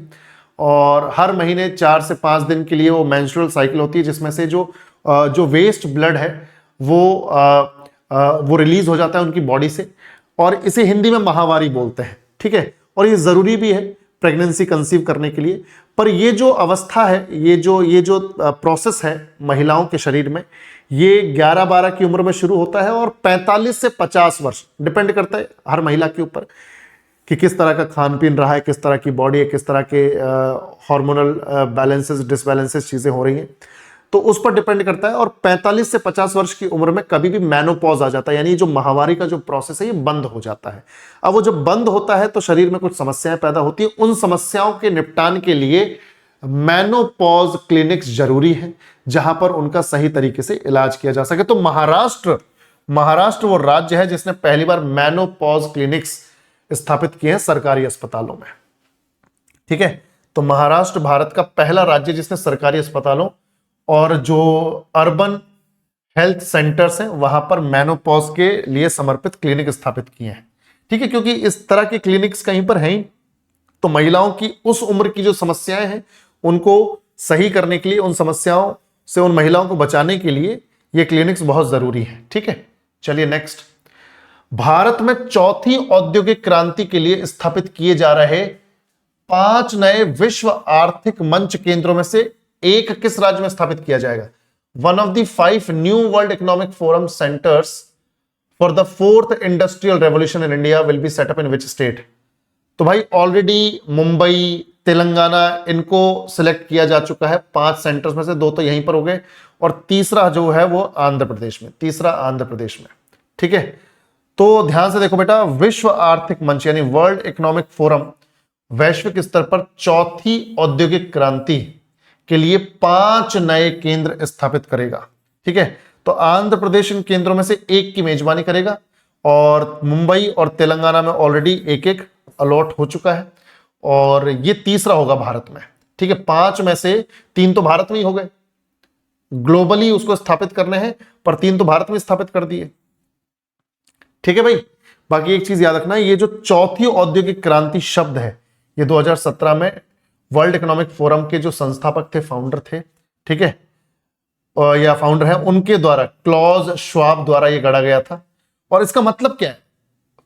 Speaker 1: और हर महीने 4 से 5 दिन के लिए वो मेंस्ट्रुअल साइकिल होती है, जिसमें से जो वेस्ट ब्लड है वो रिलीज हो जाता है उनकी बॉडी से, और इसे हिंदी में माहवारी बोलते हैं। ठीक है, और ये जरूरी भी है प्रेगनेंसी कंसीव करने के लिए। पर ये जो अवस्था है, ये जो प्रोसेस है महिलाओं के शरीर में, ये 11-12 की उम्र में शुरू होता है और 45 से 50 वर्ष, डिपेंड करता है हर महिला के ऊपर कि किस तरह का खान पीन रहा है, किस तरह की बॉडी है, किस तरह के हार्मोनल बैलेंसेस डिसबैलेंसेस चीजें हो रही हैं, तो उस पर डिपेंड करता है। और 45 से 50 वर्ष की उम्र में कभी भी मेनोपॉज आ जाता है, यानी जो माहवारी का जो प्रोसेस है ये बंद हो जाता है। अब वो जब बंद होता है तो शरीर में कुछ समस्याएं पैदा होती है। उन समस्याओं के निपटान के लिए मेनोपॉज क्लिनिक्स जरूरी है, जहां पर उनका सही तरीके से इलाज किया जा सके। तो महाराष्ट्र वो राज्य है जिसने पहली बार मेनोपॉज क्लिनिक्स स्थापित किए हैं सरकारी अस्पतालों में। ठीक है, तो महाराष्ट्र भारत का पहला राज्य जिसने सरकारी अस्पतालों और जो अर्बन हेल्थ सेंटर्स हैं वहां पर मेनोपॉज के लिए समर्पित क्लिनिक स्थापित किए हैं। ठीक है, क्योंकि इस तरह के क्लिनिक्स कहीं पर हैं ही, तो महिलाओं की उस उम्र की जो समस्याएं हैं उनको सही करने के लिए, उन समस्याओं से उन महिलाओं को बचाने के लिए ये क्लिनिक्स बहुत जरूरी है। ठीक है, चलिए नेक्स्ट। भारत में चौथी औद्योगिक क्रांति के लिए स्थापित किए जा रहे 5 नए विश्व आर्थिक मंच केंद्रों में से एक किस राज्य में स्थापित किया जाएगा? One of the 5 new World Economic Forum centers for the 4th Industrial Revolution in India will be set up in which state? तो भाई ऑलरेडी मुंबई, तेलंगाना, इनको सिलेक्ट किया जा चुका है। 5 सेंटर्स में से 2 तो यहीं पर हो गए और तीसरा जो है वो आंध्र प्रदेश में, तीसरा आंध्र प्रदेश में। ठीक है, तो ध्यान से देखो बेटा, विश्व आर्थिक मंच यानी वर्ल्ड इकोनॉमिक फोरम वैश्विक स्तर पर चौथी औद्योगिक क्रांति के लिए 5 नए केंद्र स्थापित करेगा। ठीक है, तो आंध्र प्रदेश इन केंद्रों में से एक की मेजबानी करेगा और मुंबई और तेलंगाना में ऑलरेडी एक अलॉट हो चुका है और ये तीसरा होगा भारत में। ठीक है, 5 में से 3 तो भारत में ही हो गए, ग्लोबली उसको स्थापित करने हैं, पर 3 तो भारत में स्थापित कर दिए। ठीक है भाई, बाकी एक चीज याद रखना, ये जो चौथी औद्योगिक क्रांति शब्द है ये 2017 में वर्ल्ड इकोनॉमिक फोरम के जो संस्थापक थे, फाउंडर थे, ठीक है, या फाउंडर है, उनके द्वारा, क्लॉज श्वाब द्वारा ये गढ़ा गया था। और इसका मतलब क्या है?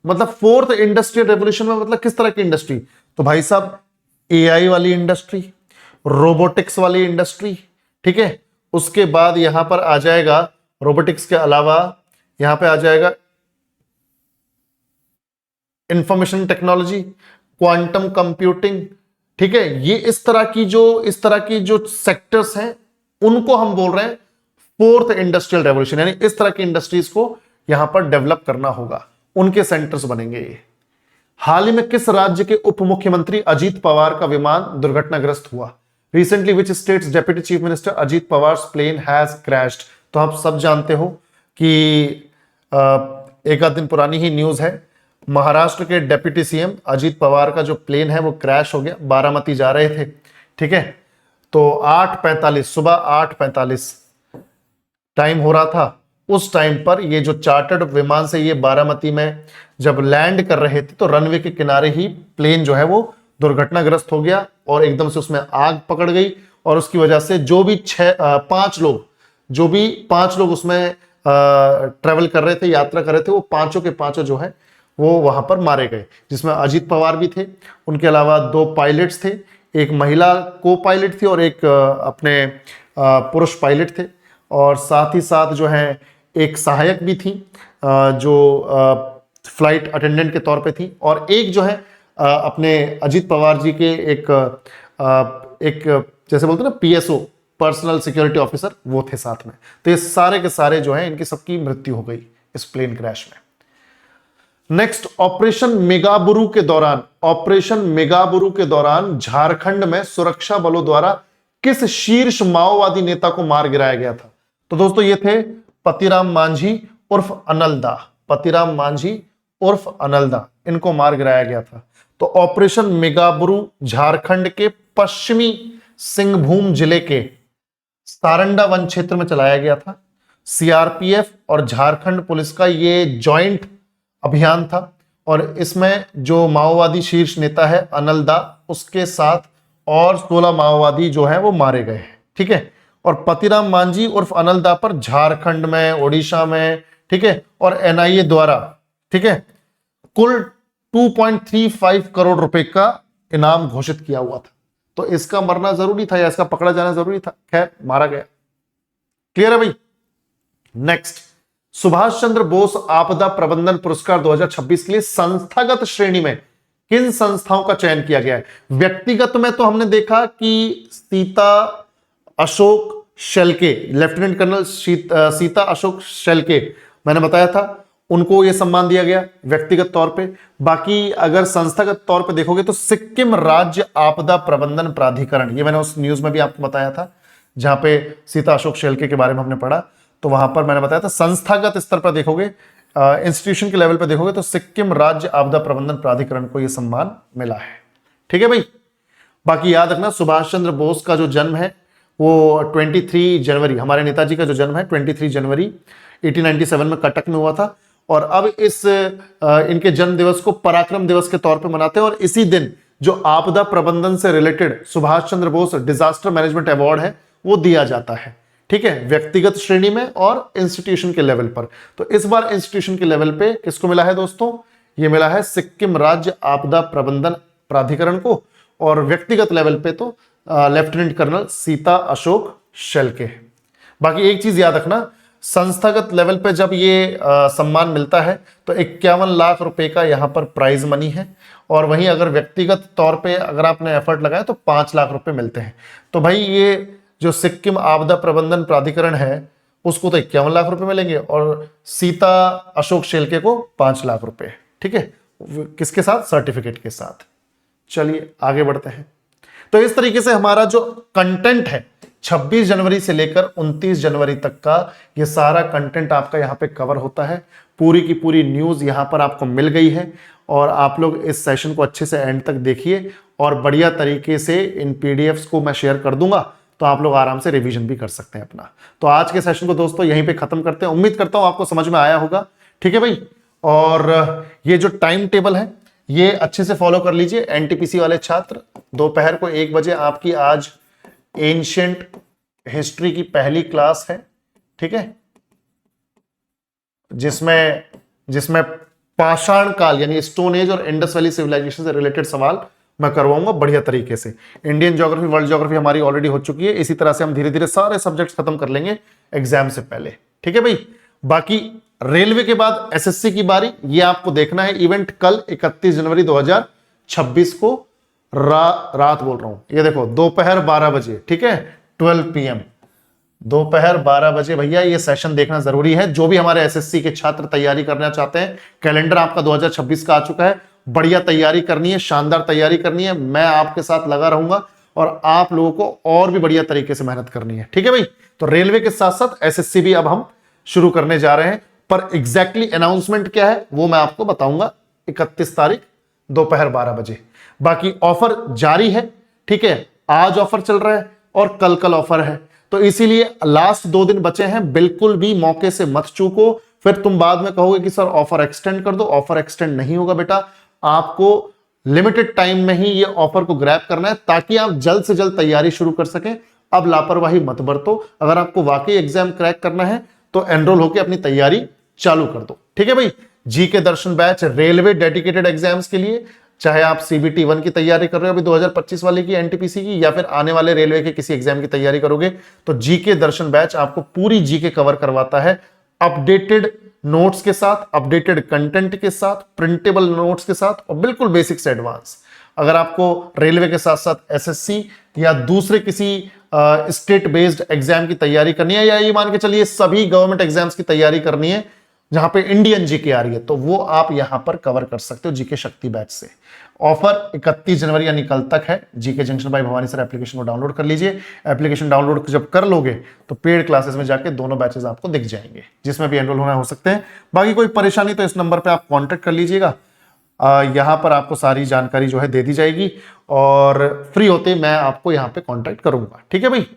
Speaker 1: मतलब 4th इंडस्ट्रियल रेवोल्यूशन में मतलब किस तरह की इंडस्ट्री? तो भाई साहब, एआई वाली इंडस्ट्री, रोबोटिक्स वाली इंडस्ट्री। ठीक है, उसके बाद यहां पर आ जाएगा, रोबोटिक्स के अलावा यहां पे आ जाएगा इंफॉर्मेशन टेक्नोलॉजी, क्वांटम कंप्यूटिंग। ठीक है, ये इस तरह की जो सेक्टर्स हैं उनको हम बोल रहे हैं 4th इंडस्ट्रियल रेवोल्यूशन, यानी इस तरह की इंडस्ट्रीज को यहां पर डेवलप करना होगा, उनके सेंटर्स बनेंगे ये। हाल ही में किस राज्य के उप मुख्यमंत्री अजीत पवार का विमान दुर्घटनाग्रस्त हुआ? Recently which state's deputy chief minister Ajit Pawar plane has crashed? तो आप सब जानते हो कि एक आध दिन पुरानी ही न्यूज है, महाराष्ट्र के डेप्यूटी सीएम अजीत पवार का जो प्लेन है वो क्रैश हो गया, बारामती जा रहे थे, ठीक है। तो 8:45 सुबह 8:45 टाइम हो रहा था, उस टाइम पर ये जो चार्टर्ड विमान से ये बारामती में जब लैंड कर रहे थे तो रनवे के किनारे ही प्लेन जो है वो दुर्घटनाग्रस्त हो गया और एकदम से उसमें आग पकड़ गई और उसकी वजह से जो भी पांच लोग उसमें ट्रेवल कर रहे थे, यात्रा कर रहे थे, वो पांचों के पांचों जो है वो वहां पर मारे गए, जिसमें अजीत पवार भी थे, उनके अलावा 2 पायलट्स थे, एक महिला को पायलट थी और एक अपने पुरुष पायलट थे, और साथ ही साथ जो है एक सहायक भी थी जो फ्लाइट अटेंडेंट के तौर पे थी, और एक जो है अपने अजीत पवार जी के एक जैसे बोलते हैं ना पीएसओ, पर्सनल सिक्योरिटी ऑफिसर, वो थे साथ में। तो ये सारे के सारे जो है इनकी सबकी मृत्यु हो गई इस प्लेन क्रैश में। नेक्स्ट, ऑपरेशन मेगाबुरु के दौरान झारखंड में सुरक्षा बलों द्वारा किस शीर्ष माओवादी नेता को मार गिराया गया था? तो दोस्तों ये थे पतिराम मांझी उर्फ अनलदा, पतिराम मांझी उर्फ अनलदा, इनको मार गिराया गया था। तो ऑपरेशन मेगाबुरु झारखंड के पश्चिमी सिंहभूम जिले के सारंडा वन क्षेत्र में चलाया गया था। सीआरपीएफ और झारखंड पुलिस का ये जॉइंट अभियान था, और इसमें जो माओवादी शीर्ष नेता है अनलदा, उसके साथ और 16 माओवादी जो है वो मारे गए हैं, ठीक है। और पतिराम मांझी उर्फ अनलदा पर झारखंड में, ओडिशा में, ठीक है, और एनआईए द्वारा, ठीक है, कुल 2.35 करोड़ रुपए का इनाम घोषित किया हुआ था। तो इसका मरना जरूरी था या इसका पकड़ा जाना जरूरी था, खैर मारा गया। क्लियर है भाई। नेक्स्ट, सुभाष चंद्र बोस आपदा प्रबंधन पुरस्कार 2026 के लिए संस्थागत श्रेणी में किन संस्थाओं का चयन किया गया है? व्यक्तिगत में तो हमने देखा कि सीता अशोक शेल्के, लेफ्टिनेंट कर्नल सीता अशोक शेल्के, मैंने बताया था, उनको यह सम्मान दिया गया व्यक्तिगत तौर पे। बाकी अगर संस्थागत तौर पे देखोगे तो सिक्किम राज्य आपदा प्रबंधन प्राधिकरण, ये मैंने उस न्यूज में भी आपको बताया था जहां पे सीता अशोक शेल्के के बारे में हमने पढ़ा, तो वहां पर मैंने बताया था संस्थागत स्तर पर देखोगे, इंस्टीट्यूशन के लेवल पर देखोगे तो सिक्किम राज्य आपदा प्रबंधन प्राधिकरण को यह सम्मान मिला है, ठीक है भाई। बाकी याद रखना, सुभाष चंद्र बोस का जो जन्म है वो 23 जनवरी, हमारे नेताजी का जो जन्म है 23 जनवरी 1897 में कटक में हुआ था, और अब इनके जन्म दिवस को पराक्रम दिवस के तौर पे मनाते हैं। और इसी दिन जो आपदा प्रबंधन से related Subhash Chandra Bose disaster management award है वो दिया जाता है, ठीक है, व्यक्तिगत श्रेणी में और इंस्टीट्यूशन के लेवल पर। तो इस बार इंस्टीट्यूशन के लेवल पे किसको मिला है दोस्तों? ये मिला है सिक्किम राज्य आपदा प्रबंधन प्राधिकरण को, और व्यक्तिगत लेवल पे तो लेफ्टिनेंट कर्नल सीता अशोक शेल्के। बाकी एक चीज याद रखना, संस्थागत लेवल पे जब ये सम्मान मिलता है तो 51 लाख रुपए का यहां पर प्राइज मनी है, और वहीं अगर व्यक्तिगत तौर पे अगर आपने एफर्ट लगाया तो 5 लाख रुपए मिलते हैं। तो भाई ये जो सिक्किम आपदा प्रबंधन प्राधिकरण है उसको तो 51 लाख रुपए मिलेंगे, और सीता अशोक शेल्के को 5 लाख रुपए, ठीक है, किसके साथ? सर्टिफिकेट के साथ। चलिए आगे बढ़ते हैं। तो इस तरीके से हमारा जो कंटेंट है 26 जनवरी से लेकर 29 जनवरी तक का ये सारा कंटेंट आपका यहाँ पे कवर होता है। पूरी की पूरी न्यूज यहाँ पर आपको मिल गई है, और आप लोग इस सेशन को अच्छे से एंड तक देखिए, और बढ़िया तरीके से इन पीडीएफ्स को मैं शेयर कर दूंगा, तो आप लोग आराम से रिवीजन भी कर सकते हैं अपना। तो आज के सेशन को दोस्तों यहीं पे खत्म करते हैं। उम्मीद करता हूं आपको समझ में आया होगा, ठीक है भाई। और ये जो टाइम टेबल है ये अच्छे से फॉलो कर लीजिए। एनटीपीसी वाले छात्र, दोपहर को 1 बजे आपकी आज एंशिएंट हिस्ट्री की पहली क्लास है, ठीक है, जिसमें पाषाण काल यानी स्टोन एज और इंडस वैली सिविलाइजेशन से रिलेटेड सवाल मैं करवाऊंगा बढ़िया तरीके से। इंडियन ज्योग्राफी, वर्ल्ड ज्योग्राफी हमारी ऑलरेडी हो चुकी है। इसी तरह से हम धीरे धीरे सारे सब्जेक्ट्स खत्म कर लेंगे एग्जाम से पहले, ठीक है भाई। बाकी रेलवे के बाद एसएससी की बारी, ये आपको देखना है। इवेंट कल 31 जनवरी 2026 को रात बोल रहा हूं, ये देखो दोपहर 12 बजे, ठीक है, 12 PM, दोपहर 12 बजे भैया ये सेशन देखना जरूरी है। जो भी हमारे एसएससी के छात्र तैयारी करना चाहते हैं, कैलेंडर आपका 2026 का आ चुका है, बढ़िया तैयारी करनी है, शानदार तैयारी करनी है। मैं आपके साथ लगा रहूंगा और आप लोगों को और भी बढ़िया तरीके से मेहनत करनी है, ठीक है भाई। तो रेलवे के साथ साथ एसएससी भी अब हम शुरू करने जा रहे हैं, पर एग्जैक्टली अनाउंसमेंट क्या है वो मैं आपको बताऊंगा 31 तारीख दोपहर 12 बजे। बाकी ऑफर जारी है, ठीक है, आज ऑफर चल रहा है और कल ऑफर है, तो इसीलिए लास्ट 2 दिन बचे हैं, बिल्कुल भी मौके से मत चूको। फिर तुम बाद में कहोगे कि सर ऑफर एक्सटेंड कर दो। ऑफर एक्सटेंड नहीं होगा बेटा, आपको लिमिटेड टाइम में ही ये ऑफर को ग्रैब करना है ताकि आप जल्द से जल्द तैयारी शुरू कर सकें। अब लापरवाही मत बरतो, अगर आपको वाकई एग्जाम क्रैक करना है तो एनरोल होकर अपनी तैयारी चालू कर दो, ठीक है भाई। जीके दर्शन बैच रेलवे डेडिकेटेड एग्जाम्स के लिए, चाहे आप सीबीटी 1 की तैयारी कर रहे हो अभी 2025 वाले की एनटीपीसी की, या फिर आने वाले रेलवे के किसी एग्जाम की तैयारी करोगे, तो जीके दर्शन बैच आपको पूरी जीके कवर करवाता है, अपडेटेड नोट्स के साथ, अपडेटेड कंटेंट के साथ, प्रिंटेबल नोट्स के साथ और बिल्कुल बेसिक से एडवांस। अगर आपको रेलवे के साथ साथ एसएससी या दूसरे किसी स्टेट बेस्ड एग्जाम की तैयारी करनी है, या ये मान के चलिए सभी गवर्नमेंट एग्जाम्स की तैयारी करनी है जहां पे इंडियन जीके आ रही है, तो वो आप यहां पर कवर कर सकते हो जीके शक्ति बैच से। ऑफर 31 जनवरी यानी कल तक है। GK junction by Bhavani sir application को डाउनलोड कर लीजिए। एप्लीकेशन डाउनलोड जब कर लोगे तो पेड क्लासेस में जाके दोनों बैचेस आपको दिख जाएंगे, जिसमें भी एनरोल होना हो सकते हैं। बाकी कोई परेशानी तो इस नंबर पे आप कांटेक्ट कर लीजिएगा, यहां पर आपको सारी जानकारी जो है दे दी जाएगी और फ्री होते मैं आपको यहां पे कांटेक्ट करूंगा, ठीक है भाई।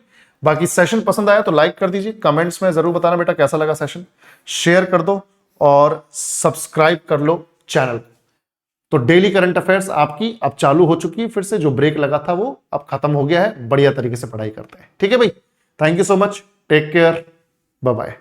Speaker 1: बाकी सेशन पसंद आया तो लाइक कर दीजिए, कमेंट्स में जरूर बताना बेटा कैसा लगा सेशन, शेयर कर दो और सब्सक्राइब कर लो चैनल को। तो डेली करंट अफेयर्स आपकी अब चालू हो चुकी है, फिर से जो ब्रेक लगा था वो अब खत्म हो गया है, बढ़िया तरीके से पढ़ाई करते हैं, ठीक है भाई। Thank you so much, take care, bye bye.